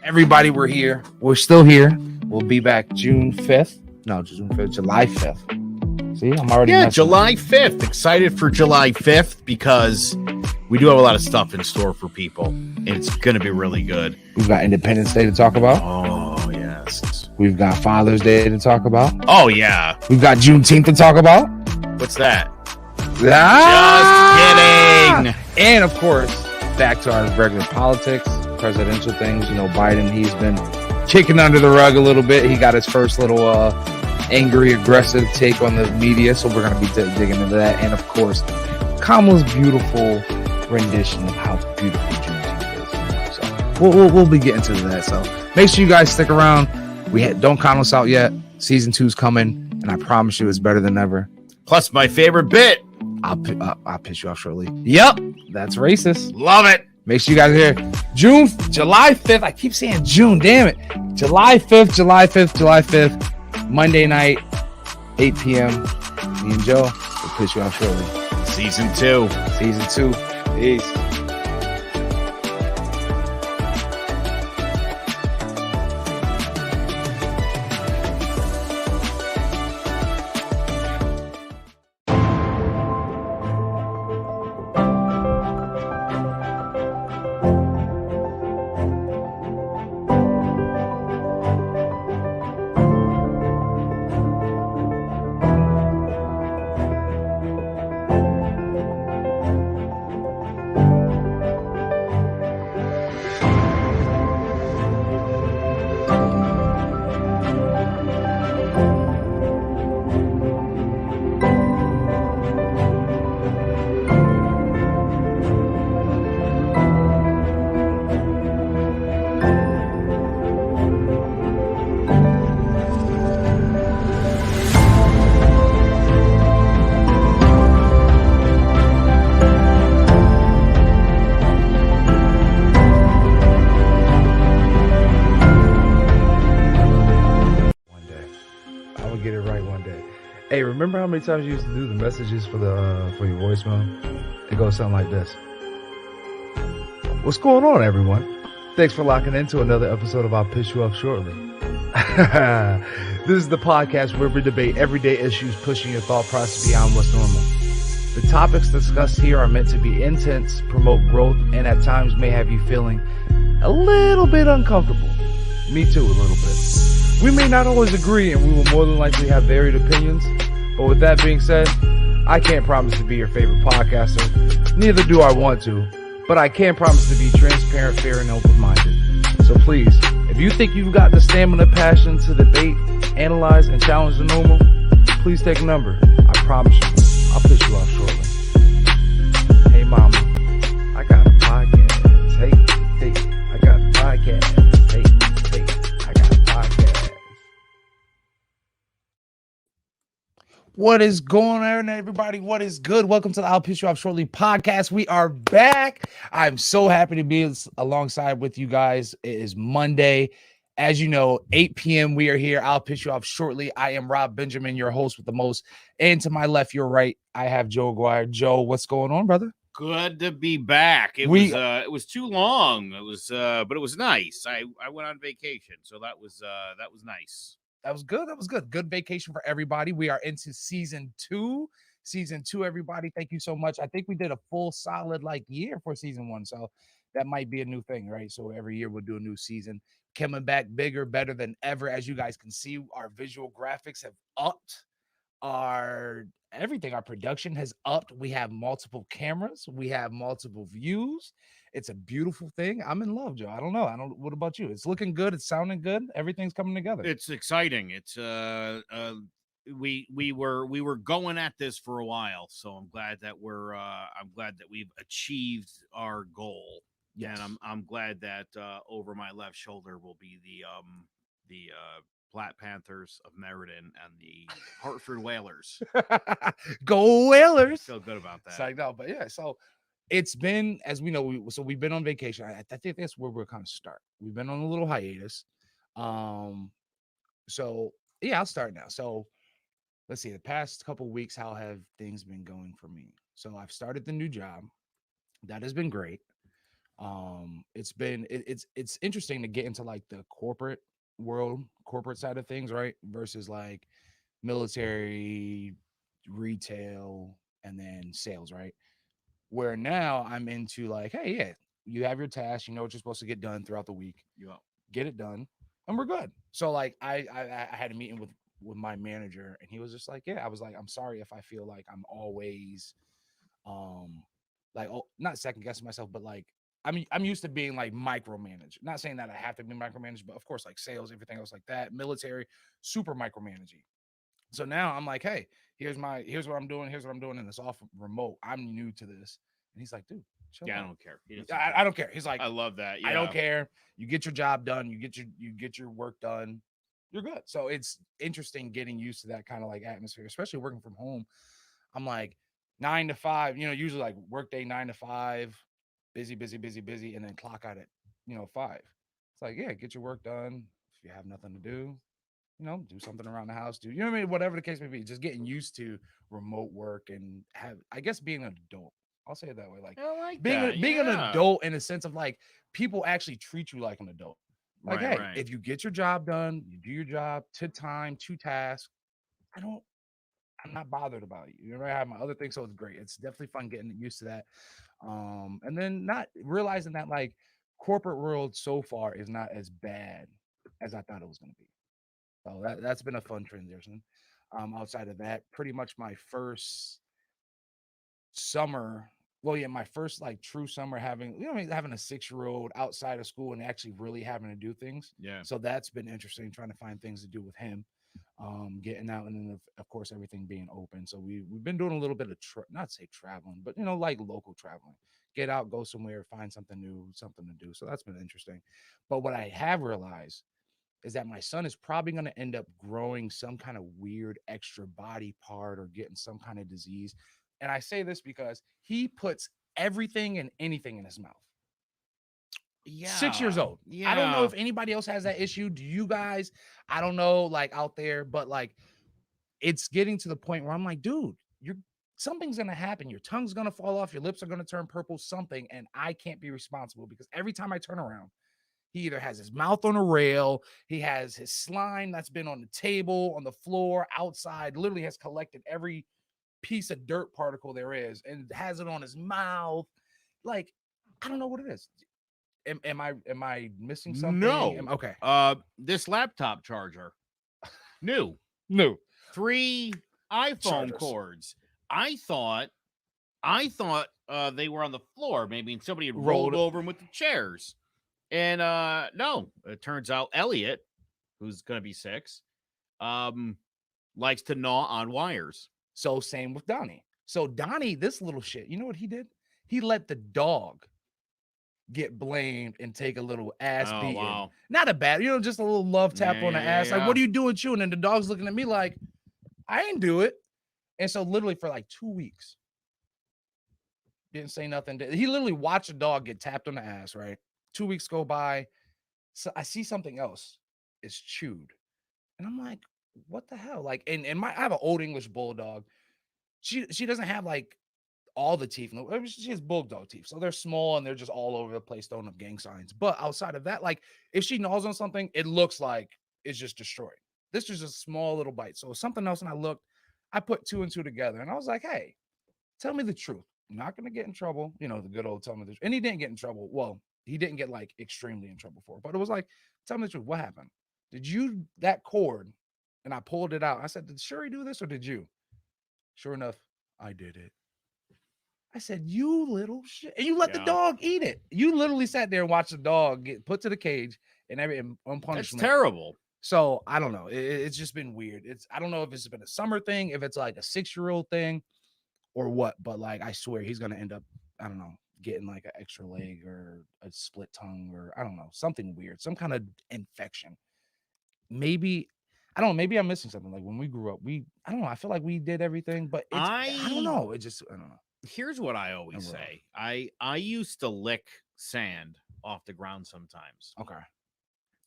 Everybody, we're here. We're still here. We'll be back June 5th. No, June 5th, July 5th. See, I'm already July 5th. Excited for July 5th because we do have a lot of stuff in store for people. And it's going to be really good. We've got Independence Day to talk about. Oh, yes. We've got Father's Day to talk about. Oh, yeah. We've got Juneteenth to talk about. What's that? Ah! Just kidding. And, of course, back to our regular politics, presidential things. You know, Biden, he's been kicking under the rug a little bit. He got his first little angry, aggressive take on the media, so we're going to be digging into that. And, of course, Kamala's beautiful rendition of how beautiful Juneteenth is. So we'll be getting to that. So make sure you guys stick around. Don't count us out yet. Season 2's coming, and I promise you it's better than ever. Plus, my favorite bit. I'll piss you off shortly. Yep, that's racist. Love it. Make sure you guys are here. July 5th. I keep saying June. Damn it. July 5th. Monday night, 8 p.m. Me and Joe will piss you off shortly. Season 2. Peace. Hey, remember how many times you used to do the messages for your voicemail? It goes something like this. What's going on, everyone? Thanks for locking into another episode of I'll Piss You Off Shortly. This is the podcast where we debate everyday issues, pushing your thought process beyond what's normal. The topics discussed here are meant to be intense, promote growth, and at times may have you feeling a little bit uncomfortable. Me too, a little bit. We may not always agree, and we will more than likely have varied opinions. But with that being said, I can't promise to be your favorite podcaster. Neither do I want to. But I can promise to be transparent, fair, and open-minded. So please, if you think you've got the stamina, passion to debate, analyze, and challenge the normal, please take a number. I promise you, I'll piss you off shortly. Hey, mama, I got a podcast. Hey, I got a podcast. Hey, I got a podcast. What is going on, everybody? What is good? Welcome to the I'll Piss You Off Shortly podcast. We are back. I'm so happy to be alongside with you guys. It is Monday. As you know, 8 p.m. we are here. I'll Piss You Off Shortly. I am Rob Benjamin, your host with the most. And to my left, your right, I have Joe Aguirre. Joe, what's going on, brother? Good to be back. It was too long. But it was nice. I went on vacation, so that was nice. That was good. Good vacation for everybody. We are into season 2. Season 2, everybody. Thank you so much. I think we did a full solid year for season 1. So that might be a new thing, right? So every year we'll do a new season. Coming back bigger, better than ever. As you guys can see, our visual graphics have upped. Our production has upped. We have multiple cameras. We have multiple views. It's a beautiful thing. I'm in love, Joe. I don't know. What about you? It's looking good. It's sounding good. Everything's coming together. It's exciting. It's we were going at this for a while, so I'm glad that we've achieved our goal. Yes. And I'm glad that over my left shoulder will be the Black Panthers of Meriden and the Hartford Whalers. Go Whalers! Feel good about that. So, no, but yeah, so it's been, as we know, we've been on vacation. I think that's where we're kind of start. We've been on a little hiatus. So yeah, I'll start now. So let's see, the past couple weeks, how have things been going for me? So I've started the new job. That has been great. It's interesting to get into like the corporate world, corporate side of things, right? Versus like military, retail, and then sales, right? Where now I'm into like, hey, yeah, you have your tasks, you know what you're supposed to get done throughout the week, Yeah. get it done, and we're good. So like I had a meeting with my manager, and he was just like, yeah, I was like, I'm sorry if I feel like I'm always um like, oh, not second guessing myself, but like I'm used to being like micromanaged. Not saying that I have to be micromanaged, but of course, like sales, everything else like that, military, super micromanaging. So now I'm like, hey, here's what I'm doing, and it's off remote. I'm new to this. And he's like, dude, chill Yeah, I out. don't care. He doesn't I, care. I don't care. He's like, I love that. I don't Yeah. care. You get your job done, you get your work done, you're good. So it's interesting getting used to that kind of like atmosphere, especially working from home. I'm like 9 to 5, usually like workday 9 to 5, busy, busy, busy, busy, and then clock out at 5. It's like, yeah, get your work done. If you have nothing to do, do something around the house, do you know what I mean? Whatever the case may be, just getting used to remote work and I guess being an adult. I'll say it that way. Like I like being that. being an Yeah. adult in a sense of like people actually treat you like an adult. Like, Right, hey, right. if you get your job done, you do your job to time, to task. I don't I'm not bothered about you. I have my other things, so it's great. It's definitely fun getting used to that. And then not realizing that like corporate world so far is not as bad as I thought it was gonna be. So that's been a fun transition. Outside of that, pretty much my first summer. Well, yeah, my first like true summer having having a 6-year-old outside of school and actually really having to do things. Yeah. So that's been interesting, trying to find things to do with him, getting out, and then of course everything being open. So we've been doing a little bit of not say traveling, but like local traveling. Get out, go somewhere, find something new, something to do. So that's been interesting. But what I have realized is that my son is probably going to end up growing some kind of weird extra body part or getting some kind of disease. And I say this because he puts everything and anything in his mouth. 6 years Yeah. old. I don't know Yeah. if anybody else has that issue. Do you guys? I don't know, like out there, but like it's getting to the point where I'm like, dude, something's gonna happen. Your tongue's gonna fall off, your lips are gonna turn purple, something, and I can't be responsible because every time I turn around, he either has his mouth on a rail, he has his slime that's been on the table, on the floor, outside, literally has collected every piece of dirt particle there is and has it on his mouth. Like, I don't know what it is. Am I missing something? No. Okay. This laptop charger, new, No. 3 iPhone Chargers. cords. I thought they were on the floor. Maybe somebody had Rolled rolled over them with the chairs. And no, it turns out Elliot, who's gonna be 6, um, likes to gnaw on wires. So same with Donnie. So Donnie, this little shit, you know what he did? He let the dog get blamed and take a little ass Oh beating. wow. Not a bad, just a little love tap on the ass. Like, Yeah. what are you doing chewing? And the dog's looking at me like, I ain't do it. And so literally for like 2 weeks, didn't say nothing. He literally watched a dog get tapped on the ass, right? 2 weeks go by. So I see something else is chewed. And I'm like, what the hell? Like, and I have an old English bulldog. She doesn't have like all the teeth. No, she has bulldog teeth. So they're small and they're just all over the place, throwing up gang signs. But outside of that, like if she gnaws on something, it looks like it's just destroyed. This is a small little bite. So something else, and I looked, I put 2 and 2 together, and I was like, hey, tell me the truth. I'm not gonna get in trouble. The good old tell me the truth. And he didn't get in trouble. Well, he didn't get like extremely in trouble for it, but it was like, tell me the truth. What happened? Did you that cord? And I pulled it out. I said, did Shuri do this or did you? Sure enough, I did it. I said, you little shit. And you let the Yeah. dog eat it. You literally sat there and watched the dog get put to the cage and on That's punishment. terrible. So I don't know. It's just been weird. I don't know if it's been a summer thing, if it's like a 6-year-old thing or what, but like I swear he's gonna end up, I don't know, getting like an extra leg or a split tongue or I don't know, something weird, some kind of infection. Maybe I don't know, maybe I'm missing something. Like when we grew up, I don't know, I feel like we did everything, but I don't know. I don't know. Here's what I always say. I used to lick sand off the ground sometimes. Okay.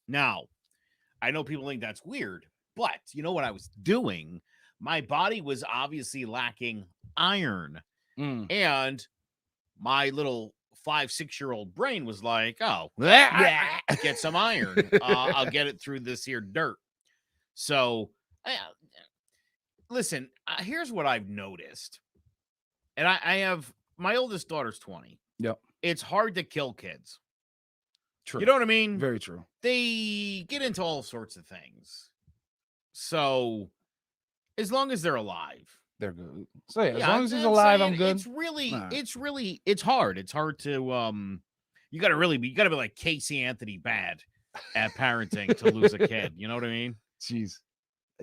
Now, I know people think that's weird, but you know what I was doing? My body was obviously lacking iron, Mm. and my little 5-6-year-old brain was like, oh, get some iron. I'll get it through this here dirt. So, listen, here's what I've noticed. And I have my oldest daughter's 20. Yep. It's hard to kill kids. True. You know what I mean? Very true. They get into all sorts of things. So, as long as they're alive, they're good. So yeah, as long as he's alive, I'm good. It's hard. It's hard to you gotta be like Casey Anthony bad at parenting to lose a kid. You know what I mean? Jeez.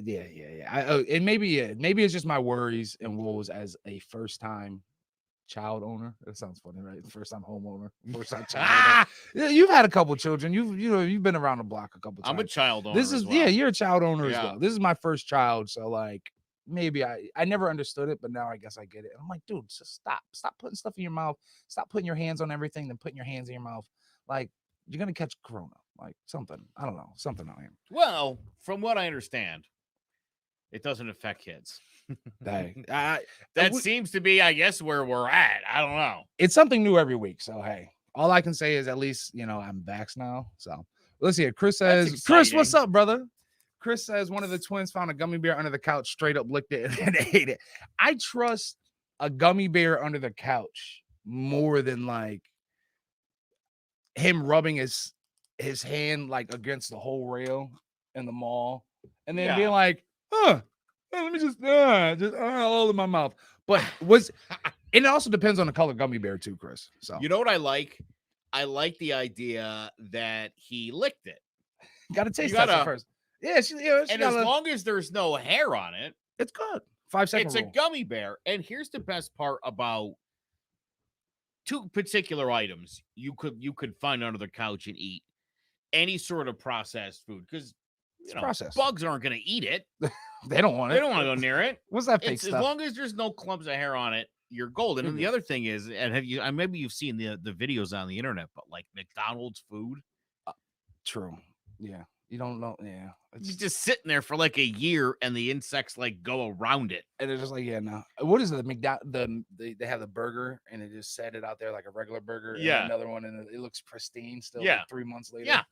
Yeah. And maybe it's just my worries and woes as a first-time child owner. That sounds funny, right? First-time homeowner, first-time child owner. You've had a couple children. You've been around the block a couple times. I'm a child owner. This is you're a child owner as well. This is my first child, so like maybe I never understood it, but now I guess I get it. I'm like, dude, just stop putting stuff in your mouth. Stop putting your hands on everything, then putting your hands in your mouth. Like you're gonna catch corona. Like something. I don't know. Something out here. Well, from what I understand, it doesn't affect kids. That seems to be, I guess, where we're at. I don't know. It's something new every week. So hey, all I can say is at least I'm vaxxed now. So let's see it. Chris says, Chris, what's up, brother? Chris says one of the twins found a gummy bear under the couch, straight up licked it and ate it. I trust a gummy bear under the couch more than like him rubbing his hand like against the whole rail in the mall and then being like, let me just all in my mouth. But and it also depends on the color gummy bear too, Chris. So you know what I like? I like the idea that he licked it. Got to taste it first. Yeah, and as long as there's no hair on it, it's good. 5 seconds. It's a gummy bear. And here's the best part about two particular items you could find under the couch and eat. Any sort of processed food, because bugs aren't going to eat it. They don't want it. They don't want to go near it. What's that fake stuff? As long as there's no clumps of hair on it, you're golden. And the other thing is, and maybe you've seen the videos on the internet, but like McDonald's food. True. Yeah. You don't know. Yeah. It's just sitting there for like a year and the insects like go around it. And they're just like, no. What is it? They have the burger and they just set it out there like a regular burger. And another one and it looks pristine still like 3 months later.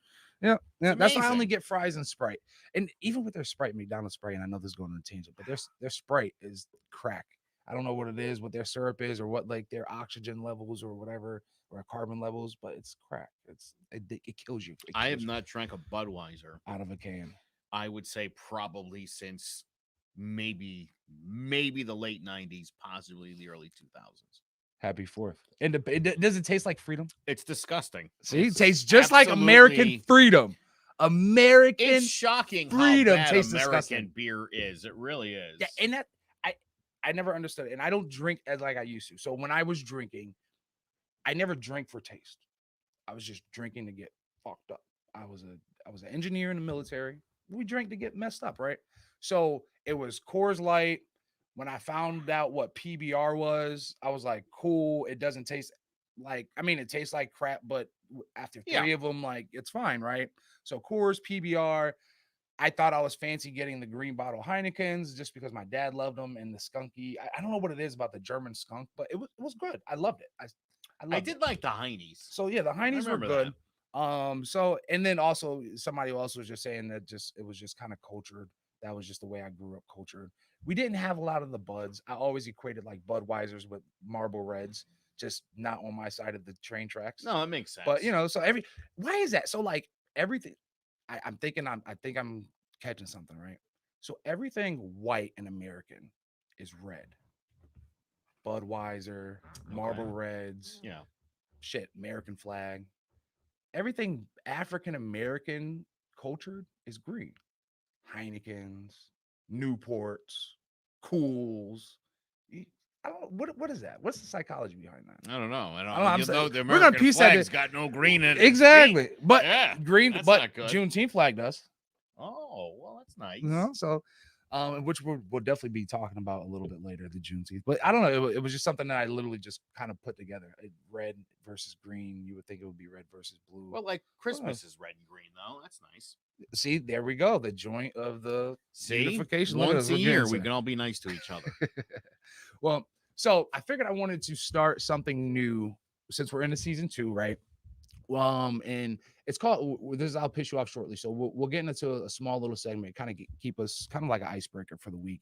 Yeah. That's why I only get fries and Sprite. And even with their Sprite, McDonald's Sprite, and I know this is going on a tangent, but their Sprite is crack. I don't know what it is, what their syrup is, or what like their oxygen levels or whatever, or carbon levels, but it's crack. It kills you. I have not drank a Budweiser out of a can. I would say probably since maybe the late 90s, possibly the early 2000s. Happy 4th. And does it taste like freedom? It's disgusting. See, it tastes just like American freedom. It's shocking freedom how bad tastes American disgusting. Beer is. It really is. Yeah, and that I never understood it. And I don't drink as like I used to. So when I was drinking, I never drank for taste. I was just drinking to get fucked up. I was an engineer in the military. We drank to get messed up, right? So it was Coors Light. When I found out what PBR was, I was like, cool. It doesn't taste like, it tastes like crap, but after 3 of them, like, it's fine, right? So Coors, PBR. I thought I was fancy getting the green bottle Heinekens just because my dad loved them and the skunky. I don't know what it is about the German skunk, but it was good. I loved it. I did like the Heinies. So yeah, the Heinies were good. That. So and then also somebody else was just saying that it was just kind of cultured. That was just the way I grew up cultured. We didn't have a lot of the buds. I always equated like Budweisers with Marlboro Reds, just not on my side of the train tracks. No, that makes sense. But so why is that? So like everything, I think I'm catching something, right? So everything white and American is red. Budweiser, Marlboro Reds, American flag. Everything African American cultured is green. Heinekens, Newports, Cools. I don't know what is that. What's the psychology behind that? I don't know. The American flag's got no green in it. Exactly, but green. But Juneteenth flag does. Oh well, that's nice. So. Which we'll definitely be talking about a little bit later, the Juneteenth. But I don't know. It was just something that I literally just kind of put together. Red versus green. You would think it would be red versus blue. Well, like Christmas is red and green, though. That's nice. See, there we go. The joint of the unification. Once a year, we can all be nice to each other. Well, so I figured I wanted to start something new since we're into season 2, right? And it's called this. I'll piss you off shortly, so we'll get into a small little segment, kind of keep us kind of like an icebreaker for the week.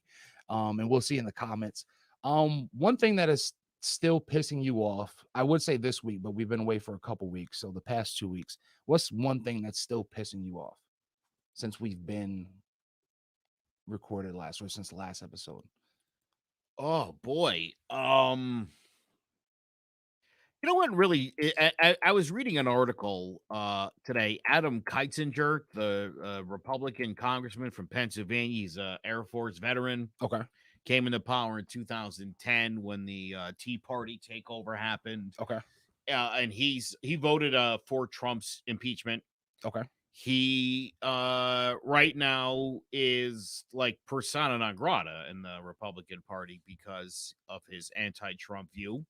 And we'll see in the comments. One thing that is still pissing you off, I would say this week, but we've been away for a couple weeks, so the past 2 weeks. What's one thing that's still pissing you off since we've been recorded last, or since the last episode? Oh boy. You know what? Really, I was reading an article today. Adam Kitzinger, the Republican congressman from Pennsylvania, he's an Air Force veteran. Okay. Came into power in 2010 when the Tea Party takeover happened. Okay. And he voted for Trump's impeachment. Okay. He right now is like persona non grata in the Republican Party because of his anti-Trump view.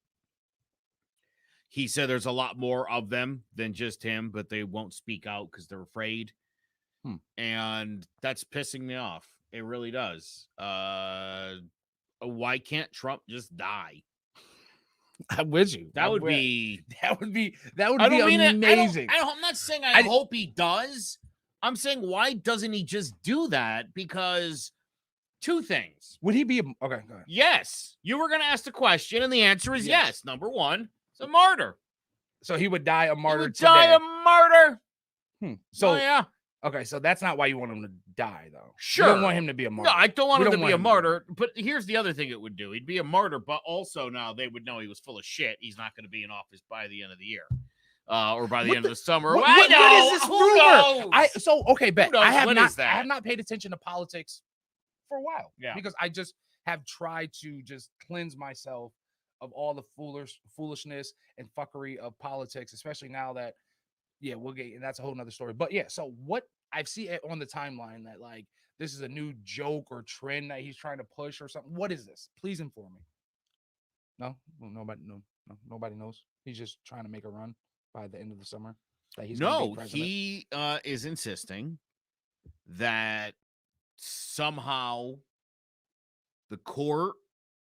He said there's a lot more of them than just him, but they won't speak out because they're afraid. And that's pissing me off. It really does. Why can't Trump just die? I'm with you. That would be amazing. I'm not saying I hope he does. I'm saying, why doesn't he just do that? Because two things. Would he be okay? Go ahead. Yes. You were going to ask the question, and the answer is yes. Number one, it's a martyr. So he would die a martyr today. Die a martyr. So yeah. Okay, so that's not why you want him to die, though. Sure. You don't want him to be a martyr. No, I don't want him to be a martyr. But here's the other thing it would do. He'd be a martyr, but also now they would know he was full of shit. He's not going to be in office by the end of the year. Or by the end of the summer. What is this rumor? Okay, bet. I have not paid attention to politics for a while. Yeah. Because I just have tried to just cleanse myself of all the foolishness and fuckery of politics, especially now that, we'll get, and that's a whole nother story. But so what I see it on the timeline that like this is a new joke or trend that he's trying to push or something. What is this? Please inform me. No, nobody knows. He's just trying to make a run by the end of the summer. That he's he is insisting that somehow the court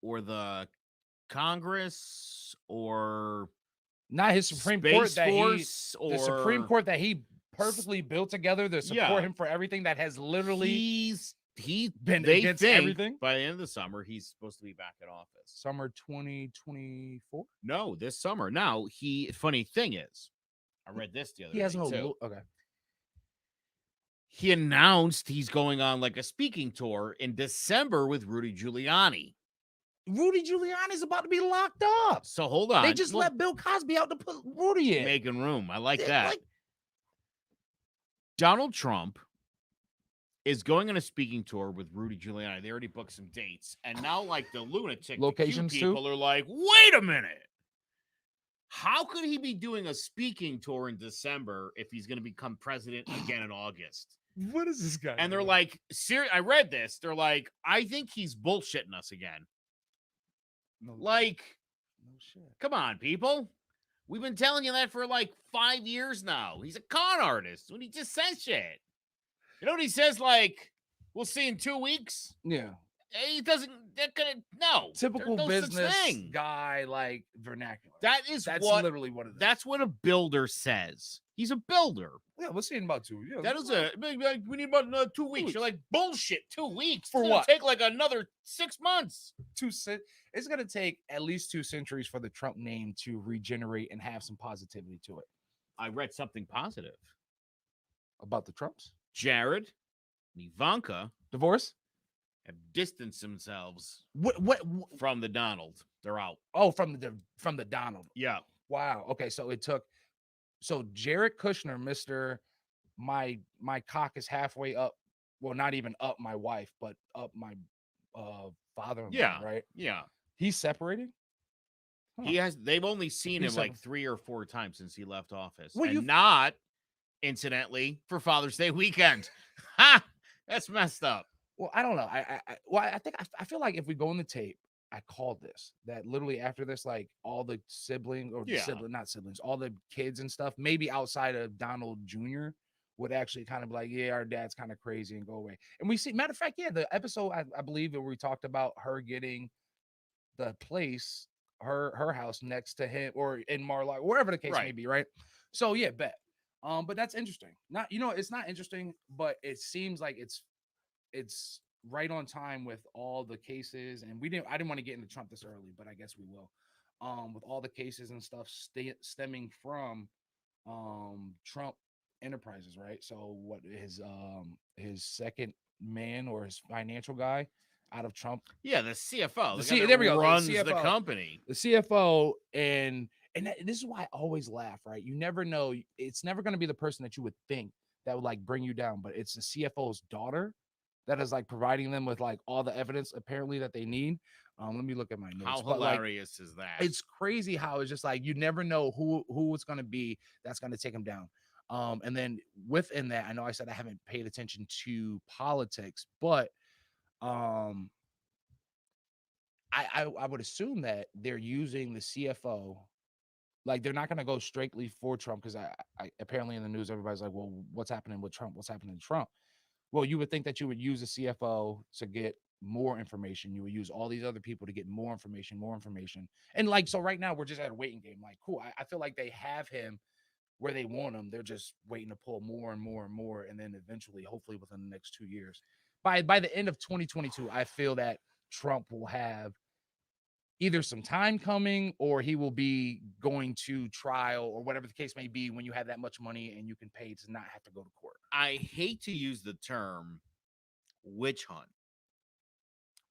or the Congress or not his Supreme Court the Supreme Court that he perfectly built together to support him for everything that has literally he's been against everything. By the end of the summer, he's supposed to be back in office. Summer 2024? No, this summer. Now, funny thing is, I read this the other day. Okay. He announced he's going on like a speaking tour in December with Rudy Giuliani. Rudy Giuliani's about to be locked up. So hold on. They just let Bill Cosby out to put Rudy in. Making room. I like that. Donald Trump is going on a speaking tour with Rudy Giuliani. They already booked some dates. And now, like, the lunatic locations people are like, wait a minute. How could he be doing a speaking tour in December if he's going to become president again in August? What is this guy? And they're like, I read this. They're like, I think he's bullshitting us again. No shit. Come on, people. We've been telling you that for like 5 years now. He's a con artist when he just says shit. You know what he says? Like, we'll see in 2 weeks. Yeah. He doesn't. No. Typical business guy, like vernacular. That's literally what it is. That's what a builder says. He's a builder. Yeah, we'll see in about 2 years. That is we need about another 2 weeks. You're like, bullshit, 2 weeks. For what? Take like another 6 months. It's going to take at least 2 centuries for the Trump name to regenerate and have some positivity to it. I read something positive. About the Trumps? Jared and Ivanka. Divorce? Have distanced themselves from the Donald. They're out. Oh, from the Donald. Yeah. Wow. Okay, so Jared Kushner, Mr. My cock is halfway up. Well, not even up my wife, but up my father-in-law, right? Yeah. He's separated? Huh. They've only seen him like 3 or 4 times since he left office. Not incidentally for Father's Day weekend. Ha! That's messed up. Well, I don't know. I feel like if we go in the tape, I called this, that literally after this, like all the siblings or not siblings, all the kids and stuff, maybe outside of Donald Jr. would actually kind of be like, yeah, our dad's kind of crazy and go away. And we see, matter of fact, the episode, I believe, where we talked about her getting the place her house next to him or in Mar-a-Lago, wherever the case may Right. be, right? So yeah, bet. But that's interesting. Not, it's not interesting, but it seems like it's right on time with all the cases. And I didn't want to get into Trump this early, but I guess we will. With all the cases and stuff stemming from Trump Enterprises, right? So what his second man or his financial guy out of Trump, Yeah, the CFO. there we go, Runs the the CFO, company. the CFO, and this is why I always laugh, right? You never know; it's never going to be the person that you would think that would like bring you down, but it's the CFO's daughter that is like providing them with like all the evidence apparently that they need. Let me look at my notes. How But like, hilarious is that? it's crazy how it's just like you never know who it's going to be that's going to take them down. And then within that, I know I said I haven't paid attention to politics, but um, I would assume that they're using the CFO. Like they're not going to go straightly for Trump because I apparently in the news everybody's like, well, what's happening with Trump? What's happening to Trump? Well, you would think that you would use a CFO to get more information. You would use all these other people to get more information. And like, so right now we're just at a waiting game. Like, cool. I feel like they have him where they want him. They're just waiting to pull more and more and more. And then eventually, hopefully within the next 2 years, by the end of 2022, I feel that Trump will have either some time coming or he will be going to trial or whatever the case may be when you have that much money and you can pay to not have to go to court. I hate to use the term witch hunt,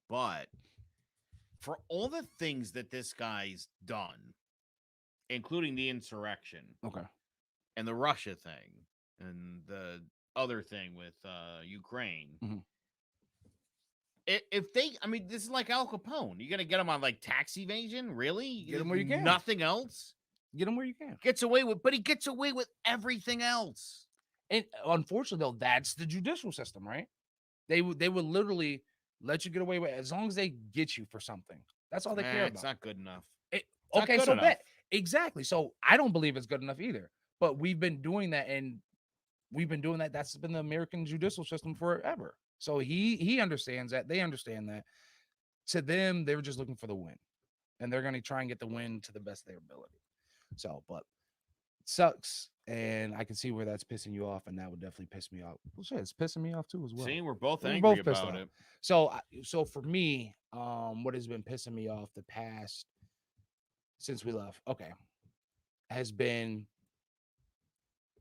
but for all the things that this guy's done, including the insurrection, Okay, and the Russia thing, and the other thing with Ukraine, if they, I mean, this is like Al Capone. You're gonna get him on like tax evasion, really? Get him where you can. Nothing else. Get him where you can. But he gets away with everything else. And unfortunately, though, that's the judicial system, right? They would literally let you get away with it as long as they get you for something. That's all they care about. It's not good enough. Okay, so bet exactly. So I don't believe it's good enough either. But we've been doing that, and that's been the American judicial system forever. So he understands that. They understand that. To them, they were just looking for the win, and they're going to try and get the win to the best of their ability. So, but it sucks, and I can see where that's pissing you off, and that would definitely piss me off. Well, shit, it's pissing me off too as well. See, we're both angry pissed about off. it. So for me, what has been pissing me off the past since we left, has been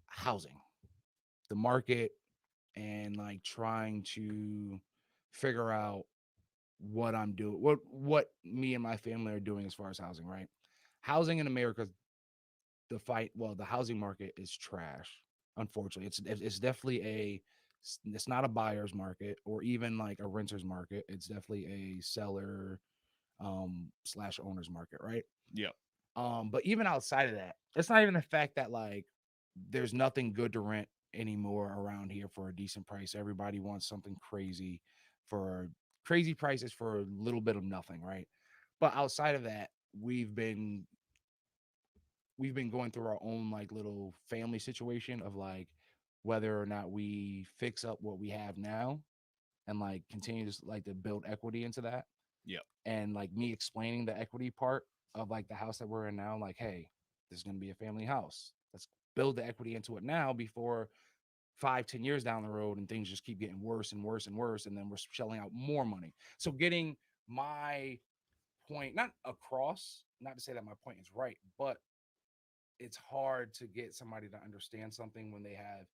housing, the market, and like trying to figure out what I'm doing, what me and my family are doing as far as housing, right? Housing in America, the housing market is trash. Unfortunately, it's definitely it's not a buyer's market or even like a renter's market. It's definitely a seller / owner's market, right? Yeah. But even outside of that, it's not even the fact that like there's nothing good to rent anymore around here for a decent price. Everybody wants something crazy for crazy prices for a little bit of nothing, right? But outside of that, we've been going through our own like little family situation of like whether or not we fix up what we have now and like continue to like to build equity into that. Yep. And like me explaining the equity part of like the house that we're in now, like, hey, this is going to be a family house. Let's build the equity into it now before 5-10 years down the road and things just keep getting worse and worse and worse. And then we're shelling out more money. So getting my point, not across, not to say that my point is right, but it's hard to get somebody to understand something when they have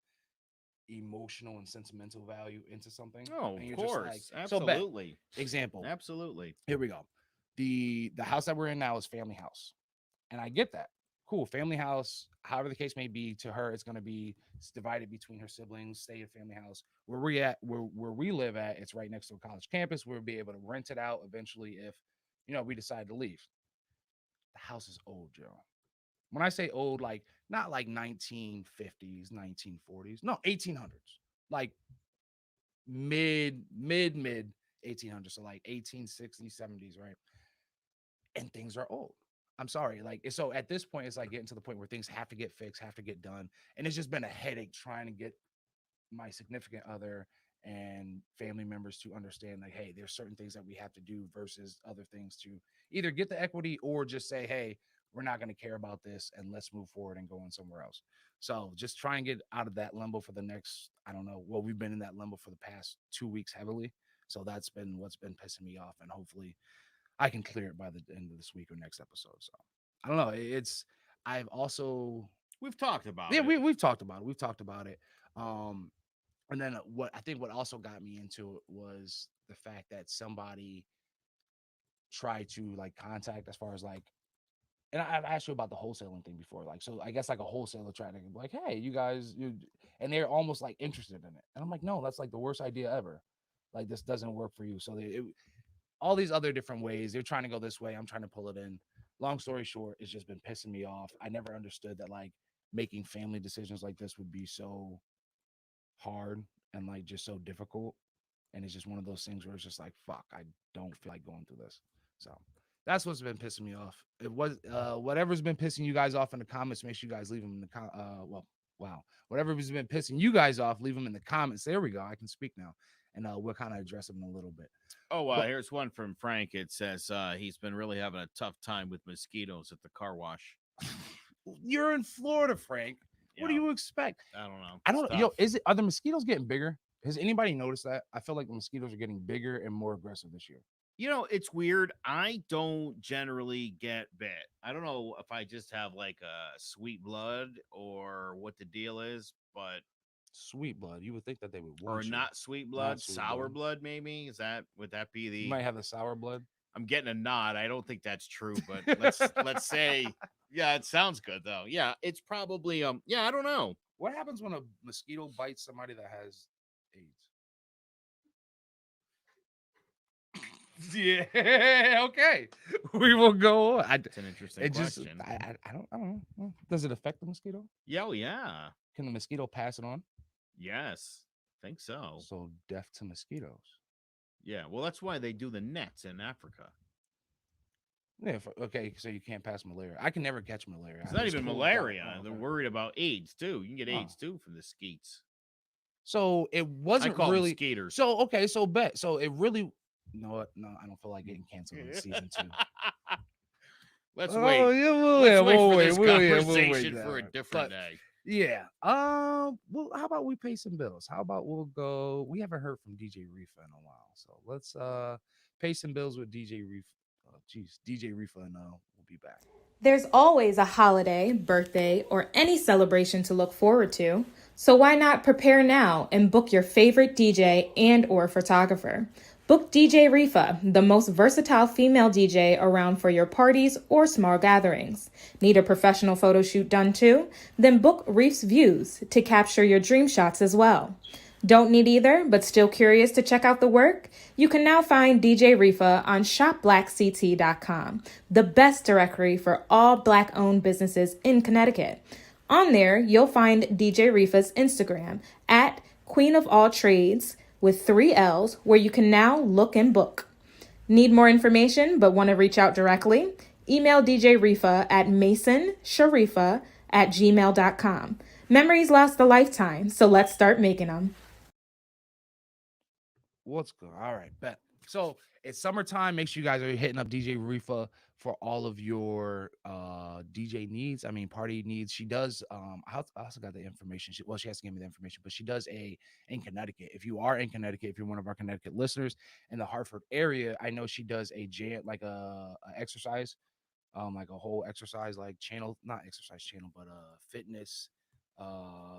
emotional and sentimental value into something. Oh, and of course. Like, absolutely. So example. Absolutely. Here we go. The house that we're in now is family house. And I get that. Cool. Family house, however the case may be, to her, it's going to be divided between her siblings, stay at family house. Where we live at, it's right next to a college campus. We'll be able to rent it out eventually if, we decide to leave. The house is old, Joe. When I say old, like not like 1950s, 1940s, no, 1800s, like mid 1800s, so like 1860s, 70s, right? And things are old. I'm sorry. Like, so at this point, it's like getting to the point where things have to get fixed, have to get done. And it's just been a headache trying to get my significant other and family members to understand, like, hey, there's certain things that we have to do versus other things to either get the equity or just say, hey, we're not going to care about this and let's move forward and go on somewhere else. So just try and get out of that limbo for the next, I don't know. Well, we've been in that limbo for the past 2 weeks heavily. So that's been what's been pissing me off. And hopefully I can clear it by the end of this week or next episode. So I don't know. I've also, we've talked about yeah, it. We've talked about it. We've talked about it. And then what also got me into it was the fact that somebody tried to like contact as far as like, and I've asked you about the wholesaling thing before. Like, so I guess like a wholesaler tried to be like, hey, you guys, and they're almost like interested in it. And I'm like, no, that's like the worst idea ever. Like, this doesn't work for you. So all these other different ways, they're trying to go this way. I'm trying to pull it in. Long story short, it's just been pissing me off. I never understood that like making family decisions like this would be so hard and like just so difficult. And it's just one of those things where it's just like, fuck, I don't feel like going through this. So that's what's been pissing me off. It was whatever's been pissing you guys off in the comments. Make sure you guys leave them in the whatever's been pissing you guys off, leave them in the comments. There we go. I can speak now, and we'll kind of address them in a little bit. Oh, here's one from Frank. It says he's been really having a tough time with mosquitoes at the car wash. You're in Florida, Frank. What do you expect? I don't know. Are the mosquitoes getting bigger? Has anybody noticed that? I feel like the mosquitoes are getting bigger and more aggressive this year. It's weird. I don't generally get bit. I don't know if I just have like a sweet blood or what the deal is, but sweet blood. You would think that they would want or not sweet blood, sour blood maybe. Would that be the? You might have the sour blood. I'm getting a nod. I don't think that's true, but let's say yeah, it sounds good though. Yeah, it's probably I don't know. What happens when a mosquito bites somebody that has AIDS? Yeah, okay. We will go on. It's an interesting question. I don't know. Does it affect the mosquito? Yeah, yeah. Can the mosquito pass it on? Yes, I think so. So death to mosquitoes. Yeah, well, that's why they do the nets in Africa. Yeah, okay, so you can't pass malaria. I can never catch malaria. It's not even malaria. They're worried about AIDS too. You can get AIDS too from the skeets. So it wasn't really skeeters. So okay, so bet. So it really. You know what? No, I don't feel like getting canceled in season 2. Let's wait. We'll wait for this conversation for a different day. Yeah. Well, how about we pay some bills? How about we'll go? We haven't heard from DJ Reefa in a while, so let's pay some bills with DJ Reefa. DJ Reefa, and we'll be back. There's always a holiday, birthday, or any celebration to look forward to. So why not prepare now and book your favorite DJ and or photographer? Book DJ Reefa, the most versatile female DJ around for your parties or small gatherings. Need a professional photo shoot done too? Then book Reef's Views to capture your dream shots as well. Don't need either, but still curious to check out the work? You can now find DJ Reefa on shopblackct.com, the best directory for all Black-owned businesses in Connecticut. On there, you'll find DJ Reefa's Instagram at Queen of All Trades with 3 L's, where you can now look and book. Need more information but want to reach out directly? Email DJ Reefa at masonsharifa@gmail.com. Memories last a lifetime, so let's start making them. What's good? All right, bet. So it's summertime. Make sure you guys are hitting up DJ Reefa for all of your DJ needs. I mean, party needs. She does. I also got the information. She has to give me the information, but she does in Connecticut. If you are in Connecticut, if you're one of our Connecticut listeners in the Hartford area, I know she does a exercise, like a whole exercise like channel, not exercise channel, but fitness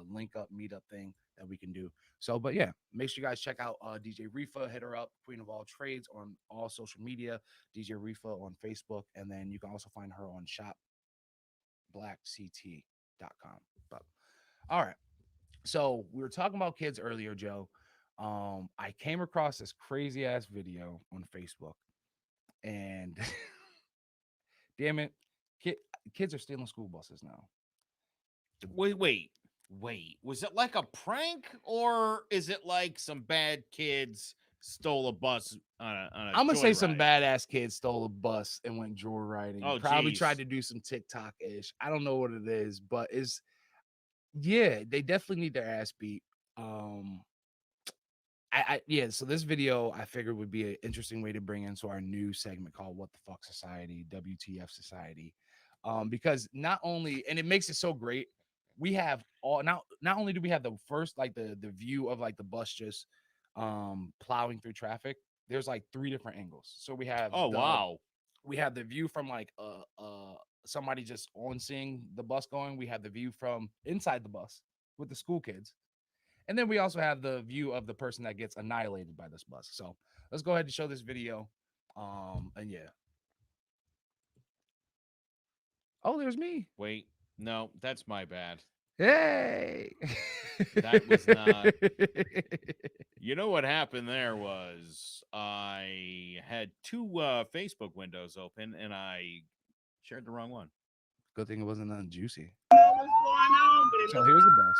link up meetup thing that we can do. So, but yeah, make sure you guys check out DJ Reefa. Hit her up, Queen of All Trades, on all social media. DJ Reefa on Facebook, and then you can also find her on shopblackct.com. But all right, so we were talking about kids earlier, Joe. I came across this crazy ass video on Facebook, and damn it, kids are stealing school buses now. Wait. Was it like a prank, or is it like some bad kids stole a bus on a I'm gonna say some badass kids stole a bus and went joyriding. Probably tried to do some TikTok-ish. I don't know what it is, but they definitely need their ass beat. Yeah, so this video I figured would be an interesting way to bring into our new segment called What the Fuck Society, WTF Society. Because not only, and it makes it so great, we have all not only do we have the first, like the view of like the bus just plowing through traffic. There's like 3 different angles. So we have wow. we have the view from like somebody just on seeing the bus going. We have the view from inside the bus with the school kids. And then we also have the view of the person that gets annihilated by this bus. So let's go ahead and show this video. And yeah. Oh, there's me. Wait, no, that's my bad. Hey. That was not. You know what happened there was I had 2 Facebook windows open and I shared the wrong one. Good thing it wasn't nothing juicy. What's going on? But So here's the bus.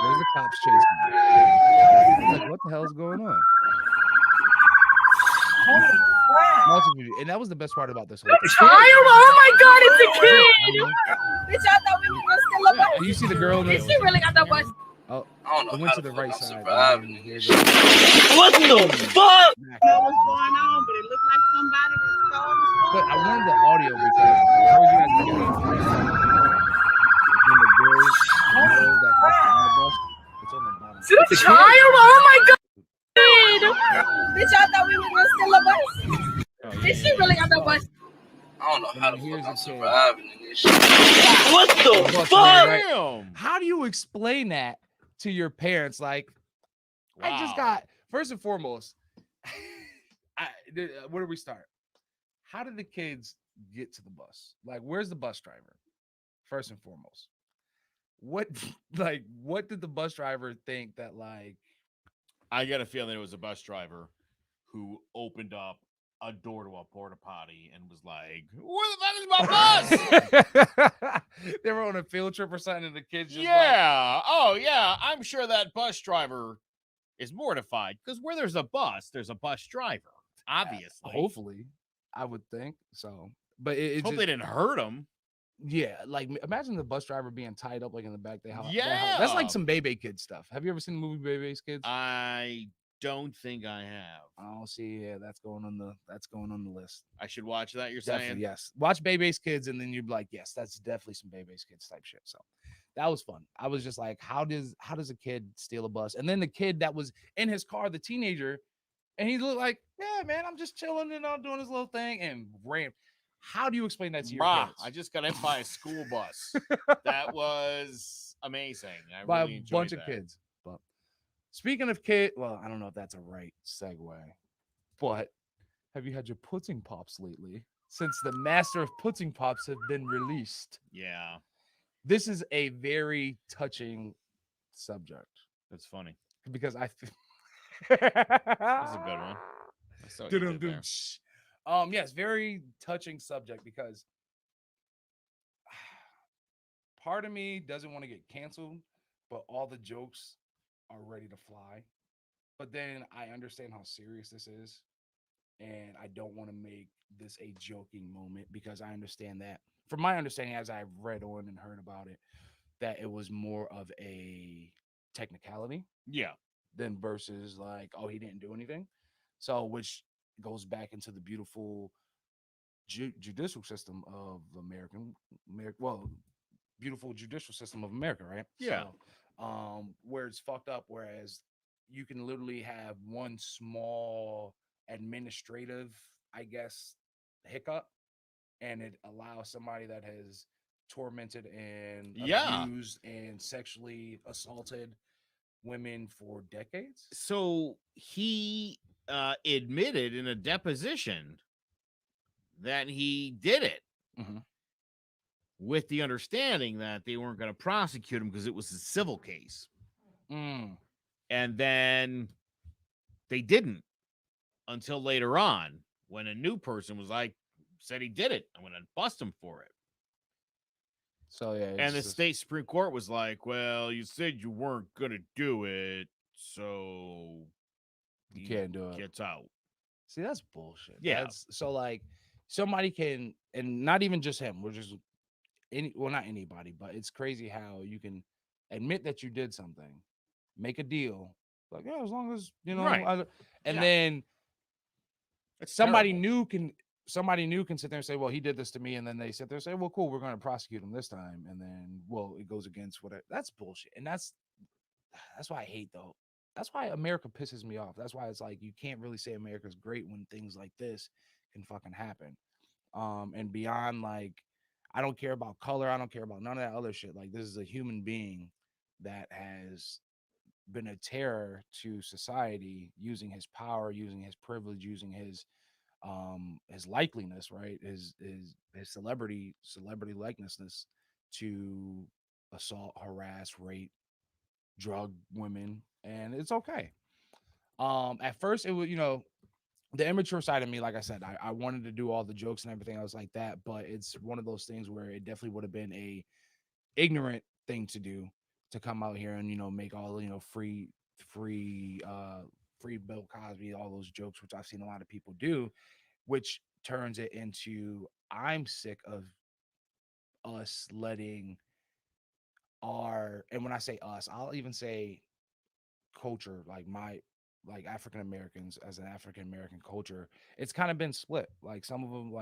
There's the cops chasing me. Like, what the hell is going on? And that was the best part about this whole thing. Oh my God, it's a kid! Bitch, I thought we were gonna steal a bus. You see the girl in Did the... she really got that bus? Oh, I don't know. it went to the right side. What What the fuck? I know what's going on, but it looked like somebody was stole the But I wanted the audio because I told you guys to get it. When the girl that got on the bus, it's on the bottom. It's a child? Oh my God! Bitch, I thought we were gonna steal a bus. Did she really got that bus? I don't know how the Here's fuck I'm the kid. surviving in this shit. What the fuck? Damn. How do you explain that to your parents? Like, I just got, first and foremost, where do we start? How did the kids get to the bus? Like, where's the bus driver? First and foremost. What did the bus driver think that, like, I got a feeling it was a bus driver who opened up a door to a porta potty and was like, "Where the fuck is my bus?" They were on a field trip or something, and the kids just Oh yeah, I'm sure that bus driver is mortified because where there's a bus driver. Obviously, hopefully, I would think so. But it hope just, they didn't hurt him. yeah, like imagine the bus driver being tied up like in the back. Yeah, that's like some Bebe Kid stuff. Have you ever seen the movie Bebe's Kids? I don't think I have. Oh, see, yeah, that's going on the list. I should watch that. You're Definitely, saying? yes. Watch Bebe's Kids, and then you'd be like, yes, that's definitely some Bebe's Kids type shit. So that was fun. I was just like, how does a kid steal a bus? And then the kid that was in his car, the teenager, and he looked like, yeah, man, I'm just chilling and I'm doing his little thing, and ran. How do you explain that to your kids? I just got hit by a school bus. That was amazing. I By really a enjoyed bunch that. of kids. But speaking of kid, well, I don't know if that's a right segue, but have you had your pudding pops lately? Since the master of pudding pops have been released. Yeah, This is a very touching subject that's funny. because I That's a good one. I saw what you did there. Yes, very touching subject because part of me doesn't want to get canceled, but all the jokes are ready to fly. But then I understand how serious this is, and I don't want to make this a joking moment because I understand that, from my understanding, as I've read on and heard about it, that it was more of a technicality Yeah, than versus like, oh, he didn't do anything. So, which goes back into the beautiful judicial system of America. Well, beautiful judicial system of America, right? Yeah. So, where it's fucked up, whereas you can literally have one small administrative, I guess, hiccup, and it allows somebody that has tormented and abused and sexually assaulted women for decades. So he admitted in a deposition that he did it with the understanding that they weren't going to prosecute him because it was a civil case. And then they didn't until later on when a new person was like, said he did it. I'm going to bust him for it. So, yeah. And the state Supreme Court was like, well, you said you weren't going to do it, so you can't do it. Gets out. See, that's bullshit. Yeah. So, like, somebody can, and not even just him, we're just not anybody, but it's crazy how you can admit that you did something, make a deal, Like, yeah, as long as you know, Right. and Yeah. then It's somebody terrible. new can sit there and say, well, he did this to me, and then they sit there and say, well, cool, we're going to prosecute him this time, and then well, it goes against whatever. That's bullshit, and that's why I hate though. That's why America pisses me off. That's why it's like you can't really say America's great when things like this can fucking happen. And beyond like, I don't care about color. I don't care about none of that other shit. Like this is a human being that has been a terror to society using his power, using his privilege, using his likeliness, right? His celebrity likenesses to assault, harass, rape, drug women, and it's okay. At first it was, the immature side of me, like I said, I wanted to do all the jokes and everything else like that, but it's one of those things where it definitely would have been a ignorant thing to do to come out here and make all free Bill Cosby, all those jokes, which I've seen a lot of people do, which turns it into I'm sick of us letting and when I say us, I'll even say culture, like African Americans, as an African American culture, it's kind of been split. Like some of them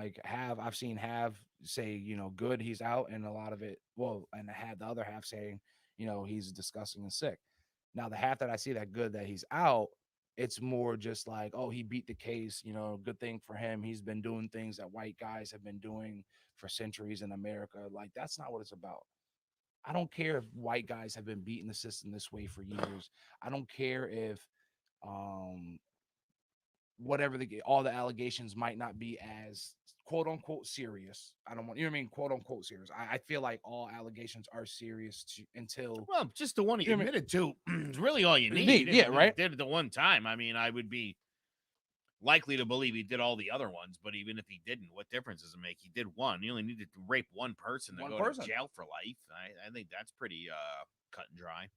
I've seen have say, good, he's out, and a lot of it, well, and have the other half saying, he's disgusting and sick. Now the half that I see that good that he's out, it's more just like, oh, he beat the case, good thing for him. He's been doing things that white guys have been doing for centuries in America. Like that's not what it's about. I don't care if white guys have been beating the system this way for years. I don't care if um whatever all the allegations might not be as quote unquote serious. I don't want, quote unquote serious. I feel like all allegations are serious until Well, just the one he You know what I admitted to is really all you You need. need, yeah, And right? He did it the one time. I mean, I would be likely to believe he did all the other ones, but even if he didn't, what difference does it make? He did one. You only needed to rape one person to go to jail for life. I think that's pretty cut and dry.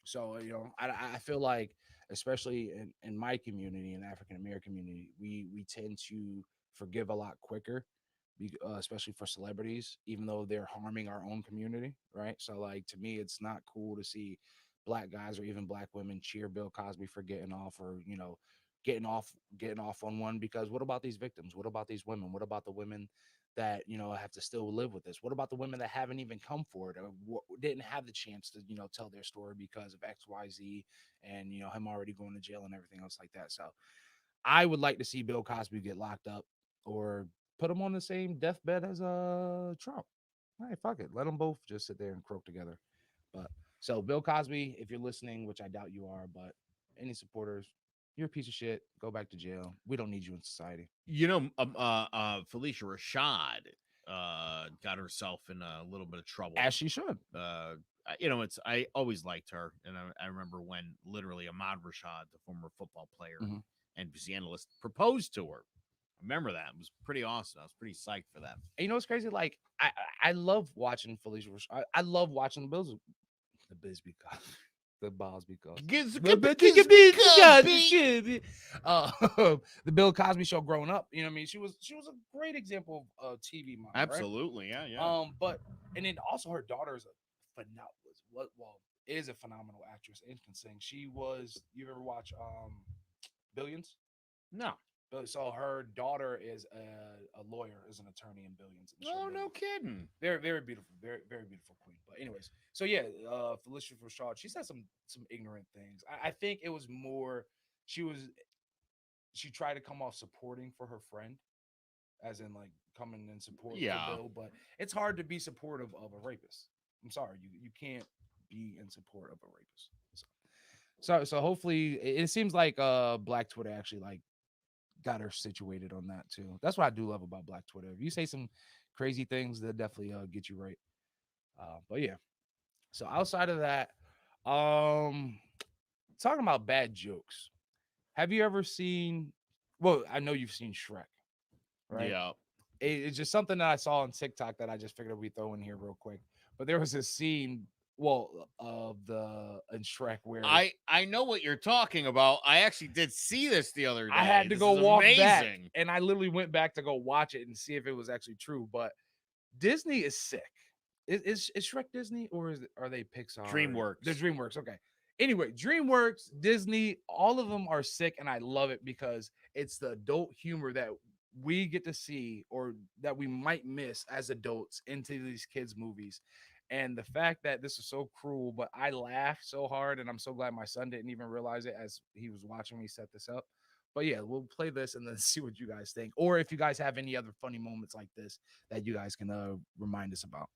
So I feel like, especially in my community, in African American community, we tend to forgive a lot quicker, especially for celebrities, even though they're harming our own community, right? So like to me, it's not cool to see black guys or even black women cheer Bill Cosby for getting off, or getting off on one, because what about these victims? What about these women? What about the women that have to still live with this? What about the women that haven't even come forward, or didn't have the chance to tell their story because of XYZ, and him already going to jail and everything else like that? So I would like to see Bill Cosby get locked up, or put him on the same deathbed as Trump. Hey, fuck it, let them both just sit there and croak together. But so Bill Cosby, if you're listening, which I doubt you are, but any supporters, you're a piece of shit. Go back to jail. We don't need you in society. Felicia Rashad got herself in a little bit of trouble, As she should. I always liked her, and I remember when literally Ahmad Rashad, the former football player, NBC analyst, proposed to her. I remember that. It was pretty awesome. I was pretty psyched for that. And you know what's crazy? Like I love watching Felicia Rashad. I love watching the Bisbee Cosby. The Bill Cosby show growing up. You know what I mean? She was a great example of TV mom. Absolutely, right? Yeah. But and then also her daughter is is a phenomenal actress and can sing. She was. You ever watch Billions? No. So her daughter is a lawyer, is an attorney in Billions. Oh, no kidding. Very, very beautiful, very, very beautiful queen. But anyways, so yeah, Felicia Rashad, she said some ignorant things. I think it was more she tried to come off supporting for her friend, as in like coming in support for Bill. But it's hard to be supportive of a rapist. I'm sorry, you can't be in support of a rapist. So hopefully, it seems like Black Twitter actually like got her situated on that too. That's what I do love about Black Twitter. If you say some crazy things, they'll definitely get you right. But yeah. So outside of that, talking about bad jokes. Have you ever seen? Well, I know you've seen Shrek, right? Yeah. It's just something that I saw on TikTok that I just figured we'd throw in here real quick. But there was a scene, in Shrek where I know what you're talking about. I actually did see this the other day. I had to go walk back, and I literally went back to go watch it and see if it was actually true. But Disney is sick. Is Shrek Disney, or are they Pixar? DreamWorks. They're DreamWorks. Okay. Anyway, DreamWorks, Disney, all of them are sick, and I love it because it's the adult humor that we get to see or that we might miss as adults into these kids' movies. And the fact that this is so cruel, but I laughed so hard, and I'm so glad my son didn't even realize it as he was watching me set this up. But yeah, we'll play this and then see what you guys think, or if you guys have any other funny moments like this that you guys can remind us about.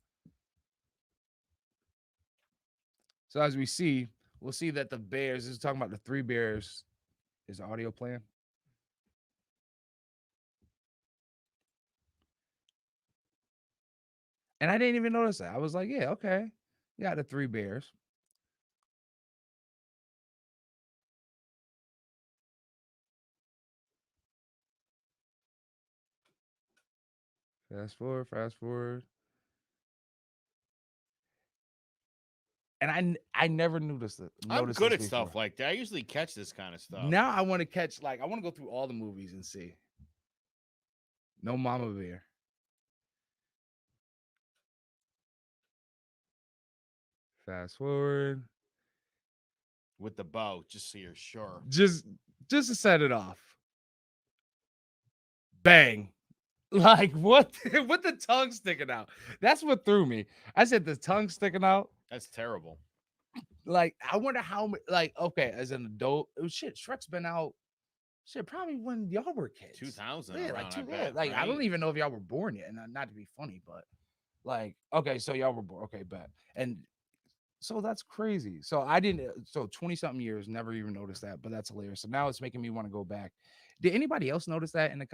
So as we see, we'll see that the bears, this is talking about the three bears. Is the audio playing? And I didn't even notice that. I was like, yeah, okay. You got the three bears. Fast forward, fast forward. And I never noticed it. I'm good at this stuff before. like that. I usually catch this kind of stuff. Now I want to catch, like, I want to go through all the movies and see. No mama bear. Fast forward. With the bow, just so you're sure. Just to set it off. Bang. Like, what? With the tongue sticking out. That's what threw me. I said the tongue sticking out. That's terrible. Like, I wonder how, like, okay, as an adult, shit, Shrek's been out, shit, probably when y'all were kids. 2000. Yeah, around, like, I bet, like, I right? don't even know if y'all were born yet, and not to be funny, but, like, okay, so y'all were born, okay, bet. And so that's crazy. So I didn't, so 20-something years, never even noticed that, but that's hilarious. So now it's making me want to go back. Did anybody else notice that in the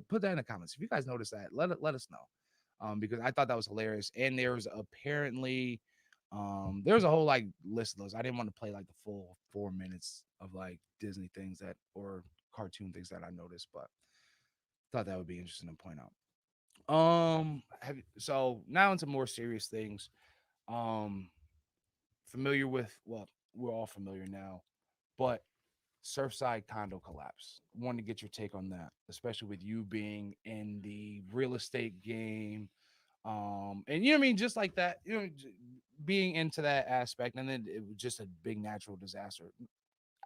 put that in the comments? If you guys noticed that, let us know. Because I thought that was hilarious. And there's apparently there's a whole like list of those. I didn't want to play like the full 4 minutes of like Disney things that or cartoon things that I noticed, but thought that would be interesting to point out. So now into more serious things. Familiar with, well, we're all familiar now, but Surfside condo collapse. Wanted to get your take on that, especially with you being in the real estate game. And you know what I mean, just like that, you know, being into that aspect, and then it was just a big natural disaster.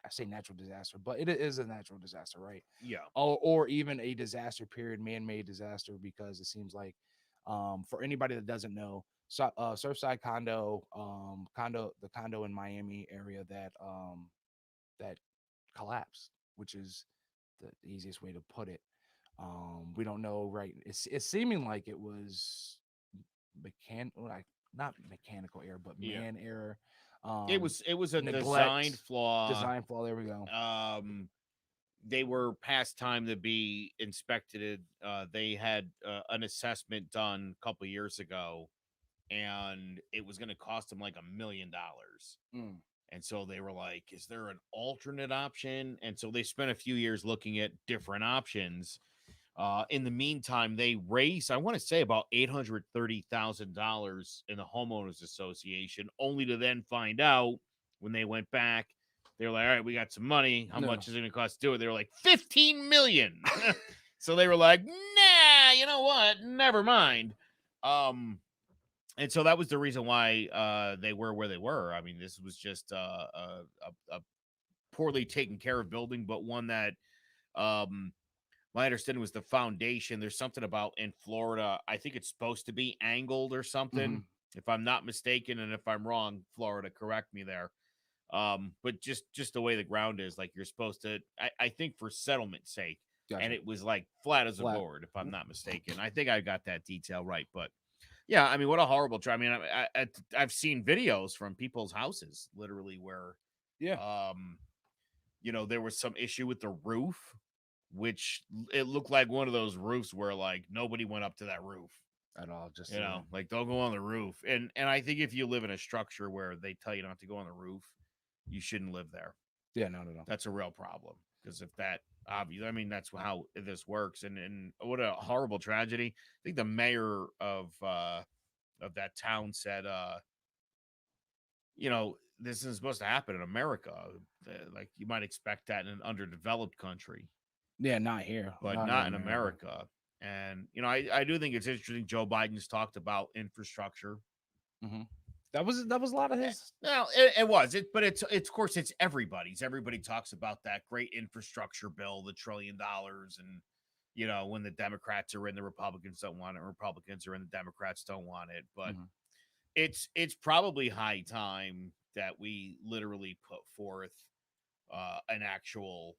I say natural disaster, but it is a natural disaster, right? Yeah. Or even a disaster period, man-made disaster, because it seems like, for anybody that doesn't know, so Surfside the condo in Miami area that collapsed, which is the easiest way to put it. We don't know, right? It's seeming like it was not mechanical error, but man error. It was a neglect, design flaw. Design flaw. There we go. They were past time to be inspected. They had an assessment done a couple years ago, and it was going to cost them like $1 million. And so they were like, is there an alternate option? And so they spent a few years looking at different options. In the meantime, they raised, I want to say, about $830,000 in the homeowners association, only to then find out when they went back, they were like, all right, we got some money. How much is it going to cost to do it? They were like, $15 million. So they were like, nah, you know what? Never mind. And so that was the reason why they were where they were. I mean, this was just a poorly taken care of building, but one that my understanding was the foundation. There's something about in Florida, I think it's supposed to be angled or something, if I'm not mistaken. And if I'm wrong, Florida, correct me there. But just the way the ground is, like, you're supposed to, I think for settlement's sake. Gotcha. And it was like flat as a board, if I'm not mistaken. I think I got that detail right. But yeah, I mean, what a horrible try. I mean, I've seen videos from people's houses, literally, where, you know, there was some issue with the roof, which it looked like one of those roofs where like nobody went up to that roof at all. Just, you know, like, don't go on the roof. And I think if you live in a structure where they tell you not to go on the roof, you shouldn't live there. Yeah, no. That's a real problem. Because if that, obviously, I mean, that's how this works. And what a horrible tragedy. I think the mayor of that town said, you know, this isn't supposed to happen in America. Like, you might expect that in an underdeveloped country. Yeah, not here. But not in America. And, you know, I do think it's interesting. Joe Biden's talked about infrastructure. That was a lot of his. No, it was. But it's of course it's everybody's. Everybody talks about that great infrastructure bill, the $1 trillion, and when the Democrats are in, the Republicans don't want it. Republicans are in, the Democrats don't want it. But it's probably high time that we literally put forth an actual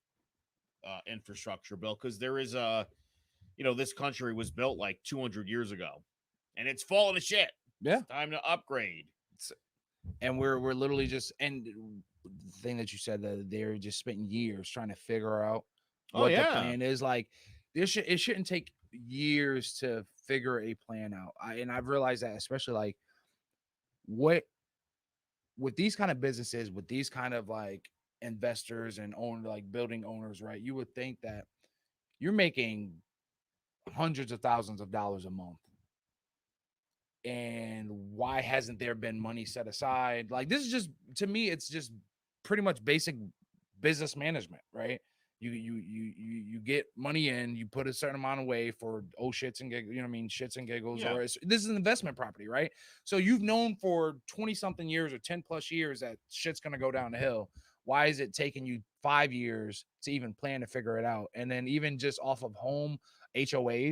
infrastructure bill, because there is this country was built like 200 years ago, and it's falling to shit. Yeah, it's time to upgrade. And we're literally just, and the thing that you said, that they're just spending years trying to figure out what the plan is. Like, it shouldn't take years to figure a plan out. And I've realized that, especially like with these kind of businesses, with these kind of like investors and like building owners, right? You would think that you're making hundreds of thousands of dollars a month. And why hasn't there been money set aside? Like, this is just, to me, it's just pretty much basic business management, right? You get money in, you put a certain amount away for shits and giggles, shits and giggles, or this is an investment property, right? So you've known for 20 something years or 10 plus years that shit's going to go down the hill. Why is it taking you 5 years to even plan to figure it out? And then even just off of home HOA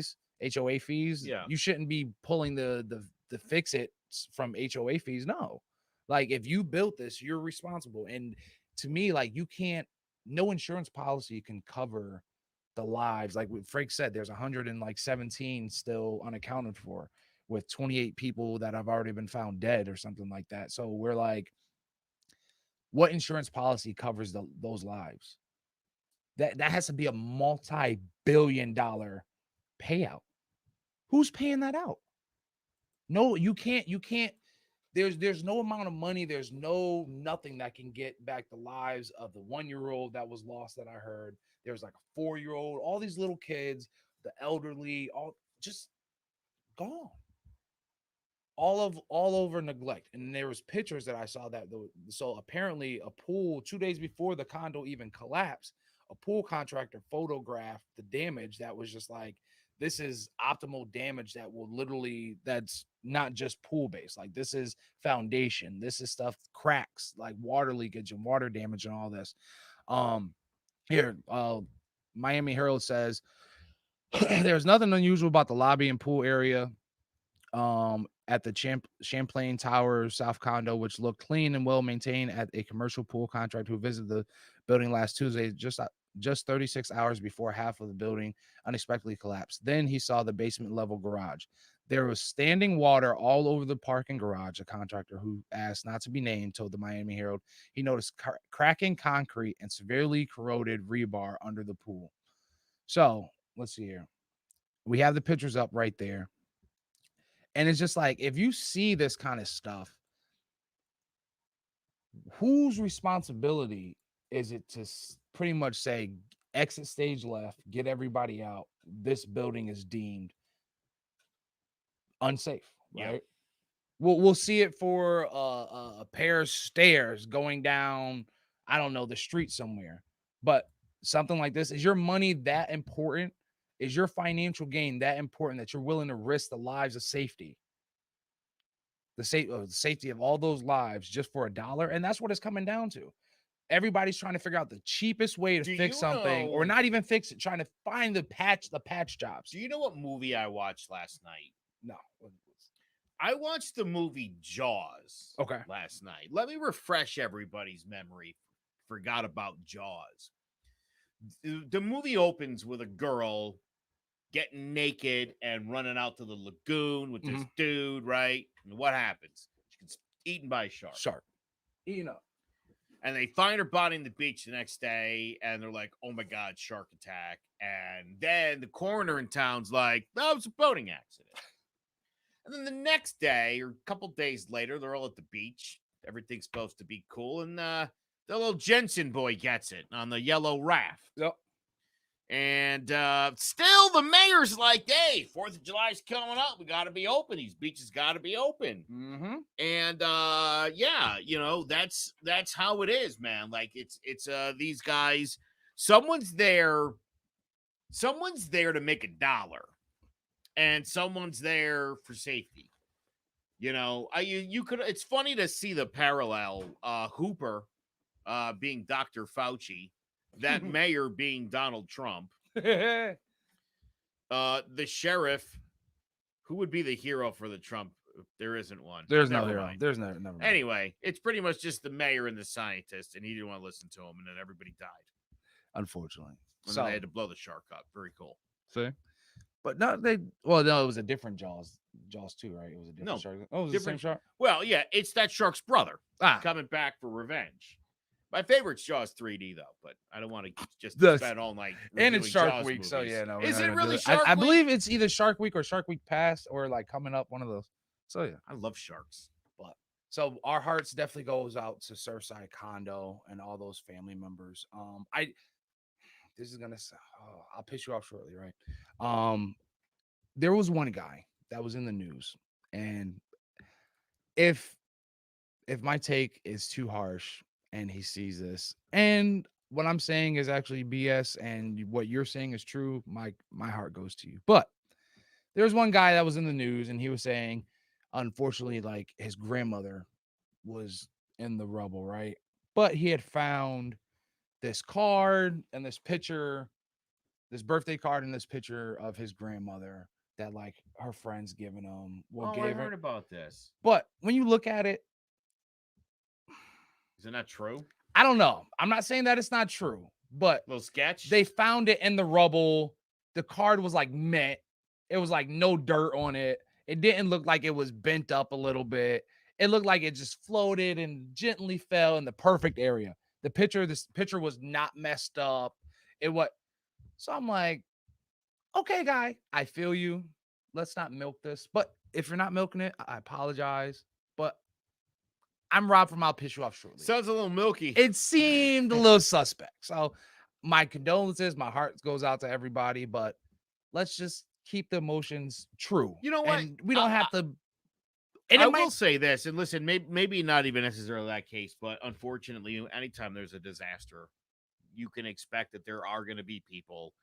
fees, you shouldn't be pulling the fix it from HOA fees. No, like, if you built this, you're responsible. And to me, like, no insurance policy can cover the lives. Like Frank said, there's 117 still unaccounted for, with 28 people that have already been found dead or something like that. So we're like, what insurance policy covers those lives? That has to be a multi-billion-dollar payout. Who's paying that out? No, you can't. There's no amount of money. There's nothing that can get back the lives of the 1-year-old that was lost, that I heard. There's like a 4-year-old, all these little kids, the elderly, all just gone. All over neglect. And there was pictures that I saw so apparently a pool, 2 days before the condo even collapsed, a pool contractor photographed the damage that was just like, this is optimal damage that will literally, that's not just pool base. Like, this is foundation. This is stuff, cracks, like water leakage and water damage and all this. Here, Miami Herald says, there's nothing unusual about the lobby and pool area at the Champlain Tower South condo, which looked clean and well maintained, at a commercial pool contractor who visited the building last Tuesday, just 36 hours before half of the building unexpectedly collapsed. Then he saw the basement level garage. There was standing water all over the parking garage. A contractor who asked not to be named told the Miami Herald he noticed cracking concrete and severely corroded rebar under the pool. So let's see here. We have the pictures up right there. And it's just like, if you see this kind of stuff, whose responsibility is it to pretty much say, exit stage left, get everybody out, this building is deemed unsafe, right? Yeah. We'll see it for a pair of stairs going down, I don't know, the street somewhere. But something like this, is your money that important? Is your financial gain that important that you're willing to risk the lives of safety? The safety of all those lives just for $1? And that's what it's coming down to. Everybody's trying to figure out the cheapest way to fix something, or not even fix it, trying to find the patch jobs. Do you know what movie I watched last night? No. I watched the movie Jaws last night. Let me refresh everybody's memory. Forgot about Jaws. The movie opens with a girl getting naked and running out to the lagoon with this dude, right? And what happens? She gets eaten by a shark. Eaten up. And they find her body on the beach the next day, and they're like, oh my God, shark attack. And then the coroner in town's like, that was a boating accident. And then the next day, or a couple days later, they're all at the beach. Everything's supposed to be cool. And the little Jensen boy gets it on the yellow raft. Yep. And still the mayor's like, hey, 4th of July's coming up. We got to be open. These beaches got to be open. Mm-hmm. And yeah, that's how it is, man. Like, it's these guys, someone's there to make $1, and someone's there for safety. You know, you could. It's funny to see the parallel. Hooper being Dr. Fauci, that mayor being Donald Trump, the sheriff. Who would be the hero for the Trump? There isn't one. There's no Never hero. mind. There's never mind. Anyway, it's pretty much just the mayor and the scientist, and he didn't want to listen to him, and then everybody died. Unfortunately. And So then they had to blow the shark up. Very cool. See? But no, it was a different Jaws. Jaws 2, right? It was a different shark. Oh, it was different the same shark? Well, yeah, it's that shark's brother Ah. coming back for revenge. My favorite's Jaws 3D, though, but I don't want to just spend all night. And it's Shark Jaws Week, movies. so yeah, no. Is it really Shark Week? I believe it's either Shark Week or Shark Week Past or like coming up, one of those. So yeah. I love sharks. So our hearts definitely goes out to Surfside Condo and all those family members. This is gonna I'll piss you off shortly, right? There was one guy that was in the news, and if my take is too harsh and he sees this, and what I'm saying is actually BS and what you're saying is true, my heart goes to you. But there's one guy that was in the news and he was saying, unfortunately, like his grandmother was in the rubble, right? But he had found this card and this picture, this birthday card and this picture of his grandmother that like her friends giving him. I heard about this. But when you look at it, isn't that true? I don't know. I'm not saying that it's not true, but little sketch. They found it in the rubble. The card was like mint. It was like no dirt on it. It didn't look like it was bent up a little bit. It looked like it just floated and gently fell in the perfect area. This picture was not messed up. So I'm like, okay, guy, I feel you. Let's not milk this. But if you're not milking it, I apologize. But I'm Rob from I'll Piss You Off Shortly. Sounds a little milky. It seemed a little suspect. So my condolences, my heart goes out to everybody, but let's just keep the emotions true. You know what? And we don't have to. And I will say this, and listen, maybe not even necessarily that case, but unfortunately, anytime there's a disaster, you can expect that there are going to be people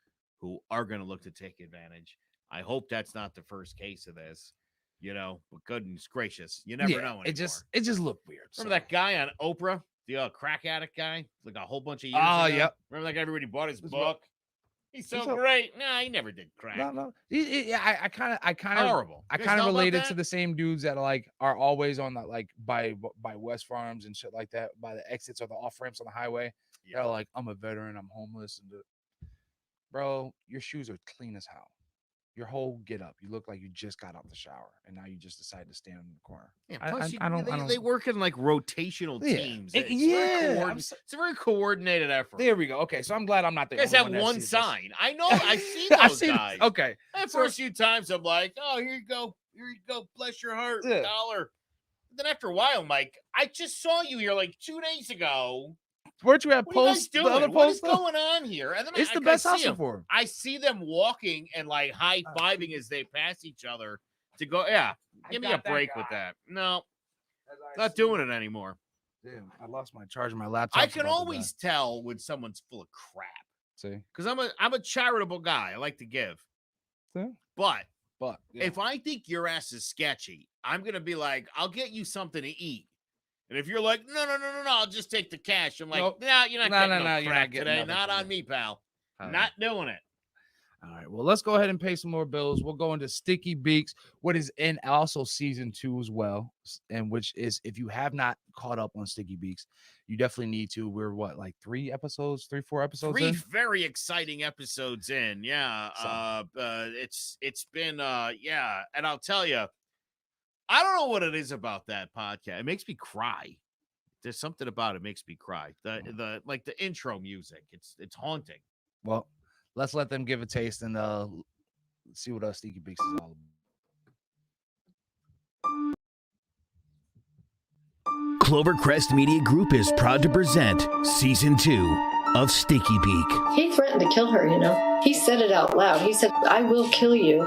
who are going to look to take advantage. I hope that's not the first case of this. You know, but goodness gracious, you never know anymore. It just looked weird. Remember that guy on Oprah, the crack addict guy, like a whole bunch of years ago? Yep. Remember that guy? Everybody bought his book. He's so great. No, he never did crack. No. I kind of horrible. I kind of related to the same dudes that are always on that like by West Farms and shit like that, by the exits or the off ramps on the highway. Yeah. They're like, I'm a veteran, I'm homeless, and bro, your shoes are clean as hell. Your whole get up, you look like you just got out the shower, and now you just decided to stand in the corner. Yeah, plus they work in like rotational teams. It's a very coordinated effort. There we go. Okay, so I'm glad I'm not the only one. You guys have one sign. I know. I've seen those guys. Okay. The first few times, I'm like, oh, here you go, bless your heart, $1. Then after a while, Mike, I just saw you here like 2 days ago. Weren't you at post? What is going on here? And then it's the best hustle for them. I see them walking and like high fiving as they pass each other to go. Yeah, give me a break with that. No, not doing it anymore. Damn, I lost my charger, my laptop. I can always tell when someone's full of crap. See, because I'm a charitable guy. I like to give. See? But if I think your ass is sketchy, I'm gonna be like, I'll get you something to eat. And if you're like, no, I'll just take the cash. I'm like, no, you're not getting no crack today. Not on me, pal. Not doing it. All right. Well, let's go ahead and pay some more bills. We'll go into Sticky Beaks, what is in also season 2 as well. And which is, if you have not caught up on Sticky Beaks, you definitely need to. We're like 4 episodes 3 in? Very exciting episodes in. Yeah. It's been, And I'll tell you, I don't know what it is about that podcast. It makes me cry. There's something about it makes me cry. The intro music. It's haunting. Well, let's let them give a taste and see what our Sticky Beaks is all about. Clovercrest Media Group is proud to present Season 2 of Sticky Beak. He threatened to kill her, you know. He said it out loud. He said, I will kill you.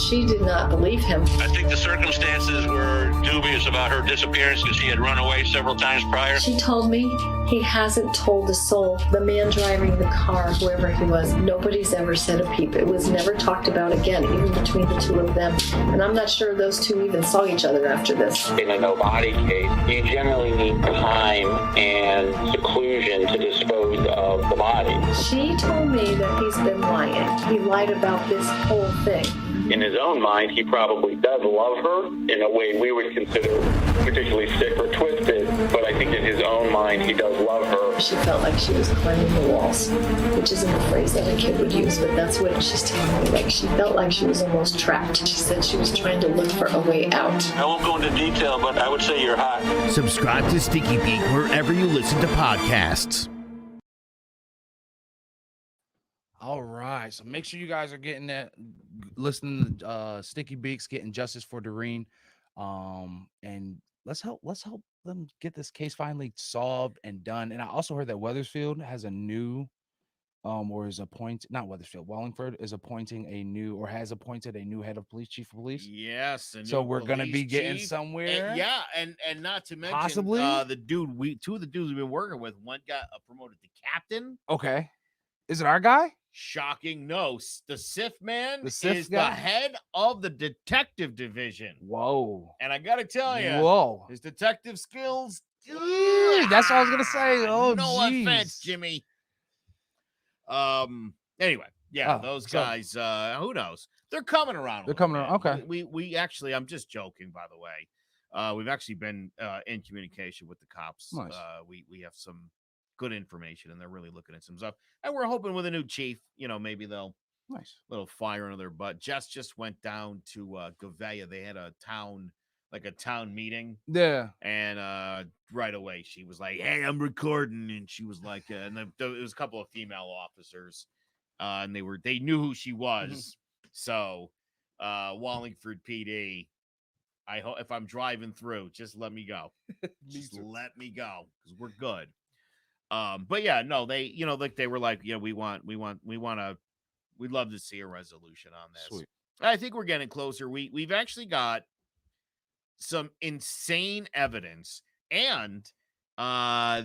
She did not believe him. I think the circumstances were dubious about her disappearance because she had run away several times prior. She told me he hasn't told a soul. The man driving the car, whoever he was, nobody's ever said a peep. It was never talked about again, even between the two of them. And I'm not sure those two even saw each other after this. In a no-body case, you generally need time and seclusion to dispose of the body. She told me that he's been lying. He lied about this whole thing. In his own mind, he probably does love her in a way we would consider particularly sick or twisted, but I think in his own mind, he does love her. She felt like she was climbing the walls, which isn't a phrase that a kid would use, but that's what she's telling me. Like, she felt like she was almost trapped. She said she was trying to look for a way out. I won't go into detail, but I would say you're hot. Subscribe to Sticky Beak wherever you listen to podcasts. All right, so make sure you guys are getting that, listening to Sticky Beaks, getting justice for Doreen, and let's help them get this case finally solved and done. And I also heard that Wethersfield has a new, or is appointed, not Wethersfield, Wallingford is appointing a new, or has appointed a new head of police, chief of police. Yes, so we're gonna be getting somewhere. And not to mention possibly the dude two of the dudes we've been working with. One got promoted to captain. Okay, is it our guy? Shocking. No, the SIF man The SIF is guy? the head of the detective division. Whoa. And I got to tell you, Whoa. his detective skills. That's what I was going to say. Oh, no geez. offense, Jimmy. Anyway, yeah, those guys, who knows? They're coming around. They're coming around. Okay. We actually, I'm just joking, by the way. We've actually been in communication with the cops. Nice. We have some good information, and they're really looking at some stuff. And we're hoping with a new chief, maybe they'll little fire under their butt. Jess just went down to Gavea. They had a town meeting. Yeah. And right away she was like, "Hey, I'm recording," and she was like, and it was a couple of female officers, and they knew who she was. So, Wallingford PD. I hope if I'm driving through, just let me go. Just let me go because we're good. But yeah, no, they, they were like, yeah, we'd love to see a resolution on this. Sweet. I think we're getting closer. We've actually got some insane evidence, and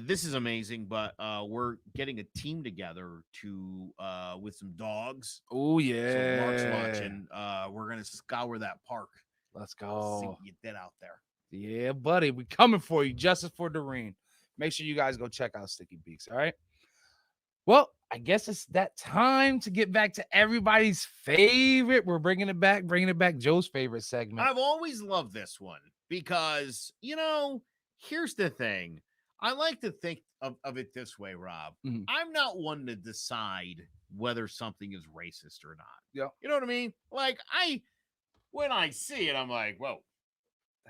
this is amazing, but we're getting a team together to with some dogs. Oh yeah. So Mark's watching. We're gonna scour that park. Let's go. See what you did out there. Yeah, buddy. We coming for you. Justice for Doreen. Make sure you guys go check out Sticky Beaks. All right. Well, I guess it's that time to get back to everybody's favorite. We're bringing it back, Joe's favorite segment. I've always loved this one because, here's the thing. I like to think of it this way, Rob. Mm-hmm. I'm not one to decide whether something is racist or not. Yeah. You know what I mean? Like, when I see it, I'm like, whoa,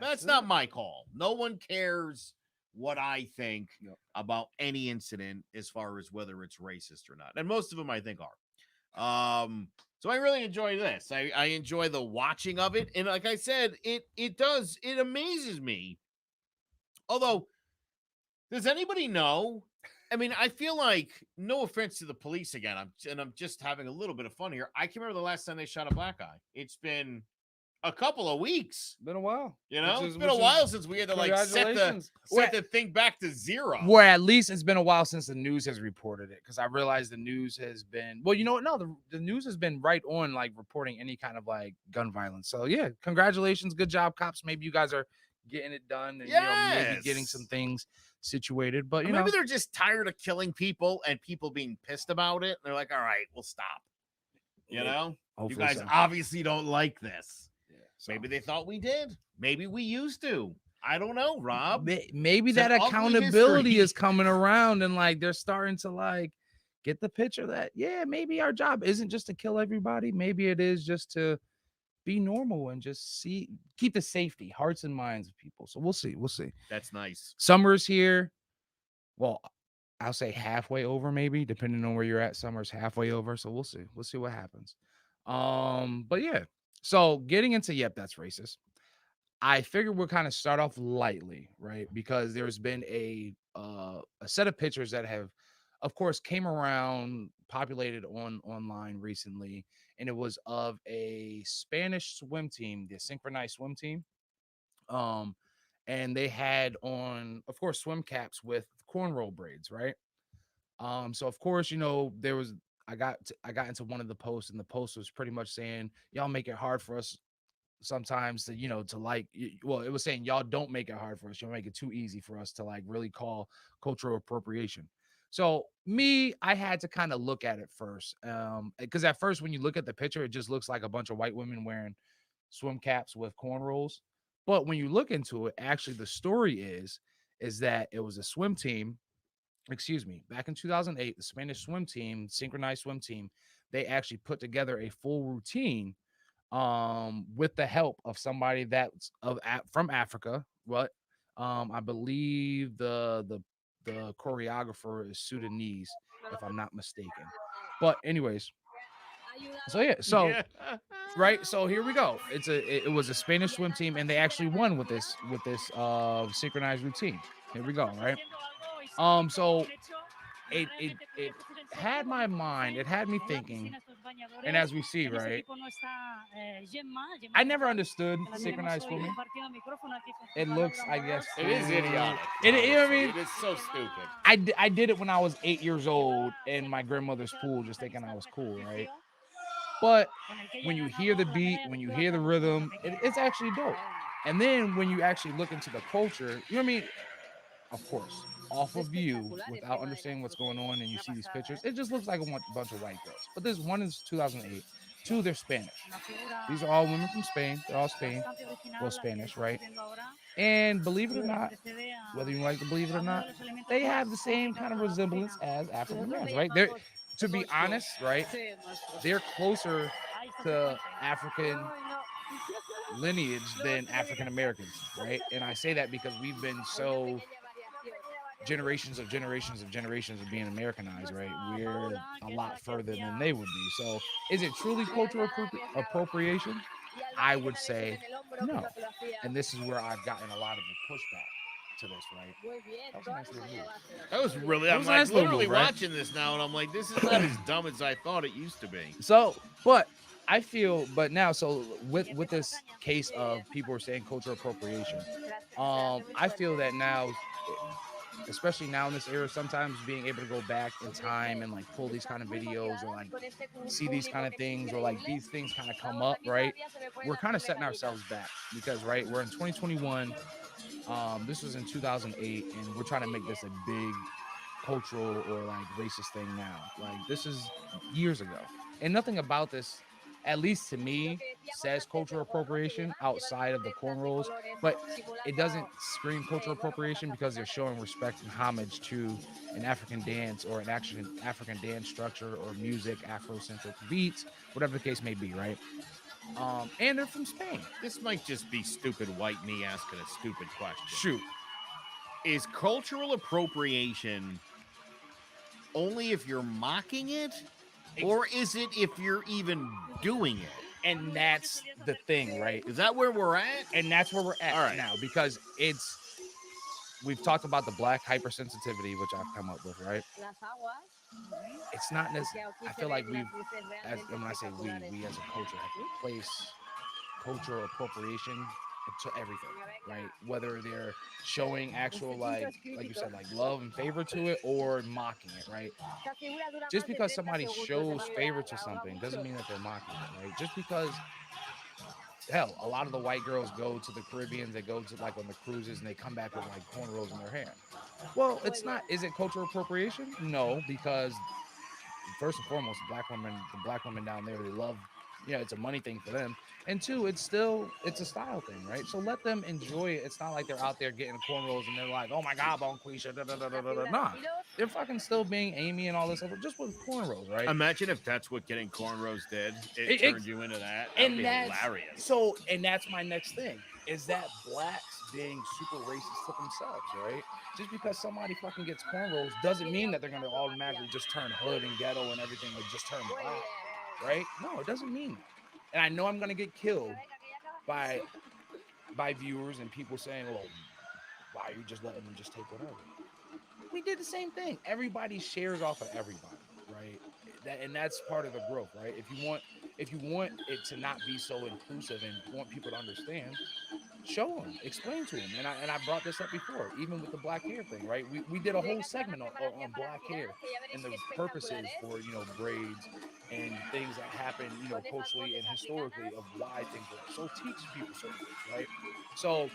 that's not my call. No one cares what I think about any incident as far as whether it's racist or not. And most of them I think are. So I really enjoy this. I enjoy the watching of it. And like I said, it amazes me. Although, does anybody know? I mean, I feel like, no offense to the police again, I'm just having a little bit of fun here. I can remember the last time they shot a black guy. It's been a couple of weeks. Been a while. It's been a while since we had to set the thing back to zero. Or at least it's been a while since the news has reported it, because I realized the news has been, well, you know what? No, the news has been right on reporting any kind of gun violence. So yeah, congratulations. Good job, cops. Maybe you guys are getting it done and maybe getting some things situated. But maybe they're just tired of killing people and people being pissed about it. They're like, all right, we'll stop. You guys obviously don't like this. So. Maybe they thought we did. Maybe we used to. I don't know, Rob. Maybe that accountability is coming around, and they're starting to get the picture that maybe our job isn't just to kill everybody. Maybe it is just to be normal and just keep the safety, hearts and minds of people. So we'll see. That's nice. Summer's here. Well, I'll say halfway over, maybe, depending on where you're at. Summer's halfway over. So we'll see. We'll see what happens. But yeah. So getting into, that's racist. I figured we'll kind of start off lightly, right? Because there's been a set of pictures that have of course, came around, populated online recently, and it was of a Spanish swim team, the synchronized swim team. And they had on, of course, swim caps with cornrow braids, right? So of course, there was I got into one of the posts, and the post was pretty much saying, y'all make it hard for us sometimes to like, well, it was saying y'all don't make it hard for us, you'll make it too easy for us to like really call cultural appropriation. So I had to kind of look at it first, because at first when you look at the picture, it just looks like a bunch of white women wearing swim caps with cornrows. But when you look into it, actually the story is that it was a swim team, back in 2008, the Spanish swim team, synchronized swim team, they actually put together a full routine with the help of somebody that's from Africa. What I believe the choreographer is Sudanese, if I'm not mistaken. But anyways, right. So here we go. It was a Spanish swim team, and they actually won with this synchronized routine. Here we go. Right. So it had my mind. It had me thinking. And as we see, right, I never understood synchronized swimming. It looks, I guess, it is idiotic. I mean, it is so stupid. I did it when I was 8 years old in my grandmother's pool, just thinking I was cool, right? But when you hear the beat, when you hear the rhythm, it's actually dope. And then when you actually look into the culture, you know what I mean? Of course, off of view, without understanding what's going on, and you see these pictures, it just looks like a bunch of white girls. But this one is 2008. Two, they're Spanish. These are all women from Spain. They're all Spanish, right? And believe it or not, whether you like to believe it or not, they have the same kind of resemblance as African Americans, right? They're, to be honest, right, they're closer to African lineage than African Americans, right? And I say that because we've been so generations of being Americanized, right? We're a lot further than they would be. So is it truly cultural appropriation? I would say no. And this is where I've gotten a lot of the pushback to this, right? That was a nice little move. That was really, I'm like literally watching this now, and I'm like, this is not as dumb as I thought it used to be. So, but I feel, but now, so with this case of people are saying cultural appropriation, I feel that now, especially now in this era, sometimes being able to go back in time and like pull these kind of videos or like see these kind of things, or like these things kind of come up, right? We're kind of setting ourselves back because, right, we're in 2021. This was in 2008, and we're trying to make this a big cultural or like racist thing now. Like, this is years ago, and nothing about this, at least to me, says cultural appropriation outside of the cornrows, but it doesn't scream cultural appropriation because they're showing respect and homage to an African dance or an African dance structure or music, Afrocentric beats, whatever the case may be, right? And they're from Spain. This might just be stupid white me asking a stupid question. Shoot. Is cultural appropriation only if you're mocking it? Or is it if you're even doing it? And that's the thing, right? Is that where we're at? And that's where we're at now, because we've talked about the black hypersensitivity, which I've come up with, right? It's not necessarily, I feel like when I say we as a culture have to place cultural appropriation to everything, right? Whether they're showing actual, like you said, like love and favor to it, or mocking it, right? Just because somebody shows favor to something doesn't mean that they're mocking it, right? Just because, hell, a lot of the white girls go to the Caribbean, they go to like on the cruises, and they come back with like cornrows in their hair. Well, it's not. Is it cultural appropriation? No, because first and foremost, the black women down there, they love, it's a money thing for them. And two, it's a style thing, right? So let them enjoy it. It's not like they're out there getting cornrows and they're like, oh my God, Bonquisha, da da da da da. Nah, they're fucking still being Amy and all this stuff, just with cornrows, right? Imagine if that's what getting cornrows did. It turned you into that. That'd be hilarious. So, and that's my next thing, is that blacks being super racist to themselves, right? Just because somebody fucking gets cornrows doesn't mean that they're going to automatically just turn hood and ghetto and everything, or just turn black, right? No, it doesn't mean that. And I know I'm going to get killed by viewers and people saying, well, why are you just letting them just take whatever? we did the same thing. Everybody shares off of everybody, right? And that's part of the growth, right? If you want it to not be so inclusive and want people to understand, show them, explain to them. And I brought this up before, even with the black hair thing, right? We did a whole segment on black hair and the purposes for, you know, braids and things that happen, you know, culturally and historically of why things were. So teach people certain things, right? So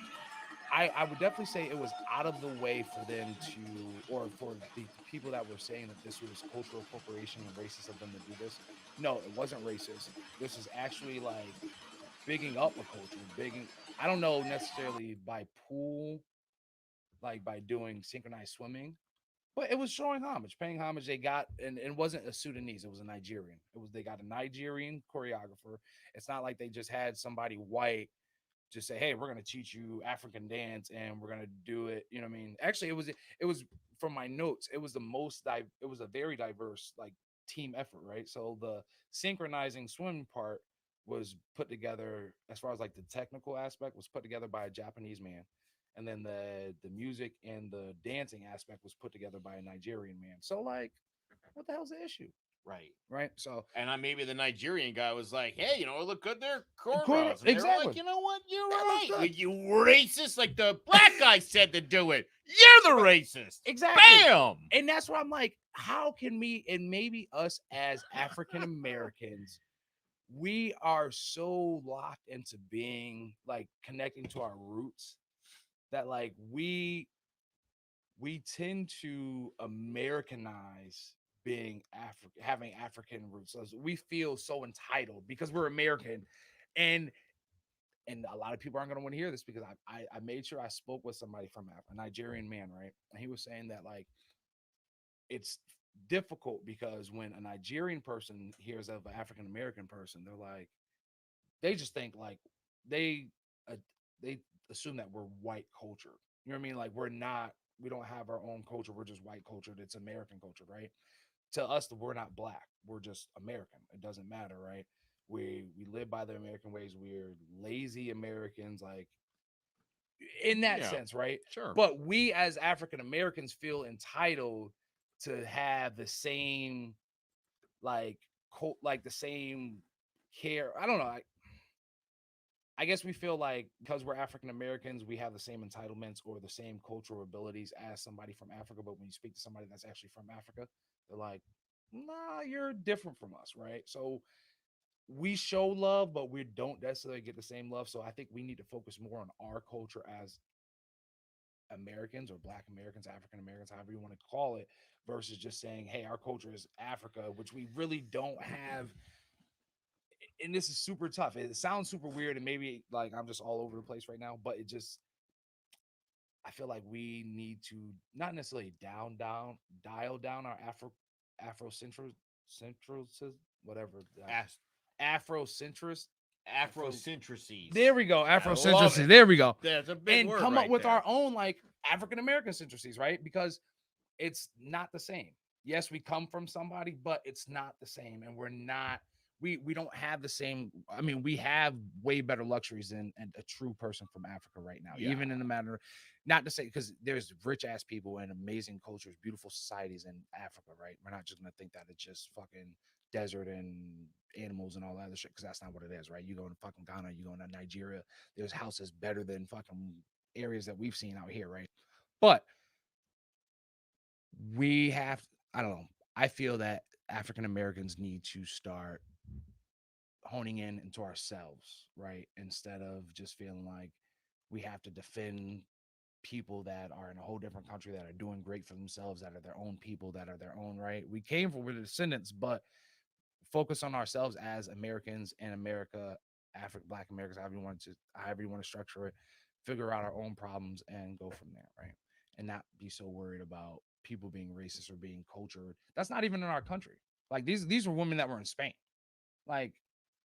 I would definitely say it was out of the way for them to, or for the people that were saying that this was cultural appropriation and racist of them to do this. No, it wasn't racist. This is actually like bigging up a culture, I don't know necessarily by pool, like by doing synchronized swimming, but it was showing homage, paying homage. They got, and it wasn't a Sudanese, it was a Nigerian. They got a Nigerian choreographer. It's not like they just had somebody white just say, hey, we're going to teach you African dance and we're going to do it. You know what I mean? Actually, it was from my notes. It was it was a very diverse like team effort, right? So the synchronizing swim part was put together, as far as like the technical aspect, was put together by a Japanese man. And then the music and the dancing aspect was put together by a Nigerian man. So like, what the hell's the issue? Right. So, and maybe the Nigerian guy was like, "Hey, you know, look good there, cornrows." And exactly. they were like, "You know what? You're right. You racist!" Like the black guy said to do it. You're the racist. Exactly. Bam. And that's why I'm like, how can we, and maybe us as African Americans, we are so locked into being like connecting to our roots that like we tend to Americanize being African, having African roots. So we feel so entitled because we're American, and a lot of people aren't going to want to hear this because I made sure I spoke with somebody from a Nigerian man, right? And he was saying that like it's difficult because when a Nigerian person hears of an African American person, they're like, they just think like they assume that we're white culture. You know what I mean? Like we don't have our own culture. We're just white culture. It's American culture, right? To us, we're not black. We're just American. It doesn't matter, right? We live by the American ways. We're lazy Americans, like in that sense, right? Sure. But we as African Americans feel entitled to have the same like the same care. I don't know. I guess we feel like because we're African Americans, we have the same entitlements or the same cultural abilities as somebody from Africa. But when you speak to somebody that's actually from Africa, they're like, nah, you're different from us, right? So we show love, but we don't necessarily get the same love. So I think we need to focus more on our culture as Americans or Black Americans, African Americans, however you want to call it, versus just saying, hey, our culture is Africa, which we really don't have. And this is super tough. It sounds super weird, and maybe like I'm just all over the place right now, but I feel like we need to not necessarily dial down our Afrocentric, whatever, Afrocentric. Afrocentrices. There we go. Afrocentrices. There we go. That's a big and word come right up with there. our own like African American centrices, right? Because it's not the same. Yes, we come from somebody, but it's not the same, and we're not. We don't have the same. I mean, we have way better luxuries than a true person from Africa right now. Yeah. Even in the matter, not to say because there's rich ass people and amazing cultures, beautiful societies in Africa, right? We're not just gonna think that it's just fucking desert and animals and all that other shit because that's not what it is, right? You go to fucking Ghana, you go to Nigeria, there's houses better than fucking areas that we've seen out here, right? But we have, I don't know, I feel that African Americans need to start honing in into ourselves, right? Instead of just feeling like we have to defend people that are in a whole different country that are doing great for themselves, that are their own people, that are their own, right? We came from, we're the descendants, but focus on ourselves as Americans in America, Black Americans, however you want to structure it, figure out our own problems and go from there, right? And not be so worried about people being racist or being cultured. That's not even in our country. Like these were women that were in Spain. Like,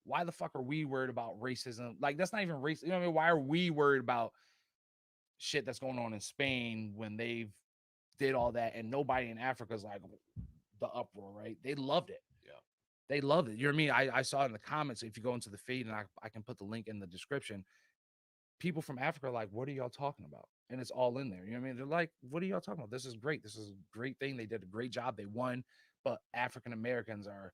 why the fuck are we worried about racism? Like, that's not even racist. You know what I mean? Why are we worried about shit that's going on in Spain when they've did all that and nobody in Africa's like the uproar, right? They loved it. Yeah. They loved it. You know what I mean? I saw it in the comments. If you go into the feed, and I can put the link in the description, people from Africa are like, what are y'all talking about? And it's all in there. You know what I mean? They're like, what are y'all talking about? This is great. This is a great thing. They did a great job. They won. But African Americans are,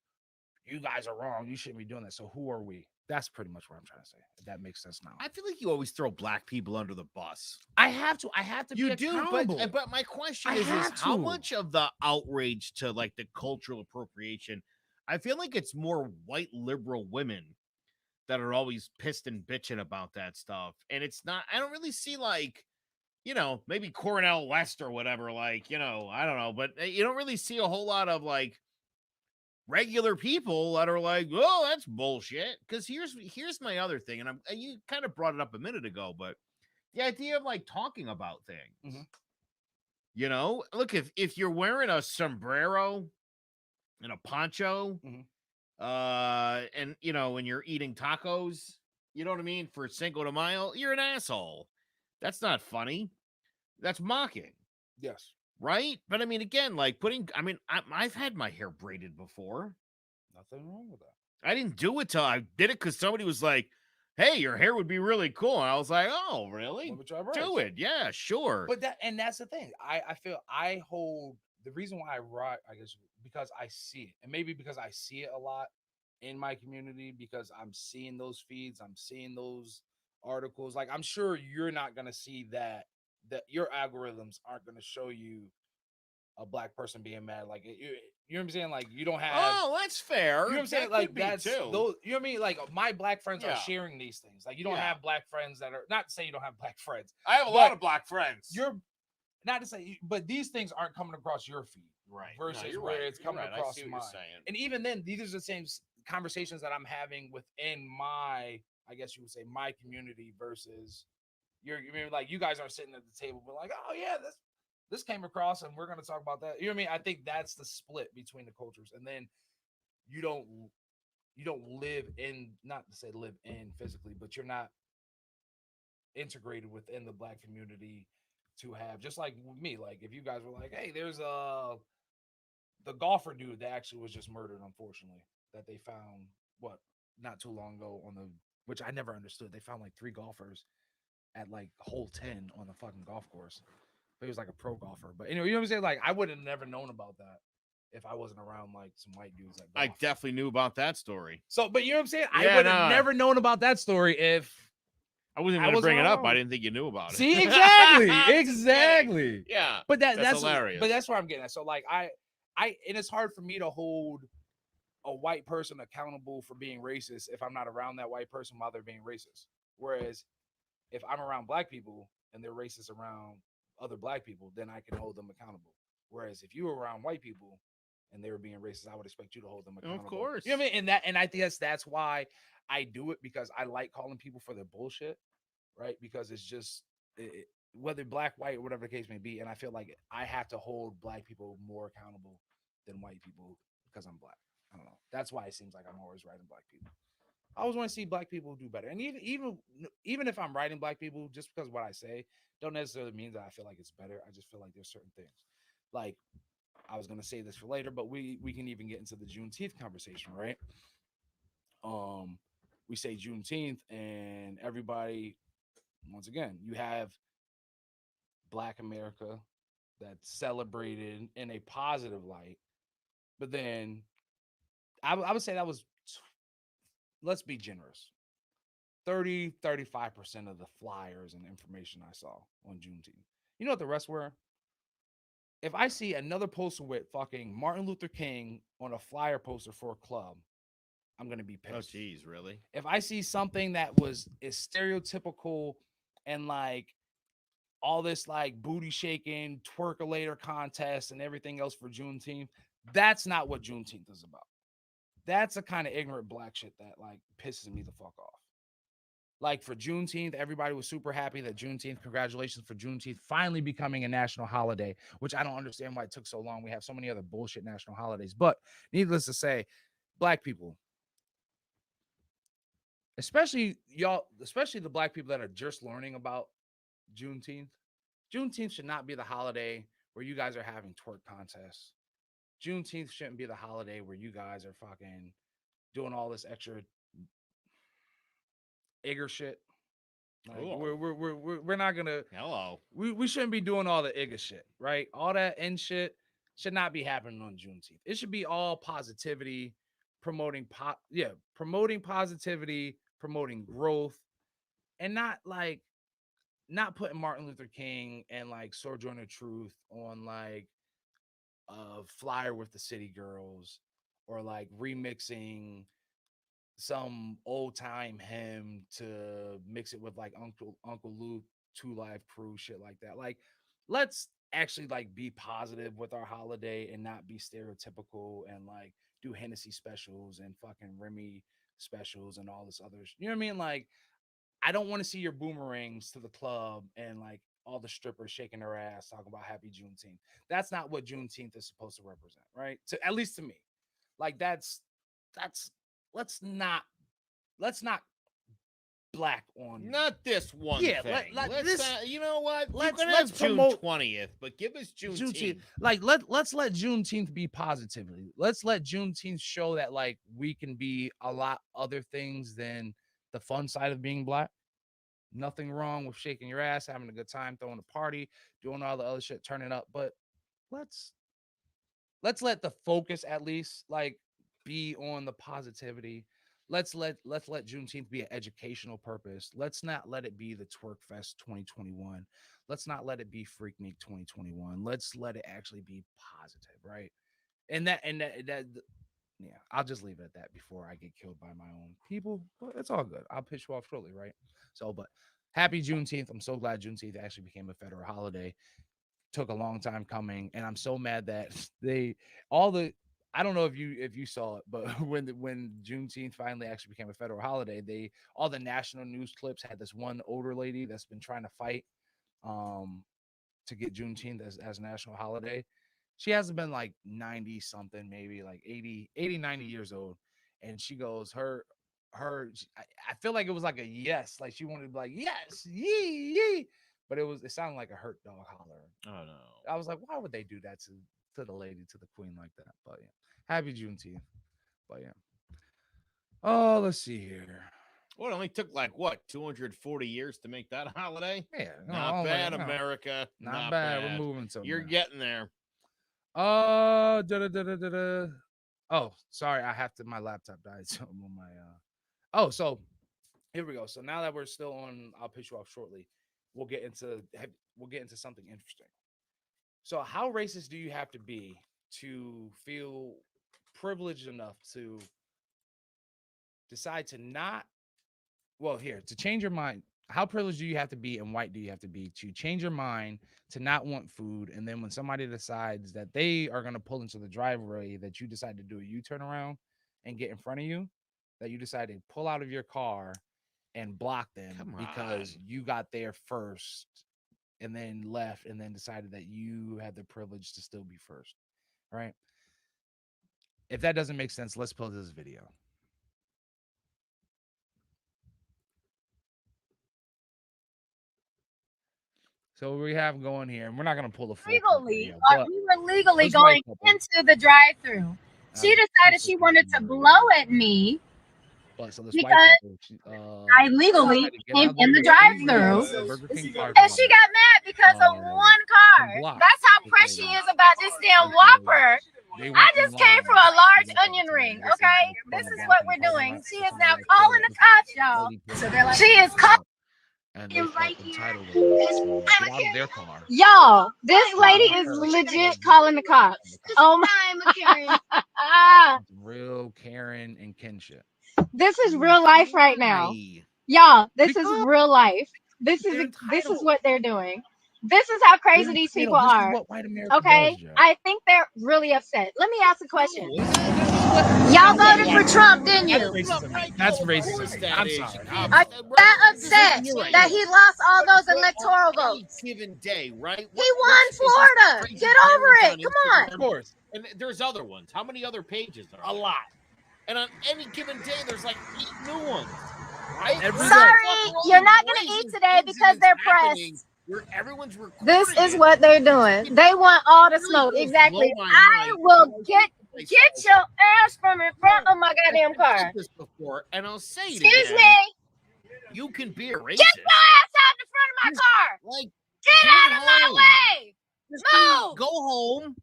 you guys are wrong. You shouldn't be doing that. So who are we? That's pretty much what I'm trying to say. If that makes sense now. I feel like you always throw black people under the bus. I have to. You be do, but my question is how much of the outrage to like the cultural appropriation? I feel like it's more white liberal women that are always pissed and bitching about that stuff, and it's not. I don't really see like, maybe Cornell West or whatever. Like, I don't know, but you don't really see a whole lot of like regular people that are like, oh, that's bullshit. Because here's my other thing, and you kind of brought it up a minute ago, but the idea of like talking about things. Look, if you're wearing a sombrero and a poncho, and when you're eating tacos, you know what I mean, for Cinco de Mayo, you're an asshole. That's not funny. That's mocking. Yes. Right? But I mean, again, like I've had my hair braided before. Nothing wrong with that. I didn't do it till I did it because somebody was like, hey, your hair would be really cool. And I was like, oh, really? Do it. Yeah, sure. But that's the thing. I feel I hold the reason why I rock, I guess, because I see it. And maybe because I see it a lot in my community, because I'm seeing those feeds, I'm seeing those articles. Like, I'm sure you're not going to see that your algorithms aren't going to show you a black person being mad. Like, you know what I'm saying? Like, you don't have. Oh, that's fair. You know what I'm saying? That like, could be that's too. those. You know what I mean? Like, my black friends are sharing these things. Like, you don't have black friends that are, not to say you don't have black friends. I have a lot of black friends. You're not to say, but these things aren't coming across your feed, right? Versus no, where right. it's coming across mine. And even then, these are the same conversations that I'm having within my, I guess you would say, my community versus your. I mean, like, you guys are sitting at the table, but like, oh yeah, this came across, and we're going to talk about that. You know what I mean? I think that's the split between the cultures, and then you don't live in, not to say live in physically, but you're not integrated within the black community to have, just like me. Like, if you guys were like, hey, there's the golfer dude that actually was just murdered, unfortunately, that they found not too long ago which I never understood. They found like 3 golfers at like hole 10 on the fucking golf course. But he was like a pro golfer. But anyway, you know what I'm saying? Like, I would have never known about that if I wasn't around like some white dudes that golf. I definitely knew about that story. So, but you know what I'm saying? I would have never known about that story if I wasn't going to bring it up. I didn't think you knew about it. See, exactly. Yeah. But that's hilarious. But that's where I'm getting at. So like and it's hard for me to hold a white person accountable for being racist if I'm not around that white person while they're being racist. Whereas if I'm around black people and they're racist around other black people, then I can hold them accountable. Whereas if you were around white people and they were being racist, I would expect you to hold them accountable. Of course. You know what I mean? And I think that's why I do it, because I like calling people for their bullshit, right? Because it's just whether black, white, or whatever the case may be. And I feel like I have to hold black people more accountable than white people because I'm black. I don't know. That's why it seems like I'm always writing black people. I always want to see black people do better. And even if I'm writing black people, just because of what I say, don't necessarily mean that I feel like it's better. I just feel like there's certain things. Like, I was going to say this for later, but we can even get into the Juneteenth conversation, right? We say Juneteenth, and everybody, once again, you have Black America that's celebrated in a positive light. But then I would say that was, let's be generous, 30-35% of the flyers and information I saw on Juneteenth. You know what the rest were? If I see another poster with fucking Martin Luther King on a flyer poster for a club, I'm going to be pissed. Oh, geez, really? If I see something that is stereotypical and like all this like booty shaking, twerkulator contest and everything else for Juneteenth, that's not what Juneteenth is about. That's the kind of ignorant black shit that like pisses me the fuck off. Like, for Juneteenth, everybody was super happy that Juneteenth, congratulations for Juneteenth finally becoming a national holiday, which I don't understand why it took so long. We have so many other bullshit national holidays. But needless to say, black people, especially the black people that are just learning about Juneteenth should not be the holiday where you guys are having twerk contests. Juneteenth shouldn't be the holiday where you guys are fucking doing all this extra Igor shit. Like, we're not gonna. Hello. We shouldn't be doing all the IGA shit, right? All that end shit should not be happening on Juneteenth. It should be all positivity, promoting positivity, promoting growth, and not putting Martin Luther King and like Sojourner Truth on like a flyer with the City Girls, or like remixing some old time hymn to mix it with like Uncle Luke, 2 Live Crew, shit like that. Like, let's actually like be positive with our holiday and not be stereotypical and like do Hennessy specials and fucking Remy specials and all this other. You know what I mean? Like, I don't want to see your boomerangs to the club and like all the strippers shaking their ass talking about Happy Juneteenth. That's not what Juneteenth is supposed to represent, right? At least to me. Like, that's let's not black on not this one thing. Let's you know what? Let's June promote 20th, but give us Juneteenth. Like, let's let Juneteenth be positively. Let's let Juneteenth show that like we can be a lot other things than the fun side of being black. Nothing wrong with shaking your ass, having a good time, throwing a party, doing all the other shit, turning up. But let's let the focus at least like be on the positivity. Let's let Juneteenth be an educational purpose. Let's not let it be the Twerk Fest 2021. Let's not let it be Freaknik 2021. Let's let it actually be positive, right? And that yeah, I'll just leave it at that before I get killed by my own people. But it's all good. I'll pitch you off shortly, right? So, but happy Juneteenth. I'm so glad Juneteenth actually became a federal holiday. Took a long time coming, and I'm so mad that I don't know if you saw it, but when Juneteenth finally actually became a federal holiday, all the national news clips had this one older lady that's been trying to fight to get Juneteenth as a national holiday. She hasn't been like 90 something, maybe like 80, 90 years old. And she goes, I feel like it was like a yes. Like she wanted to be like, yes, yee. But it sounded like a hurt dog holler. Oh no. I was like, why would they do that to the lady, to the queen like that? But yeah. Happy Juneteenth. But yeah. Oh, let's see here. Well, it only took like 240 years to make that holiday? Yeah. Not bad, America. Not bad. We're moving somewhere. You're getting there. Oh, sorry. My laptop died. So I'm on my so here we go. So now that we're still on, I'll pitch you off shortly. We'll get into something interesting. So how racist do you have to be to feel privileged enough to decide to to change your mind? How privileged do you have to be and white do you have to be to change your mind to not want food? And then when somebody decides that they are going to pull into the driveway, that you decide to do a U-turn around and get in front of you, that you decide to pull out of your car and block them because you got there first and then left and then decided that you had the privilege to still be first, right? If that doesn't make sense, let's pull this video. So we have going here, and we're not going to pull the full legally. Video, we were legally going into the drive-thru. She decided she wanted to blow at me because I legally came in the drive-thru, and she got mad because of one car. That's how pressed she is about this damn Whopper. I just came for a large onion ring. Okay, this is what we're doing. She is now calling the cops, y'all. So they're like, she is calling. And they felt entitled to get out of their car. Y'all, this lady is legit calling the cops. Oh my Karen. Real Karen and kinship. This is real life right now. Y'all, this is real life. This is what they're doing. This is how crazy these people are. Okay, I think they're really upset. Let me ask a question. Y'all voted for Trump, didn't you? That's racist. I'm sorry. Are you that upset that he lost all those electoral votes? Given day, right? He won Florida. Get over it. Come on. Of course. And there's other ones. How many other pages are there? A lot. And on any given day, there's like 8 new ones. Right? Sorry, you're not going to eat today because they're pressed. Everyone's recording. This is what they're doing. They want all the smoke. Exactly. I will get your ass from in front of my goddamn car. This before, and I'll say it Excuse again. me. You can be a racist. Get your my car. Like, get out of my way. Move. Go home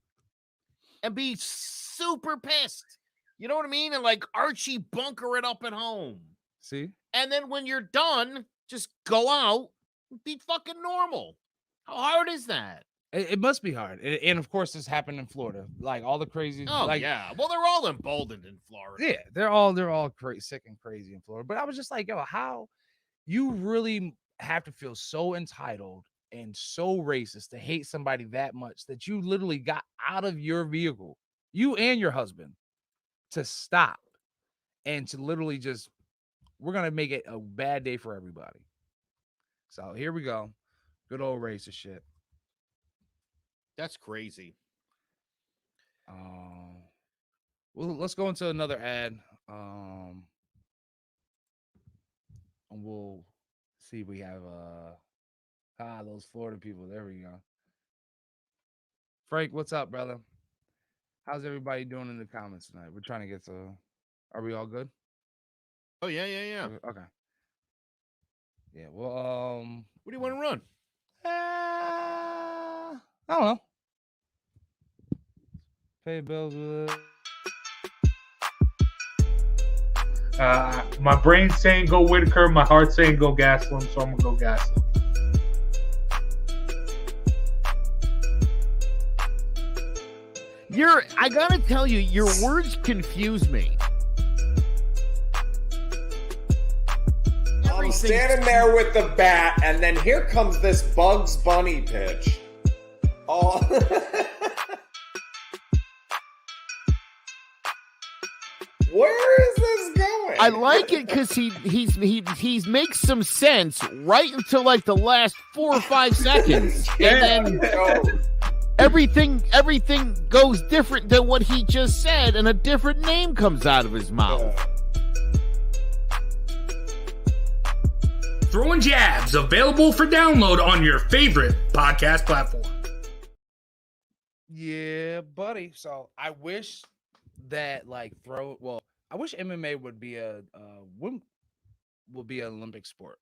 and be super pissed. You know what I mean? And like Archie bunker it up at home. See? And then when you're done, just go out and be fucking normal. How hard is that? It must be hard. And of course, this happened in Florida. Like all the crazy. Oh, like, yeah. Well, they're all emboldened in Florida. Yeah, they're all sick and crazy in Florida. But I was just like, yo, how you really have to feel so entitled and so racist to hate somebody that much that you literally got out of your vehicle, you and your husband, to stop and to literally just, we're going to make it a bad day for everybody. So here we go. Good old racist shit. That's crazy. Well, let's go into another ad. And we'll see if we have those Florida people. There we go. Frank, what's up, brother? How's everybody doing in the comments tonight? We're trying to get to. Are we all good? Oh yeah. Okay. Yeah. Well, what do you want to run? I don't know. Pay bills with it. My brain's saying go Whitaker, my heart's saying go Gaslam, so I'm gonna go Gaslam. I gotta tell you, your words confuse me. I'm standing there with the bat, and then here comes this Bugs Bunny pitch. Oh. Where is this going? I like it because he makes some sense right until like the last 4 or 5 seconds, and then everything goes different than what he just said, and a different name comes out of his mouth. Throwing Jabs, available for download on your favorite podcast platform. Yeah, buddy. So I wish that I wish MMA would be an Olympic sport.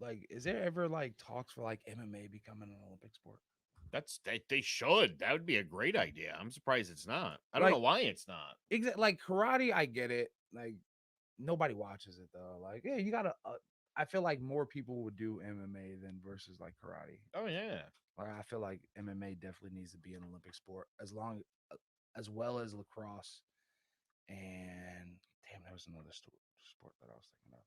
Like, is there ever like talks for like MMA becoming an Olympic sport? They should. That would be a great idea. I'm surprised it's not. I don't know why it's not. Exactly. Like karate, I get it. Like nobody watches it though. Like, yeah, you gotta. I feel like more people would do MMA than versus like karate. Oh yeah. Like I feel like MMA definitely needs to be an Olympic sport as well as lacrosse. And damn, there was another sport that I was thinking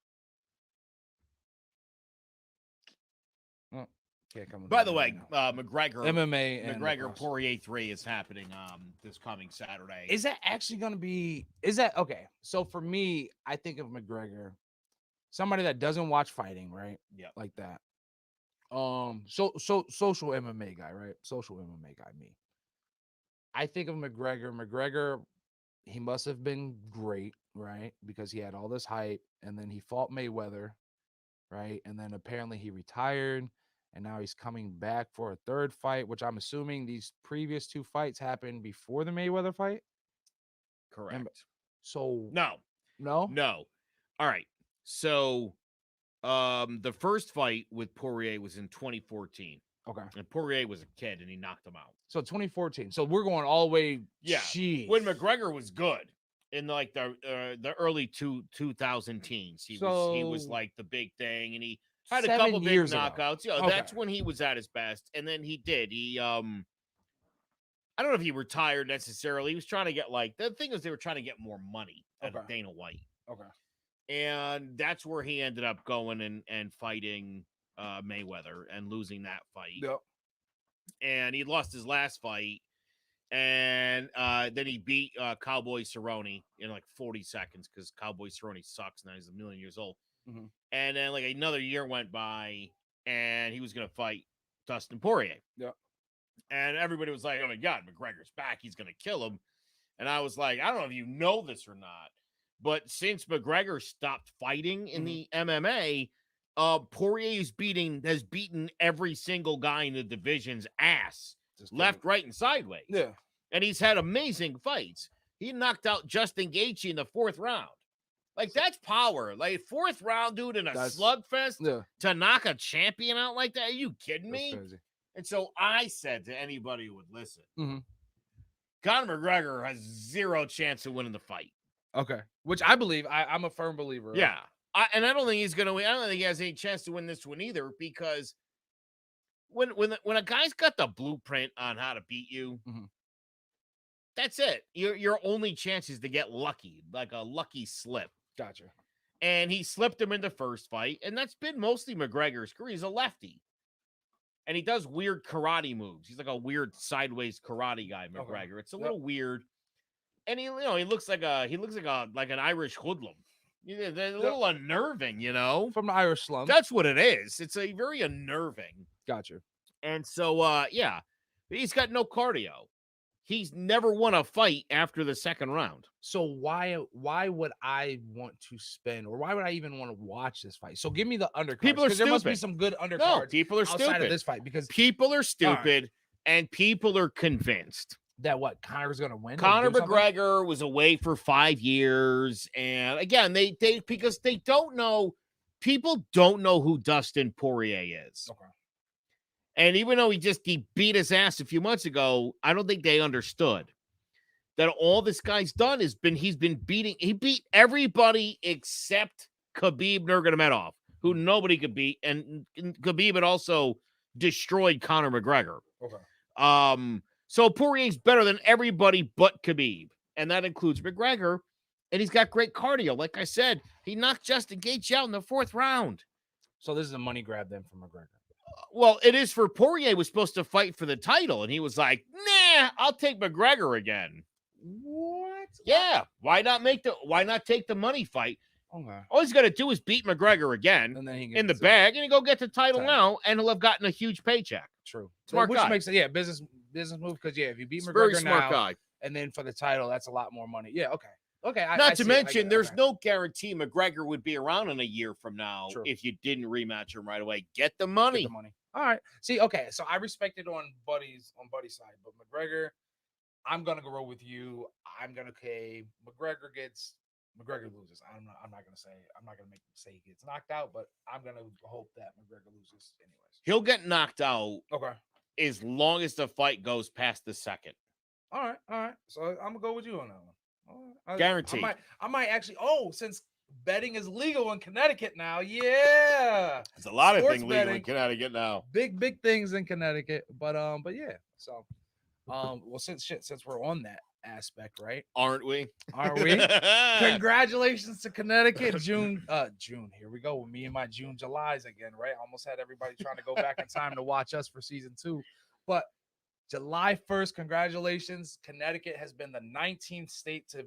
of. Can't come. By the way, McGregor MMA and McGregor lacrosse. Poirier 3 is happening this coming Saturday. Is that actually going to be? Is that okay? So for me, I think of McGregor, somebody that doesn't watch fighting, right? Yeah, like that. So social MMA guy, right? Social MMA guy, me. I think of McGregor. McGregor, he must have been great, right? Because he had all this hype, and then he fought Mayweather, right? And then apparently he retired, and now he's coming back for a third fight, which I'm assuming these previous 2 fights happened before the Mayweather fight. Correct. So no. All right. So the first fight with Poirier was in 2014. Okay. And Poirier was a kid and he knocked him out. So 2014. So we're going all the way. Yeah. Geez. When McGregor was good in like the early 2000 teens. He was like the big thing, and he had a couple big knockouts. Yeah, okay. That's when he was at his best. And then he I don't know if he retired necessarily. He was trying to get the thing is they were trying to get more money out of Dana White. Okay. And that's where he ended up going and fighting Mayweather and losing that fight. Yep. And he lost his last fight. And then he beat Cowboy Cerrone in like 40 seconds because Cowboy Cerrone sucks. Now he's a million years old. Mm-hmm. And then like another year went by and he was going to fight Dustin Poirier. Yeah. And everybody was like, oh my God, McGregor's back. He's going to kill him. And I was like, I don't know if you know this or not, but since McGregor stopped fighting in the MMA, Poirier has beaten every single guy in the division's ass, left, right, and sideways. Yeah. And he's had amazing fights. He knocked out Justin Gaethje in the 4th round. Like, that's power. Like, 4th round, dude, in a slugfest to knock a champion out like that. Are you kidding me? Crazy. And so I said to anybody who would listen, Mm-hmm. Conor McGregor has 0 chance of winning the fight. Okay. Which I believe. I'm a firm believer of. Yeah. I don't think he's going to win. I don't think he has any chance to win this one either, because when a guy's got the blueprint on how to beat you, that's it. Your only chance is to get lucky, like a lucky slip. Gotcha. And he slipped him in the first fight, and that's been mostly McGregor's career. He's a lefty, and he does weird karate moves. He's like a weird sideways karate guy, McGregor. Okay. It's a little weird, and he looks like an Irish hoodlum. A little unnerving, from the Irish slum. That's what it is. It's a very unnerving. Gotcha. And so, yeah, he's got no cardio. He's never won a fight after the second round. So why would I want to spend, or why would I even want to watch this fight? So give me the undercards. People are stupid. There must be some good undercards. No, people are stupid of this fight, because people are stupid and people are convinced that what Conor's going to win. Conor McGregor was away for 5 years, and again, they because they don't know. People don't know who Dustin Poirier is. Okay. And even though he beat his ass a few months ago, I don't think they understood that all this guy's done is he beat everybody except Khabib Nurmagomedov, who nobody could beat, and Khabib had also destroyed Conor McGregor. Okay. So Poirier's better than everybody but Khabib, and that includes McGregor, and he's got great cardio. Like I said, he knocked Justin Gaethje out in the 4th round. So this is a money grab then for McGregor. Well, it is for Poirier. Was supposed to fight for the title, and he was like, "Nah, I'll take McGregor again." What? Yeah. Why not take the money fight? Okay. All he's got to do is beat McGregor again, and then he in the bag, and he go get the title now, and he'll have gotten a huge paycheck. True. Smart Which guy. Makes it, business move, because if you beat McGregor very smart now, guy. and then for the title, that's a lot more money. Yeah. Okay. Okay. Not to mention, there's no guarantee McGregor would be around in a year from now if you didn't rematch him right away. Get the money. Get the money. All right. See, okay. So I respect it on Buddy's side, but McGregor, I'm gonna go with you. I'm gonna McGregor loses. I'm not gonna say he gets knocked out, but I'm gonna hope that McGregor loses anyways. He'll get knocked out. Okay. As long as the fight goes past the second. All right. So I'm gonna go with you on that one. Guaranteed. I might actually. Oh, since betting is legal in Connecticut now, yeah. There's a lot of Sports things legal betting. in Connecticut now. Big things in Connecticut, but yeah. So, well, since we're on that aspect, right? Aren't we? Congratulations to Connecticut. June. Here we go with me and my June, Julys again, right? Almost had everybody trying to go back in time to watch us for season 2, but July 1st, congratulations. Connecticut has been the 19th state to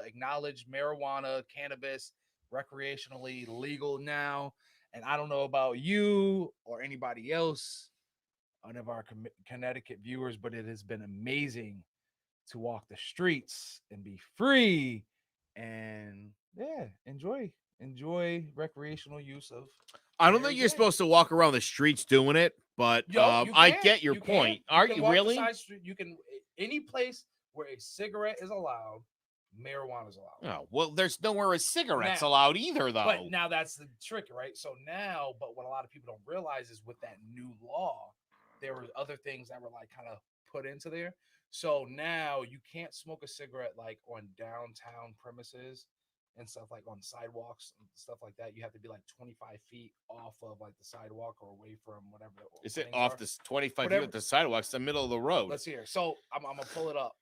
acknowledge marijuana, cannabis, recreationally legal now. And I don't know about you or anybody else, one of our Connecticut viewers, but it has been amazing to walk the streets and be free and enjoy recreational use of. I don't think you're supposed to walk around the streets doing it, but I get your point. Are you really? You can any place where a cigarette is allowed, marijuana is allowed. Oh, well, there's nowhere a cigarette's allowed either, though. But now that's the trick, right? So now, but what a lot of people don't realize is with that new law, there were other things that were like kind of put into there. So now you can't smoke a cigarette like on downtown premises and stuff, like on sidewalks and stuff like that. You have to be like 25 feet off of like the sidewalk or away from whatever. Is it off this 25 feet of the sidewalk? It's the middle of the road. Let's hear. So I'm gonna pull it up.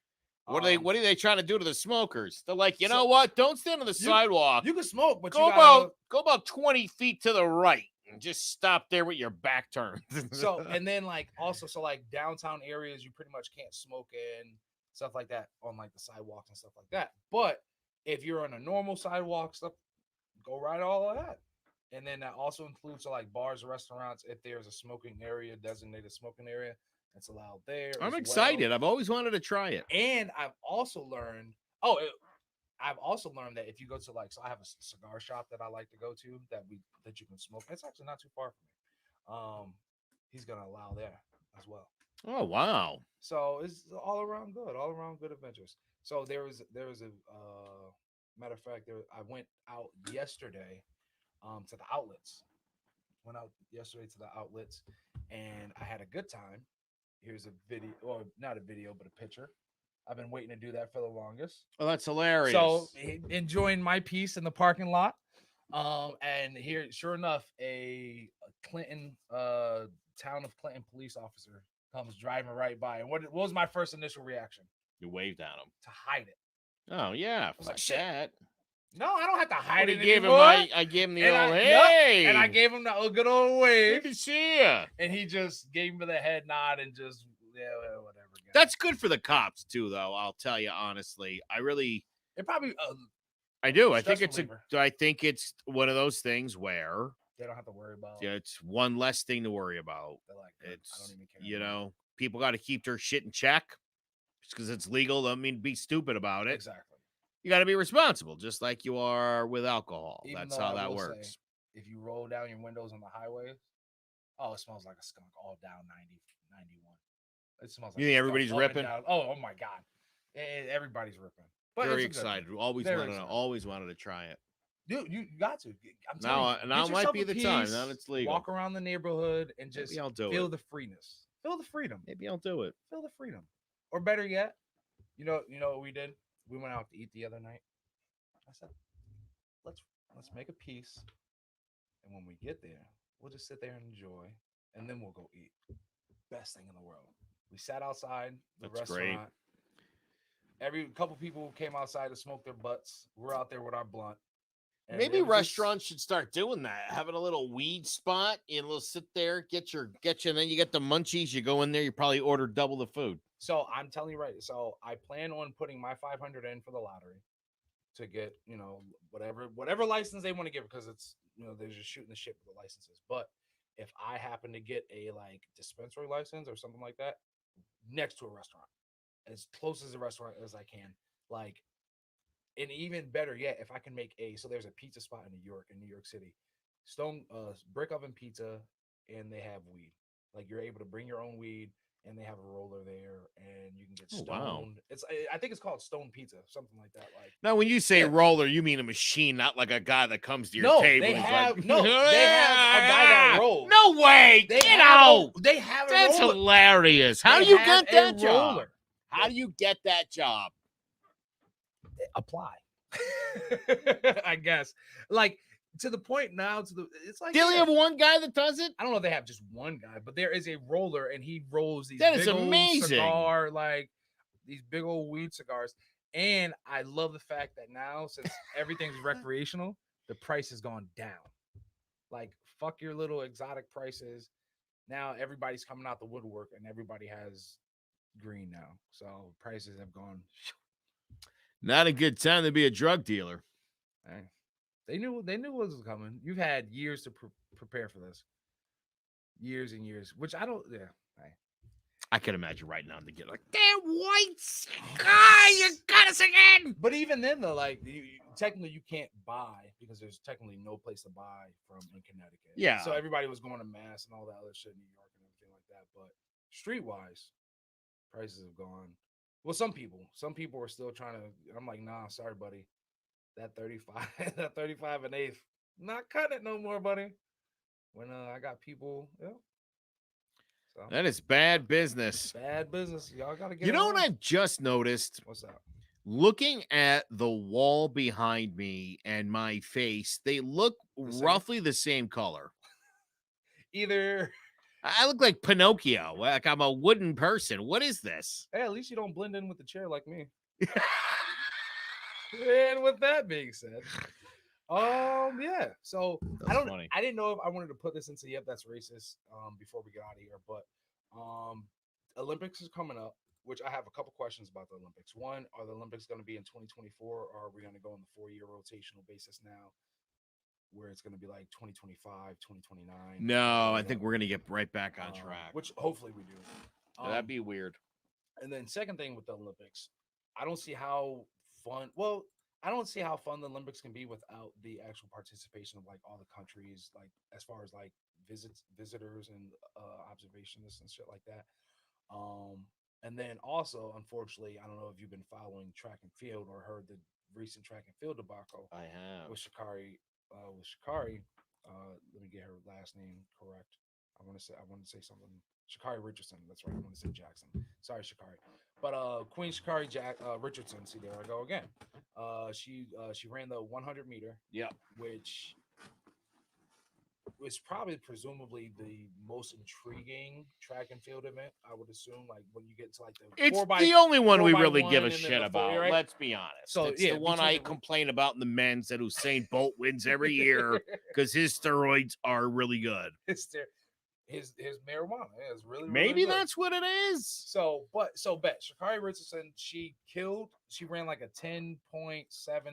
What are they trying to do to the smokers? They're like, you know what? Don't stand on the sidewalk. You can smoke, but go about 20 feet to the right and just stop there with your back turned. So and then like also like downtown areas, you pretty much can't smoke in stuff like that on like the sidewalks and stuff like that. But if you're on a normal sidewalk stuff, go right all of that. And then that also includes like bars, restaurants. If there's a smoking area, designated smoking area, that's allowed there. I'm excited. I've always wanted to try it. And I've also learned, that if you go to like, so I have a cigar shop that I like to go to that you can smoke. It's actually not too far from me. He's gonna allow there as well. Oh wow! So it's all around good adventures. So there was a Matter of fact, I went out yesterday to the outlets. Went out yesterday to the outlets, and I had a good time. Here's a video, or not a video, but a picture. I've been waiting to do that for the longest. Oh, that's hilarious. So enjoying my piece in the parking lot. And here, sure enough, a Clinton, town of Clinton police officer comes driving right by. And what was my first initial reaction? You waved at him to hide it. Oh yeah, I was like, shit. That. No, I don't have to hide it anymore. I gave him the and old hey, and I gave him the good old wave. Good to see you. And he just gave me the head nod and just whatever. Guys. That's good for the cops too, though. I'll tell you honestly, it probably. I do. I think it's one of those things where they don't have to worry about. Yeah, it's one less thing to worry about. Like, it's I don't even care. People got to keep their shit in check. Just because it's legal doesn't mean be stupid about it. Exactly. You got to be responsible, just like you are with alcohol. That's how that works. Say, if you roll down your windows on the highway, it smells like a skunk all down 91. It smells like you think everybody's ripping? Oh my God. Everybody's ripping. But very excited. Always wanted to try it. Dude, you got to. Now might be the time. Now it's legal. Walk around the neighborhood and just feel the freeness. Feel the freedom. Maybe I'll do it. Feel the freedom. Or better yet, you know what we did? We went out to eat the other night. I said, let's make a piece, and when we get there, we'll just sit there and enjoy, and then we'll go eat. Best thing in the world. We sat outside the restaurant. Great. Every couple people came outside to smoke their butts. We're out there with our blunt. Maybe restaurants should start doing that. Having a little weed spot, and we'll sit there, get you, and then you get the munchies. You go in there, you probably order double the food. So I'm telling you right. So I plan on putting my 500 in for the lottery to get, whatever license they want to give, because it's, they're just shooting the shit with the licenses. But if I happen to get a dispensary license or something like that next to a restaurant, as close as a restaurant as I can, and even better yet, if I can make so there's a pizza spot in New York City, Stone Brick Oven Pizza, and they have weed. You're able to bring your own weed. And they have a roller there, and you can get stoned. Wow. I think it's called Stone Pizza, something like that. Now, when you say roller, you mean a machine, not like a guy that comes to your table. They have a guy that rolls. No way! Get out! They have That's roller. Hilarious. How do you get that job? How do you get that job? Apply. I guess. To the point now, it's like do they have one guy that does it? I don't know if they have just one guy, but there is a roller, and he rolls these big old cigar, these big old weed cigars. And I love the fact that now, since everything's recreational, the price has gone down. Fuck your little exotic prices. Now everybody's coming out the woodwork, and everybody has green now. So prices have gone. Not a good time to be a drug dealer. Hey. They knew what was coming. You've had years to prepare for this. Years and years, which I don't. Yeah, I can imagine right now to get damn whites guy, you got us again. But even then, though, technically you can't buy because there's technically no place to buy from in Connecticut. Yeah. So everybody was going to Mass and all that other shit in New York and everything like that. But streetwise, prices have gone. Well, some people are still trying to. I'm like, nah, sorry, buddy. That 35 and eighth, not cutting it no more, buddy. When I got people, So that is bad business. Bad business. Y'all gotta get. You know what I've just noticed? What's that? Looking at the wall behind me and my face, they look roughly the same color. Either I look like Pinocchio, like I'm a wooden person. What is this? Hey, at least you don't blend in with the chair like me. And with that being said, yeah. So I didn't know if I wanted to put this into That's Racist before we get out of here, but Olympics is coming up, which I have a couple questions about the Olympics. One, are the Olympics going to be in 2024, or are we going to go on the 4-year rotational basis now, where it's going to be 2025, 2029? No, I think we're going to get right back on track, which hopefully we do. That'd be weird. And then second thing with the Olympics, I don't see how fun. Well, I don't see how fun the Olympics can be without the actual participation of all the countries, as far as visitors and observationists and shit like that. And then also, unfortunately, I don't know if you've been following track and field or heard the recent track and field debacle. I have with Sha'Carri. Let me get her last name correct. I want to say something. Sha'Carri Richardson. That's right. I want to say Jackson. Sorry, Sha'Carri. But Queen Sha'Carri Richardson. See, there I go again. She ran the 100 meter. Yeah. Which was probably presumably the most intriguing track and field event. I would assume, like when you get to like the it's the only one we really give a shit about. Right? Let's be honest. So it's the one I complain about in the men's that Usain Bolt wins every year because his steroids are really good. His marijuana is really maybe really that's what it is. So bet Sha'Carri Richardson, she ran like a 10.7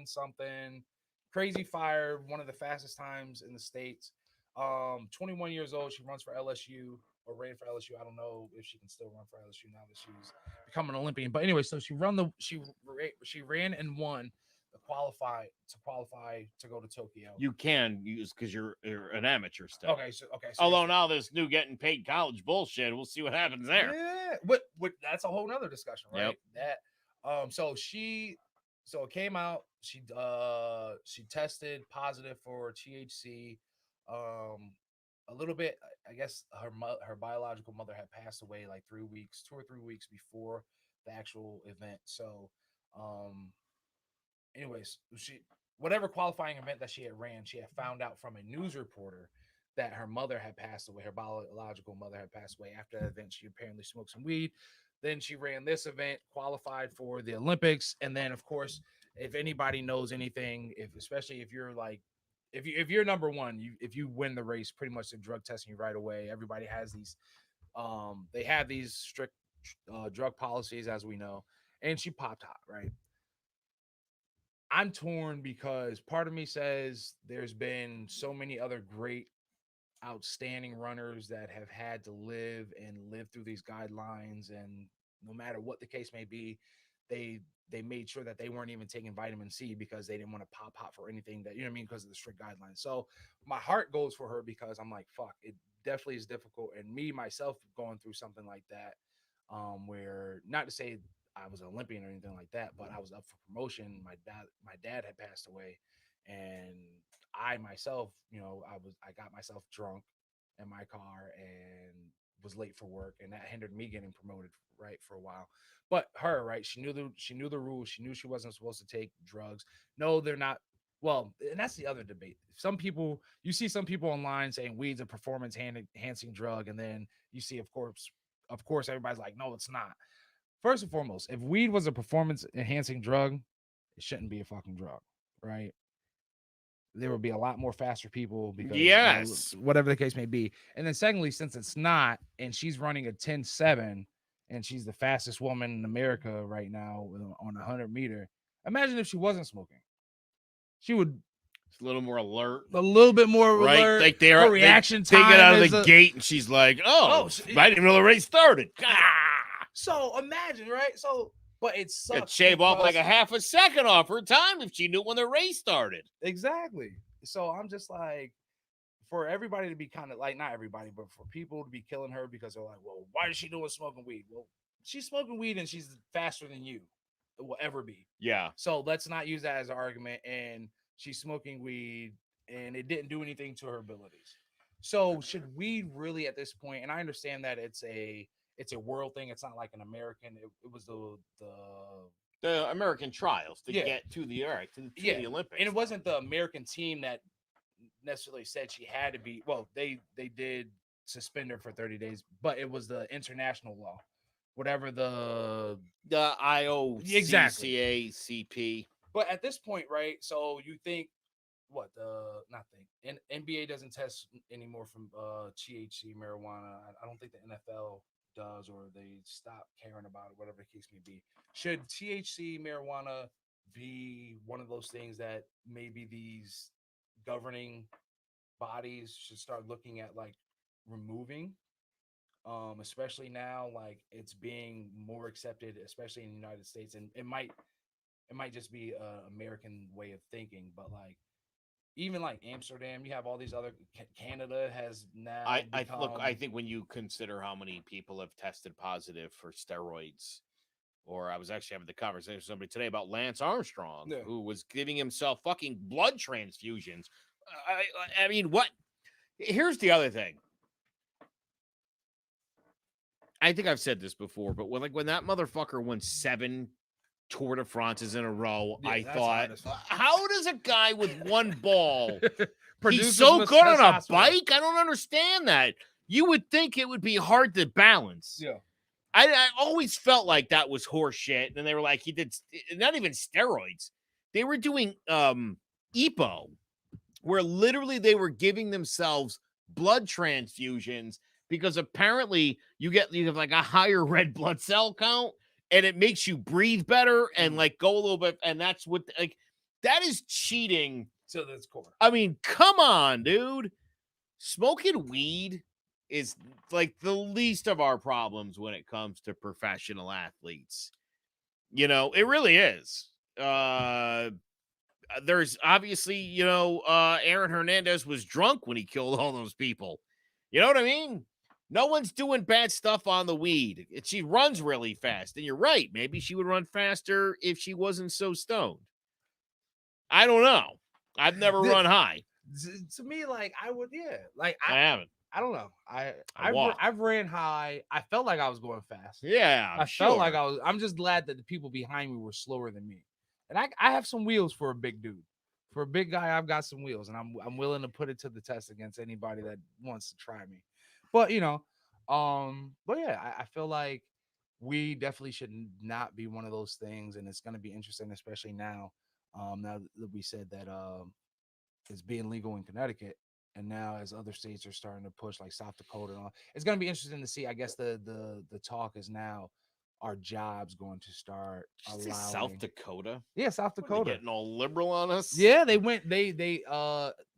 something, crazy fire, one of the fastest times in the States. 21 years old, she runs for LSU or ran for LSU. I don't know if she can still run for LSU now that she's become an Olympian. But anyway, so she ran and won to qualify to go to Tokyo. You can use because you're an amateur still. Okay. So although now this new getting paid college bullshit, we'll see what happens there. Yeah, but that's a whole nother discussion, right? Yep. That so it came out. She tested positive for THC. A little bit. I guess her biological mother had passed away like 2 or 3 weeks before the actual event. So, anyways, whatever qualifying event that she had ran, she had found out from a news reporter that her mother had passed away. Her biological mother had passed away after that event. She apparently smoked some weed. Then she ran this event, qualified for the Olympics, and then of course, if anybody knows anything, especially if you're like. If you're number one, if you win the race, pretty much they're drug testing you right away. Everybody has these, they have these strict drug policies, as we know. And she popped hot, right? I'm torn because part of me says there's been so many other great, outstanding runners that have had to live through these guidelines, and no matter what the case may be, they made sure that they weren't even taking vitamin C because they didn't want to pop hot for anything that, you know what I mean, because of the strict guidelines. So my heart goes for her because I'm like, fuck, it definitely is difficult. And me, myself, going through something like that, where not to say I was an Olympian or anything like that, but I was up for promotion. My dad had passed away, and I myself, I got myself drunk in my car and was late for work, and that hindered me getting promoted, right, for a while. But her, right, she knew the rules. She knew she wasn't supposed to take drugs. No, they're not. Well, and that's the other debate. You see some people online saying weed's a performance enhancing drug, and then you see, of course, everybody's like, no, it's not. First and foremost, if weed was a performance enhancing drug, it shouldn't be a fucking drug, right? There would be a lot more faster people because whatever the case may be. And then secondly, since it's not, and she's running a 10.7, and she's the fastest woman in America right now on 100 meter. Imagine if she wasn't smoking. She would. It's a little more alert. A little bit more right? alert. Like her reaction time. They get out of the gate, and she's like, I didn't know the race started. So imagine, right? So, but it sucks. It'd shave off like a half a second off her time if she knew when the race started. Exactly. So I'm just like, for everybody to be kind of like, not everybody, but for people to be killing her because they're like, well, why is she doing smoking weed? Well, she's smoking weed and she's faster than you will ever be. Yeah. So let's not use that as an argument. And she's smoking weed and it didn't do anything to her abilities. So should weed really at this point, and I understand that it's a world thing. It's not like an American. It was the American trials to get to the the Olympics. And it wasn't the American team that necessarily said she had to be. Well, they did suspend her for 30 days, but it was the international law, whatever the IOCCACP. But at this point, right? So you think NBA doesn't test anymore from THC marijuana. I don't think the NFL does, or they stop caring about it, whatever the case may be. Should THC marijuana be one of those things that maybe these governing bodies should start looking at, like removing, especially now, like it's being more accepted, especially in the United States, and it might just be a American way of thinking, but like even like Amsterdam, you have all these other. Canada has now. I think when you consider how many people have tested positive for steroids Or I was actually having the conversation with somebody today about Lance Armstrong, who was giving himself fucking blood transfusions. I mean, what? Here's the other thing. I think I've said this before, but when that motherfucker won 7 Tour de France's in a row, I thought, how does a guy with one ball he's so good on a bike? I don't understand that. You would think it would be hard to balance. Yeah. I always felt like that was horse shit. And they were like, he did not even steroids. They were doing EPO, where literally they were giving themselves blood transfusions because apparently you have like a higher red blood cell count and it makes you breathe better and like go a little bit. And that's what like that is cheating. So that's core. I mean, come on, dude. Smoking weed is like the least of our problems when it comes to professional athletes. You know, it really is. There's obviously, Aaron Hernandez was drunk when he killed all those people. You know what I mean? No one's doing bad stuff on the weed. She runs really fast. And you're right. Maybe she would run faster if she wasn't so stoned. I don't know. I've never run high. To me, like I would, like I haven't. I don't know. I've ran high. I felt like I was going fast. Yeah, I felt like I was. I'm just glad that the people behind me were slower than me. And I have some wheels for a big dude. For a big guy, I've got some wheels, and I'm willing to put it to the test against anybody that wants to try me. But I feel like we definitely should not be one of those things, and it's going to be interesting, especially now. Now that we said that it's being legal in Connecticut, and now as other states are starting to push, like South Dakota and all, it's going to be interesting to see. I guess the talk is now, are jobs going to start allowing South Dakota? Yeah, South Dakota. Getting all liberal on us? Yeah, they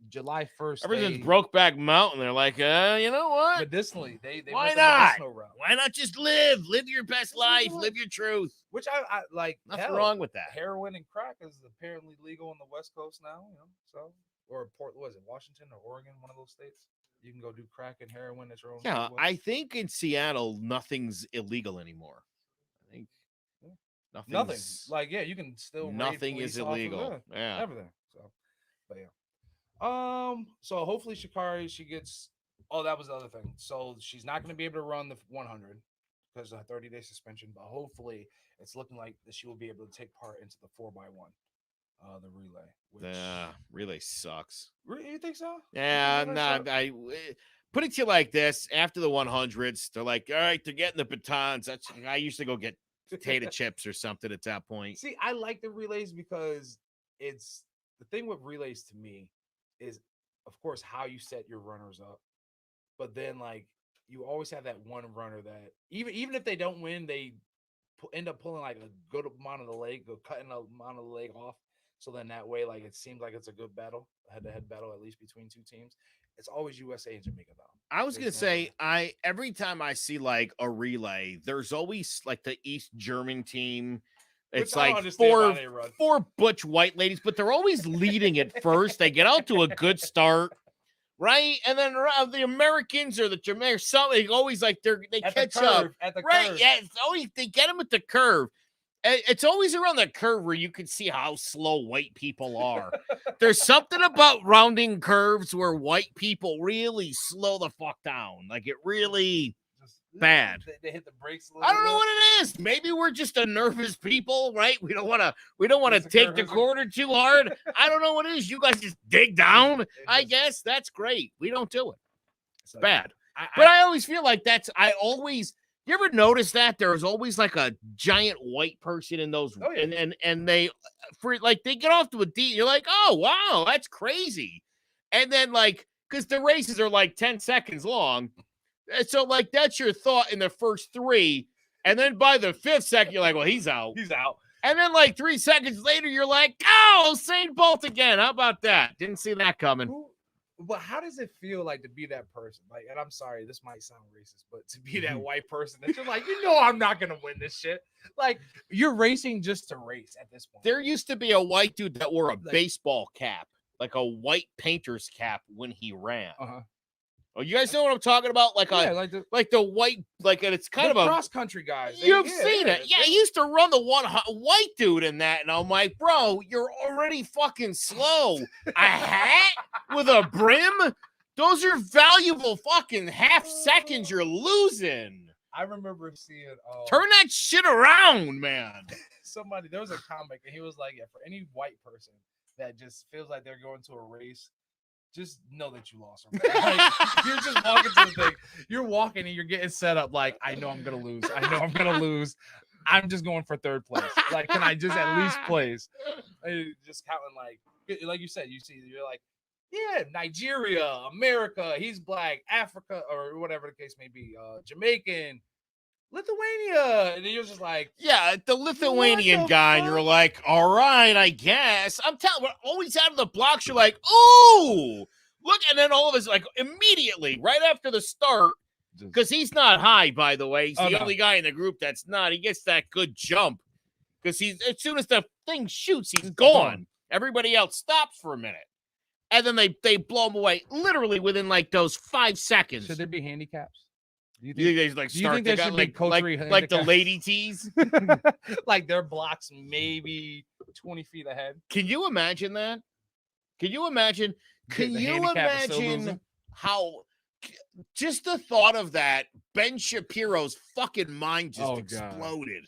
July 1st. Everything's Brokeback Mountain. They're like, you know what? Medicinally, they why went not? the medicinal route. Why not just live your best life, live your truth? Which I like. Nothing wrong with that. Heroin and crack is apparently legal on the West Coast now. Or Washington or Oregon, one of those states. You can go do crack and heroin at your own. Yeah, I think in Seattle nothing's illegal anymore. I think nothing. Like you can still nothing is illegal. Yeah, everything. So, but yeah. So hopefully Sha'Carri, she gets. Oh, that was the other thing. So she's not going to be able to run the 100 because of a 30-day suspension. But hopefully, it's looking like that she will be able to take part into the 4x1. The relay. Which... relay sucks. You think so? Yeah, I put it to you like this: after the 100s, they're like, all right, they're getting the batons. I used to go get potato chips or something at that point. See, I like the relays because it's the thing with relays to me is, of course, how you set your runners up, but then like you always have that one runner that even if they don't win, they end up pulling like a good amount of the leg, cutting a amount of the leg off. So then that way, like it seems like it's a good battle, head-to-head battle, at least between two teams. It's always USA and Jamaica though. I was gonna say, every time I see like a relay, there's always like the East German team. It's like four butch white ladies, but they're always leading it first. They get out to a good start, right? And then the Americans or the Jamaicans, something always like they catch up, right? Curve. Yeah, it's always they get them at the curve. It's always around the curve where you can see how slow white people are. There's something about rounding curves where white people really slow the fuck down. Like it really bad. They hit the brakes a little I don't know what it is. Maybe we're just a nervous people, right? We don't want to take the corner too hard. I don't know what it is. You guys just dig down. I guess that's great. We don't do it. It's bad. But I always feel like you ever notice that there's always like a giant white person in those, and they get off to a D. You're like, oh wow, that's crazy. And then because the races are like 10 seconds long, so like that's your thought in the first 3, and then by the 5th second you're like, well, he's out. And then 3 seconds later you're like, oh, Usain Bolt again. How about that? Didn't see that coming. But how does it feel like to be that person? Like, and I'm sorry, this might sound racist, but to be that white person that you're like, I'm not gonna win this shit. Like, you're racing just to race at this point. There used to be a white dude that wore a baseball cap, like a white painter's cap when he ran. Oh, you guys know what I'm talking about? Like the white, like it's kind of a cross country guys. You've seen it. Yeah, I used to run the one white dude in that, and I'm like, bro, you're already fucking slow. A hat with a brim? Those are valuable fucking half seconds you're losing. I remember seeing turn that shit around, man. There was a comic, and he was like, yeah, for any white person that just feels like they're going to a race, just know that you lost. Like, you're just walking to the thing. You're walking and you're getting set up like, I know I'm going to lose. I know I'm going to lose. I'm just going for third place. Like, can I just at least place? Just counting like you said, you're like, yeah, Nigeria, America, he's black, Africa, or whatever the case may be, Jamaican, Lithuania. And then you're just like, yeah, the Lithuanian guy, and you're like, all right, I guess. I'm telling you, we're always out of the blocks. You're like, ooh, look. And then all of us, like, immediately, right after the start, because he's not high, by the way. He's the only guy in the group that's not. He gets that good jump because as soon as the thing shoots, he's gone. Everybody else stops for a minute. And then they blow him away literally within like those 5 seconds. Should there be handicaps? Do you think they like start there should be like the lady tees? Like their blocks maybe 20 feet ahead. Can you imagine that? Can you imagine how just the thought of that, Ben Shapiro's fucking mind just exploded.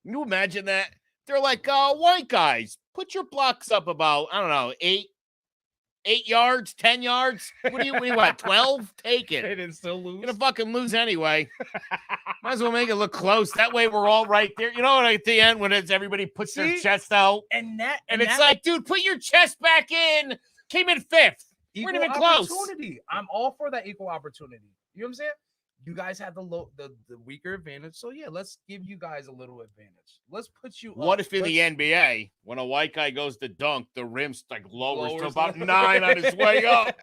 Can you imagine that? They're like, white guys, put your blocks up about, I don't know, 8 yards, 10 yards. What do you want? 12? Take it. They didn't still lose. You're gonna fucking lose anyway. Might as well make it look close. That way we're all right there. You know, at the end when everybody puts their chest out. And it's like, dude, put your chest back in. Came in 5th. We're not even close. I'm all for that equal opportunity. You know what I'm saying? You guys have the weaker advantage. So yeah, let's give you guys a little advantage. Let's put you What if in the NBA, when a white guy goes to dunk, the rim's like lowers to about 9 on his way up?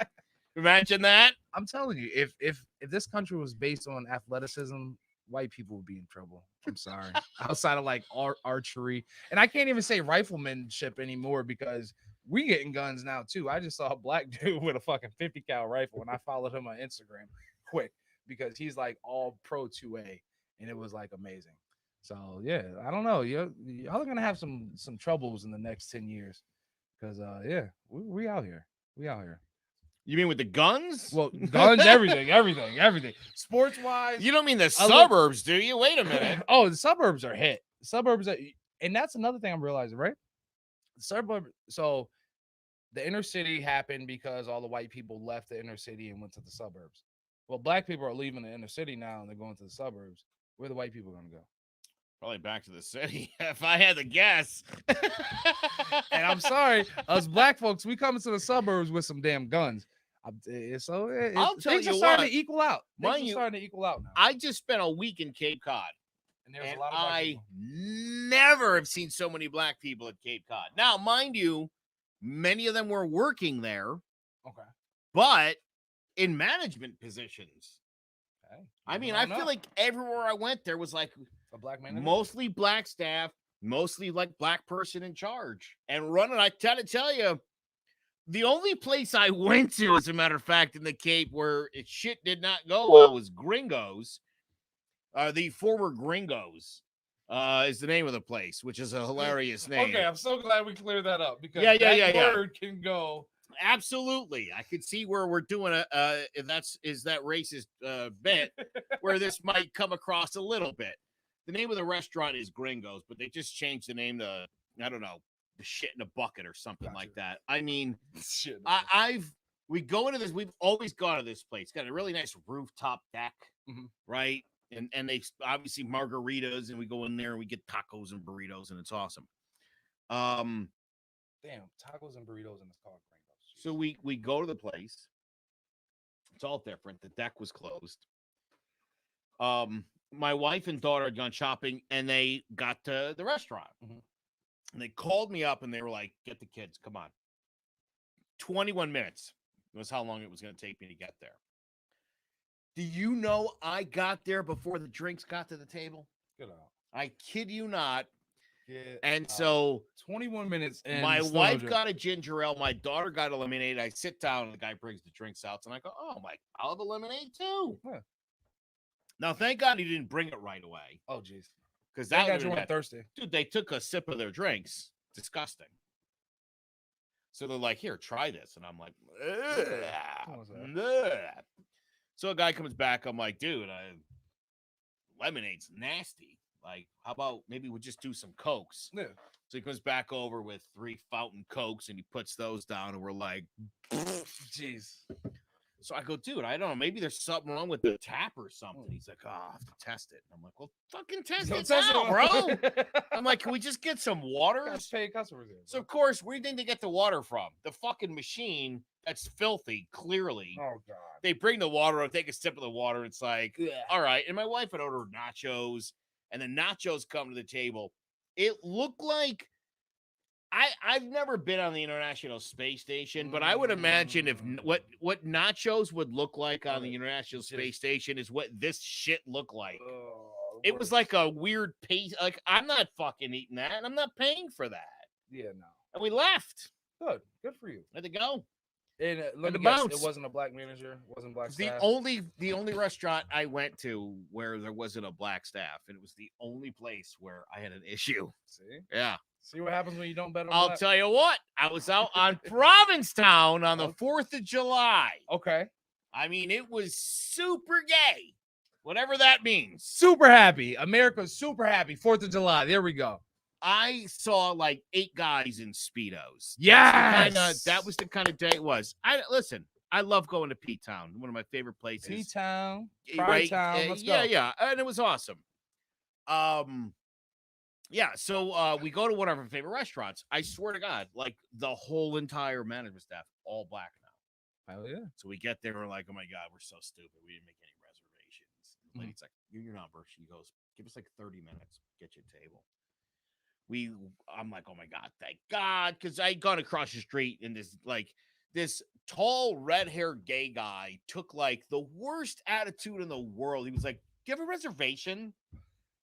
Imagine that. I'm telling you, if this country was based on athleticism, white people would be in trouble. I'm sorry. Outside of like archery. And I can't even say riflemanship anymore because we getting guns now too. I just saw a black dude with a fucking 50 cal rifle and I followed him on Instagram quick because he's like all pro 2A and it was like amazing. So yeah, I don't know. Y'all are gonna have some troubles in the next 10 years. Because yeah, we out here. We out here. You mean with the guns? Well, guns, everything. Sports wise. You don't mean the suburbs, do you? Wait a minute. Oh, the suburbs are hit. And that's another thing I'm realizing, right? So the inner city happened because all the white people left the inner city and went to the suburbs. Well, black people are leaving the inner city now and they're going to the suburbs. Where the white people going to go? Probably back to the city, if I had to guess. And I'm sorry, us black folks, we come to the suburbs with some damn guns. I'll tell things you are starting to equal out. Things are starting to equal out now. I just spent a week in Cape Cod. And there's a lot of black people. Never have seen so many black people at Cape Cod. Now, mind you, many of them were working there. Okay. But in management positions. Okay. I mean, I feel like everywhere I went, there was like a black man, mostly black staff, mostly like black person in charge and running. I gotta tell you, the only place I went to, as a matter of fact, in the Cape where shit did not go well was Gringos. The former Gringos is the name of the place, which is a hilarious name. Okay, I'm so glad we cleared that up because that word can go. Absolutely. I could see where we're doing that racist bit where this might come across a little bit. The name of the restaurant is Gringos, but they just changed the name to, I don't know, the shit in a bucket or something like that. I mean, we've always gone to this place. It's got a really nice rooftop deck, right? And they obviously margaritas, and we go in there and we get tacos and burritos, and it's awesome. Damn, tacos and burritos, and it's called Gringos. So we go to the place. It's all different. The deck was closed. My wife and daughter had gone shopping, and they got to the restaurant. And they called me up, and they were like, get the kids. Come on. 21 minutes was how long it was going to take me to get there. Do you know I got there before the drinks got to the table? Good on. I kid you not. And so 21 minutes. And my wife got a ginger ale. My daughter got a lemonade. I sit down and the guy brings the drinks out. And I go, oh, I'll have a lemonade too. Yeah. Now, thank God he didn't bring it right away. Oh, jeez. Because that got you went thirsty. Dude, they took a sip of their drinks. Disgusting. So they're like, here, try this. And I'm like, so a guy comes back. I'm like, dude, lemonade's nasty. Like, how about maybe we'll just do some Cokes? Yeah. So he comes back over with 3 fountain Cokes and he puts those down. And we're like, jeez. So I go, dude, I don't know. Maybe there's something wrong with the tap or something. He's like, oh, I have to test it. And I'm like, well, fucking test it now, bro. I'm like, can we just get some water? Pay customers in, so, of course, where do you think they get the water from? The fucking machine that's filthy, clearly. Oh, God. They bring the water up, take a sip of the water. It's like, all right. And my wife had ordered nachos, and the nachos come to the table. It looked like I've never been on the International Space Station, but I would imagine if what nachos would look like on the International Space Station is what this shit looked like. It was like a weird paste. Like, I'm not fucking eating that, and I'm not paying for that. Yeah, no. And we left. Good for you. Had to go. And let me guess, it wasn't a black manager, it wasn't black staff. The only restaurant I went to where there wasn't a black staff, and it was the only place where I had an issue. See? Yeah. See what happens when you don't bet on I'll tell you what. I was out on Provincetown on the 4th of July. Okay. I mean, it was super gay. Whatever that means. Super happy. America's super happy. 4th of July. There we go. I saw like 8 guys in Speedos. Yes. That was the kind of day it was. Listen, I love going to P-Town, one of my favorite places. P-Town. Right? Town. Let's go. Yeah. And it was awesome. Yeah, so we go to one of our favorite restaurants. I swear to God, like the whole entire management staff, all black now. Hell yeah. So we get there, we're like, oh my God, we're so stupid. We didn't make any reservations. The lady's like, your number. She goes, give us like 30 minutes, get you a table. I'm like, oh my God, thank God. Because I gone across the street and this tall, red-haired gay guy took like the worst attitude in the world. He was like, do you have a reservation?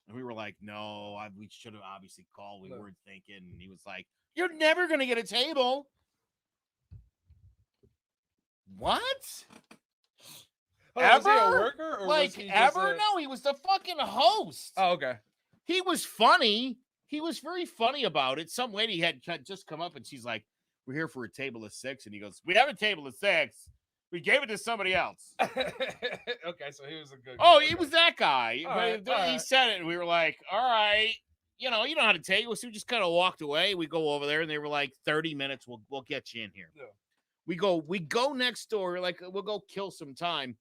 And we were like, no, we should have obviously called. We weren't thinking. And he was like, you're never going to get a table. What? Oh, ever? Was he a worker? Or like, was he ever? No, he was the fucking host. Oh, okay. He was funny. He was very funny about it. Some lady had just come up and she's like, we're here for a table of 6. And he goes, we have a table of 6. We gave it to somebody else. Okay, so he was a good guy. Oh, he was that guy. All right. He said it, and we were like, all right. You know how to take it. So we just kind of walked away. We go over there, and they were like, 30 minutes, we'll get you in here. Yeah. We go next door, like, we'll go kill some time.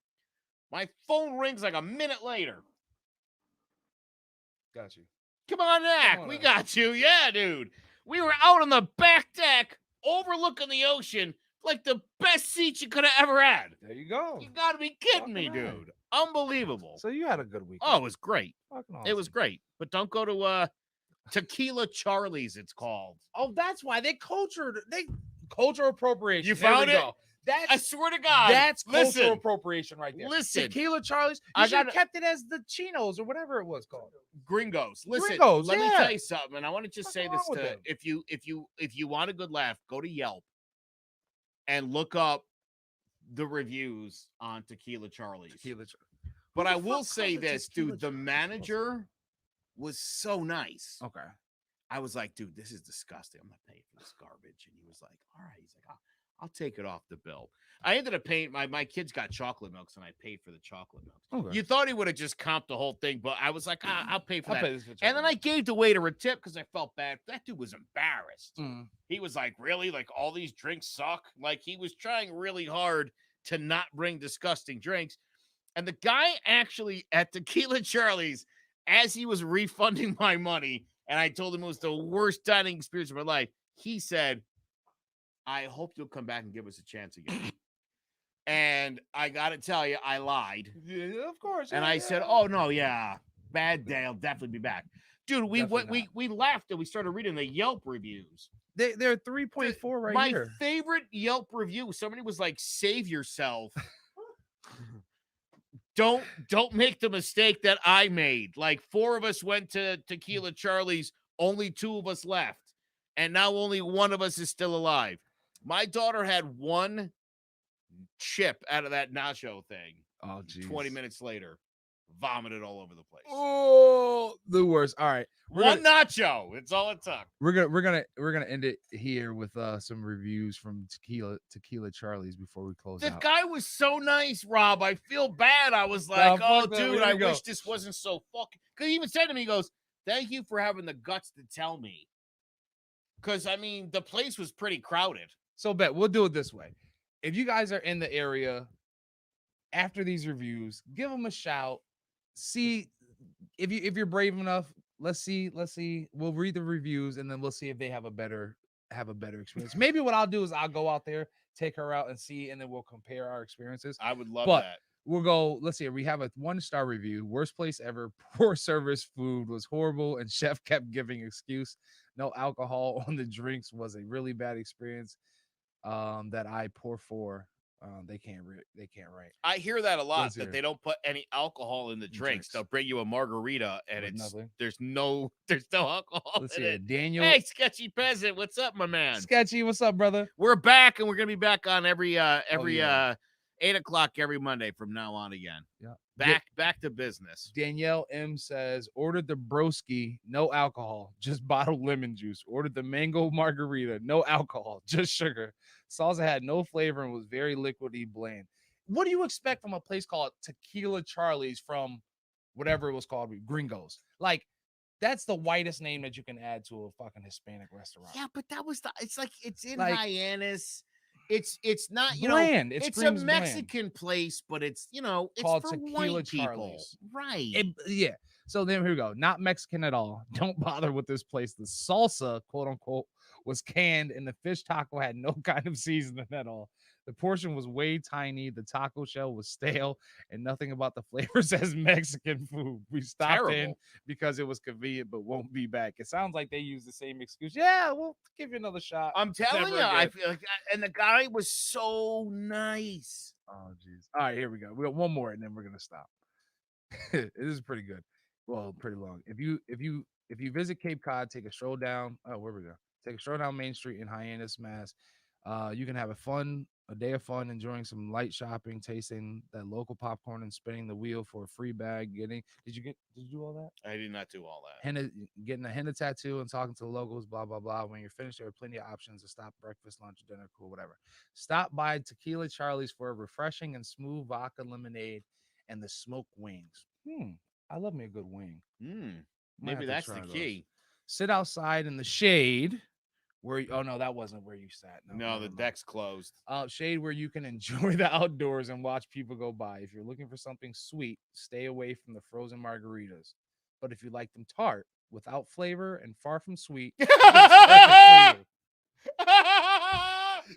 My phone rings like a minute later. Got you. Come on back. We got you. Yeah, dude. We were out on the back deck, overlooking the ocean. Like the best seat you could have ever had. There you go. You got to be kidding me, dude. Unbelievable. So you had a good week. Oh, it was great. Awesome. It was great. But don't go to Tequila Charlie's, it's called. Oh, that's why culture appropriation. You found it? I swear to God. That's cultural appropriation right there. Listen. Tequila Charlie's. You should have kept it as the Chinos or whatever it was called. Gringos. Listen, Gringos, let me tell you something. And I want to just say this to if you want a good laugh, go to Yelp and look up the reviews on Tequila Charlie's. But I will say this, dude, the manager was so nice. Okay. I was like, dude, this is disgusting. I'm not paying for this garbage. And he was like, all right. He's like, I'll take it off the bill. I ended up paying, my kids got chocolate milks and I paid for the chocolate milks. Okay. You thought he would have just comped the whole thing, but I was like, I'll pay for that. And then I gave the waiter a tip because I felt bad. That dude was embarrassed. He was like, really? Like, all these drinks suck? Like, he was trying really hard to not bring disgusting drinks. And the guy actually at Tequila Charlie's, as he was refunding my money, and I told him it was the worst dining experience of my life, he said, I hope you'll come back and give us a chance again. And I got to tell you, I lied. Yeah, of course. And I said, oh, no, yeah, bad day. I'll definitely be back. Dude, we laughed and we started reading the Yelp reviews. They're 3.4 right here. My favorite Yelp review, somebody was like, save yourself. Don't make the mistake that I made. Like, 4 of us went to Tequila Charlie's Only 2 of us left. And now only one of us is still alive. My daughter had 1 chip out of that nacho thing. Oh, geez. 20 minutes later, vomited all over the place. Oh, the worst. All right. One nacho. It's all it took. We're gonna end it here with some reviews from Tequila Charlie's before we close out. The guy was so nice, Rob. I feel bad. I was like, oh, dude, I wish this wasn't so fucking. Because he even said to me, he goes, thank you for having the guts to tell me. Because, I mean, the place was pretty crowded. So, Bet, we'll do it this way. If you guys are in the area after these reviews, give them a shout. See if you're brave enough. Let's see. We'll read the reviews and then we'll see if they have a better experience. Maybe what I'll do is I'll go out there, take her out and see, and then we'll compare our experiences. I would love that. We'll go. Let's see. We have a 1-star review. Worst place ever. Poor service. Food was horrible, and chef kept giving excuse. No alcohol on the drinks was a really bad experience. That I pour for. They can't write. I hear that a lot, that they don't put any alcohol in the drinks. They'll bring you a margarita and there's no alcohol in it. Daniel. Hey, Sketchy Peasant, what's up, my man? Sketchy, what's up, brother? We're back, and we're gonna be back on every 8 o'clock every Monday from now on again. Yeah. Back to business. Danielle M says, ordered the broski, no alcohol, just bottled lemon juice. Ordered the mango margarita, no alcohol, just sugar. Salsa had no flavor and was very liquidy bland. What do you expect from a place called Tequila Charlie's from whatever it was called, Gringos? Like, that's the whitest name that you can add to a fucking Hispanic restaurant. Yeah, but it's in Hyannis. It's not, bland. It's a Mexican place, but it's, it's called for Tequila white people. Charlie's. Right. Yeah. So then here we go. Not Mexican at all. Don't bother with this place. The salsa, quote unquote, was canned and the fish taco had no kind of seasoning at all. The portion was way tiny. The taco shell was stale and nothing about the flavor says Mexican food. We stopped in because it was convenient, but won't be back. It sounds like they use the same excuse. Yeah, we'll give you another shot. I'm telling you, I feel like, and the guy was so nice. Oh, jeez. All right, here we go. We got one more and then we're going to stop. This is pretty good. Well, pretty long. If you visit Cape Cod, take a stroll down. Oh, where we go? Take a stroll down Main Street in Hyannis, Mass. You can have a day of fun, enjoying some light shopping, tasting that local popcorn, and spinning the wheel for a free bag. Did you do all that? I did not do all that. Getting a henna tattoo and talking to the locals, blah, blah, blah. When you're finished, there are plenty of options to stop, breakfast, lunch, dinner, cool, whatever. Stop by Tequila Charlie's for a refreshing and smooth vodka lemonade and the smoked wings. I love me a good wing. Maybe that's the key. Sit outside in the shade. No, that wasn't where you sat. No, the deck's closed. Shade where you can enjoy the outdoors and watch people go by. If you're looking for something sweet, stay away from the frozen margaritas. But if you like them tart, without flavor and far from sweet,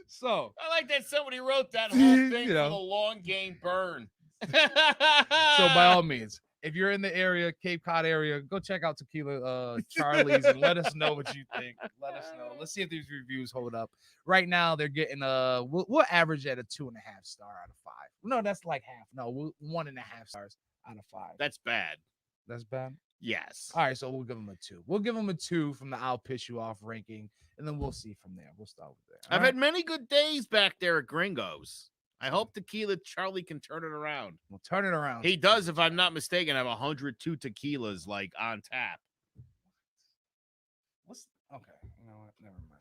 so I like that somebody wrote that whole thing for the long game burn. So by all means, if you're in the area, Cape Cod area, go check out Tequila Charlie's and let us know what you think. Let us know. Let's see if these reviews hold up. Right now, they're getting we'll average at a 2.5 star out of 5. No, that's like half. No, 1.5 stars out of 5. That's bad. That's bad. Yes. All right, so we'll give them a 2. We'll give them a 2 from the I'll Piss You Off ranking, and then we'll see from there. We'll start with there. I've had many good days back there at Gringos. I hope Tequila Charlie can turn it around. We'll turn it around. He does, if I'm not mistaken, have 102 tequilas like on tap. Okay? You know what? Never mind.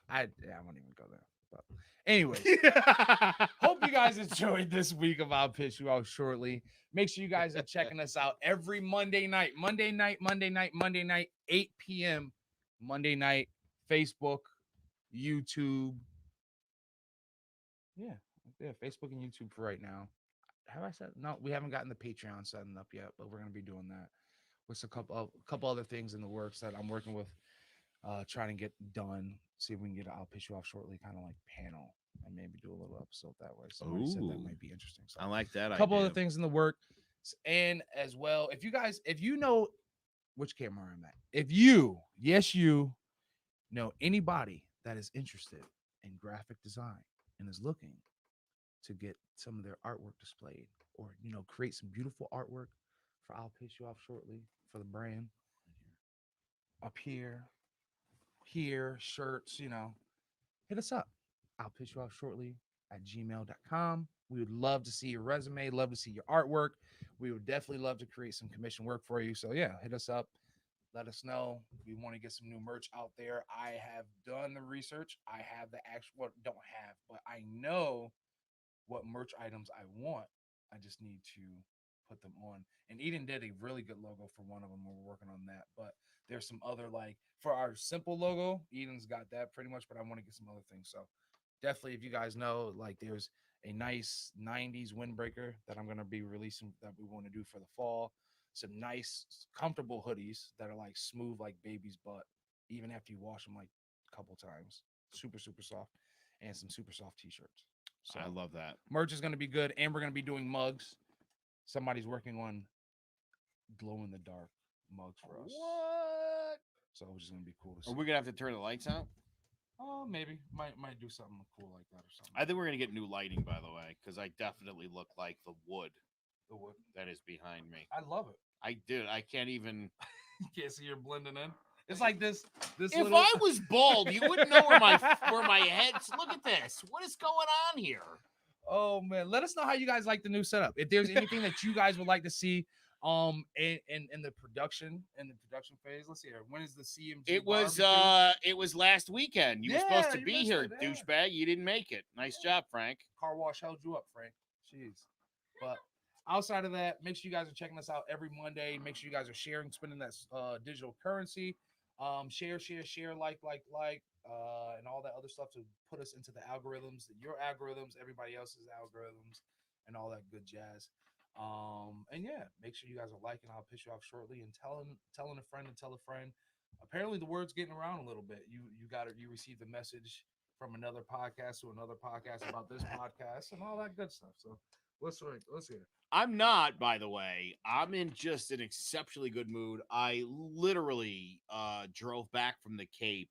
I won't even go there. But anyway, hope you guys enjoyed this week of I'll Piss You Off shortly. Make sure you guys are checking us out every Monday night, 8 p.m. Monday night, Facebook, YouTube. Yeah, Facebook and YouTube for right now. Have I said no? We haven't gotten the Patreon setting up yet, but we're gonna be doing that with a couple other things in the works that I'm working with, trying to get done. See if we can get I'll Piss You Off shortly, kind of like panel, and maybe do a little episode that way. Somebody said that might be interesting. So I like that. A couple other things in the works, and as well, if you know which camera I'm at, if you know anybody that is interested in graphic design and is looking to get some of their artwork displayed, or create some beautiful artwork for I'll Piss You Off shortly for the brand, up here, shirts, hit us up. I'll pitch you off shortly at gmail.com. We would love to see your resume, love to see your artwork. We would definitely love to create some commission work for you. So yeah, hit us up. Let us know. We want to get some new merch out there. I have done the research. I have the actual, don't have, but I know what merch items I want. I just need to put them on. And Eden did a really good logo for one of them. We're working on that. But there's some other, like, for our simple logo, Eden's got that pretty much, but I want to get some other things. So definitely, if you guys know, like, there's a nice 90s windbreaker that I'm going to be releasing that we want to do for the fall. Some nice, comfortable hoodies that are like smooth, like baby's butt, even after you wash them like a couple times. Super, super soft. And some super soft t-shirts. So I love that. Merch is going to be good. And we're going to be doing mugs. Somebody's working on glow-in-the-dark mugs for us. What? So it's just going to be cool to see. Are we going to have to turn the lights out? Oh, maybe. Might do something cool like that or something. I think we're going to get new lighting, by the way, because I definitely look like the wood. The wood that is behind me. I love it. I can't even. You can't see you're blending in. It's like this. If I was bald, you wouldn't know where my head's. Look at this. What is going on here? Oh man, let us know how you guys like the new setup. If there's anything that you guys would like to see, in the production phase. Let's see here. When is the CMG? It was last weekend. You were supposed to be here, douchebag. You didn't make it. Nice job, Frank. Car wash held you up, Frank. Jeez, but. Outside of that, make sure you guys are checking us out every Monday. Make sure you guys are sharing, spending that digital currency. Share, like, and all that other stuff to put us into the algorithms, your algorithms, everybody else's algorithms, and all that good jazz. And yeah, make sure you guys are liking. I'll piss you off shortly and telling a friend and tell a friend. Apparently, the word's getting around a little bit. You received a message from another podcast to another podcast about this podcast and all that good stuff. So. Let's hear it. I'm not, by the way. I'm in just an exceptionally good mood. I literally drove back from the Cape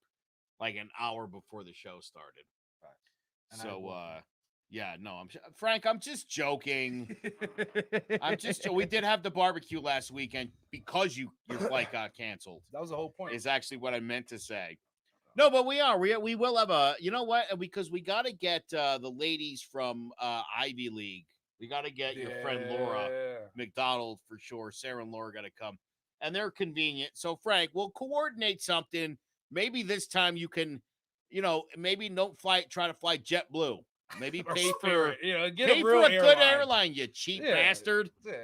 like an hour before the show started. Right. So, Frank, I'm just joking. We did have the barbecue last weekend because your flight got canceled. That was the whole point. Is actually what I meant to say. No, but we will have a, you know what? Because we got to get the ladies from Ivy League. We got to get your friend Laura McDonald for sure. Sarah and Laura got to come. And they're convenient. So, Frank, we'll coordinate something. Maybe this time you can, maybe don't try to fly JetBlue. Maybe pay for a good airline, you cheap bastard. Yeah,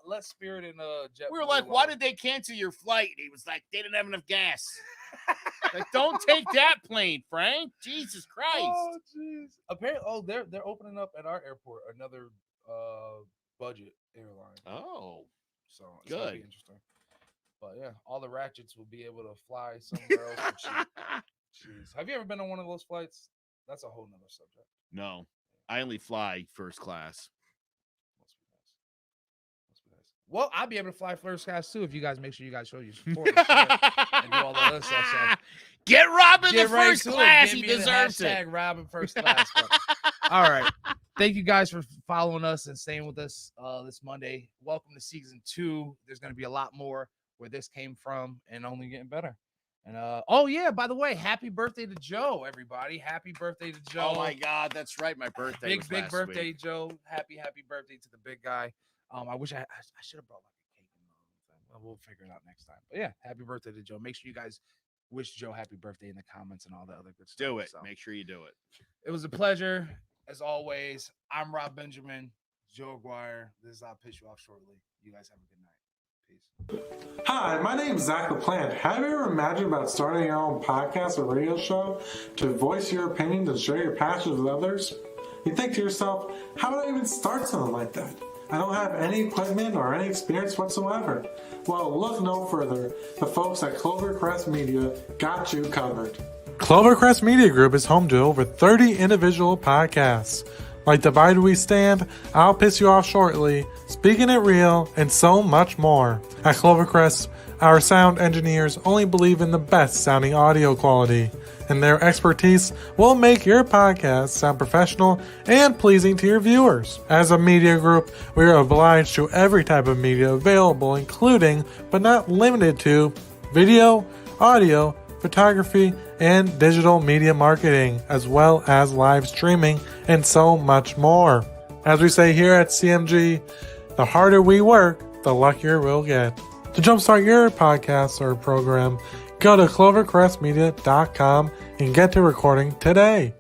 let Spirit and JetBlue. We were like, why did they cancel your flight? He was like, they didn't have enough gas. Like, don't take that plane, Frank. Jesus Christ. Oh, jeez. Apparently, they're opening up at our airport another budget airline. Oh, so it's gonna be interesting. But yeah, all the ratchets will be able to fly somewhere else for cheap. Jeez, have you ever been on one of those flights? That's a whole nother subject. No, I only fly first class. Must be nice. Well, I'll be able to fly first class too if you guys make sure you guys show your support and do all the other stuff. So get Robin the first class. He deserves it. Robin first class. All right. Thank you guys for following us and staying with us this Monday. Welcome to season 2. There's going to be a lot more where this came from and only getting better. And by the way, happy birthday to Joe, everybody. Happy birthday to Joe. Oh my God, that's right. My birthday. Big birthday, week. Joe. Happy birthday to the big guy. I wish I should have brought like a cake and all. We'll figure it out next time. But yeah, happy birthday to Joe. Make sure you guys wish Joe happy birthday in the comments and all the other good stuff. Do it. So, make sure you do it. It was a pleasure. As always, I'm Rob Benjamin, Joe Aguirre. This is I'll Piss You Off Shortly. You guys have a good night. Peace. Hi, my name is Zach LaPlante. Have you ever imagined about starting your own podcast or radio show to voice your opinions and share your passions with others? You think to yourself, how would I even start something like that? I don't have any equipment or any experience whatsoever. Well, look no further. The folks at Clovercrest Media got you covered. Clovercrest Media Group is home to over 30 individual podcasts, like Divided We Stand, I'll Piss You Off Shortly, Speaking It Real, and so much more. At Clovercrest, our sound engineers only believe in the best sounding audio quality, and their expertise will make your podcast sound professional and pleasing to your viewers. As a media group, we are obliged to every type of media available, including, but not limited to, video, audio, photography, and digital media marketing, as well as live streaming and so much more. As we say here at CMG, the harder we work, the luckier we'll get. To jumpstart your podcast or program, go to clovercrestmedia.com and get to recording today.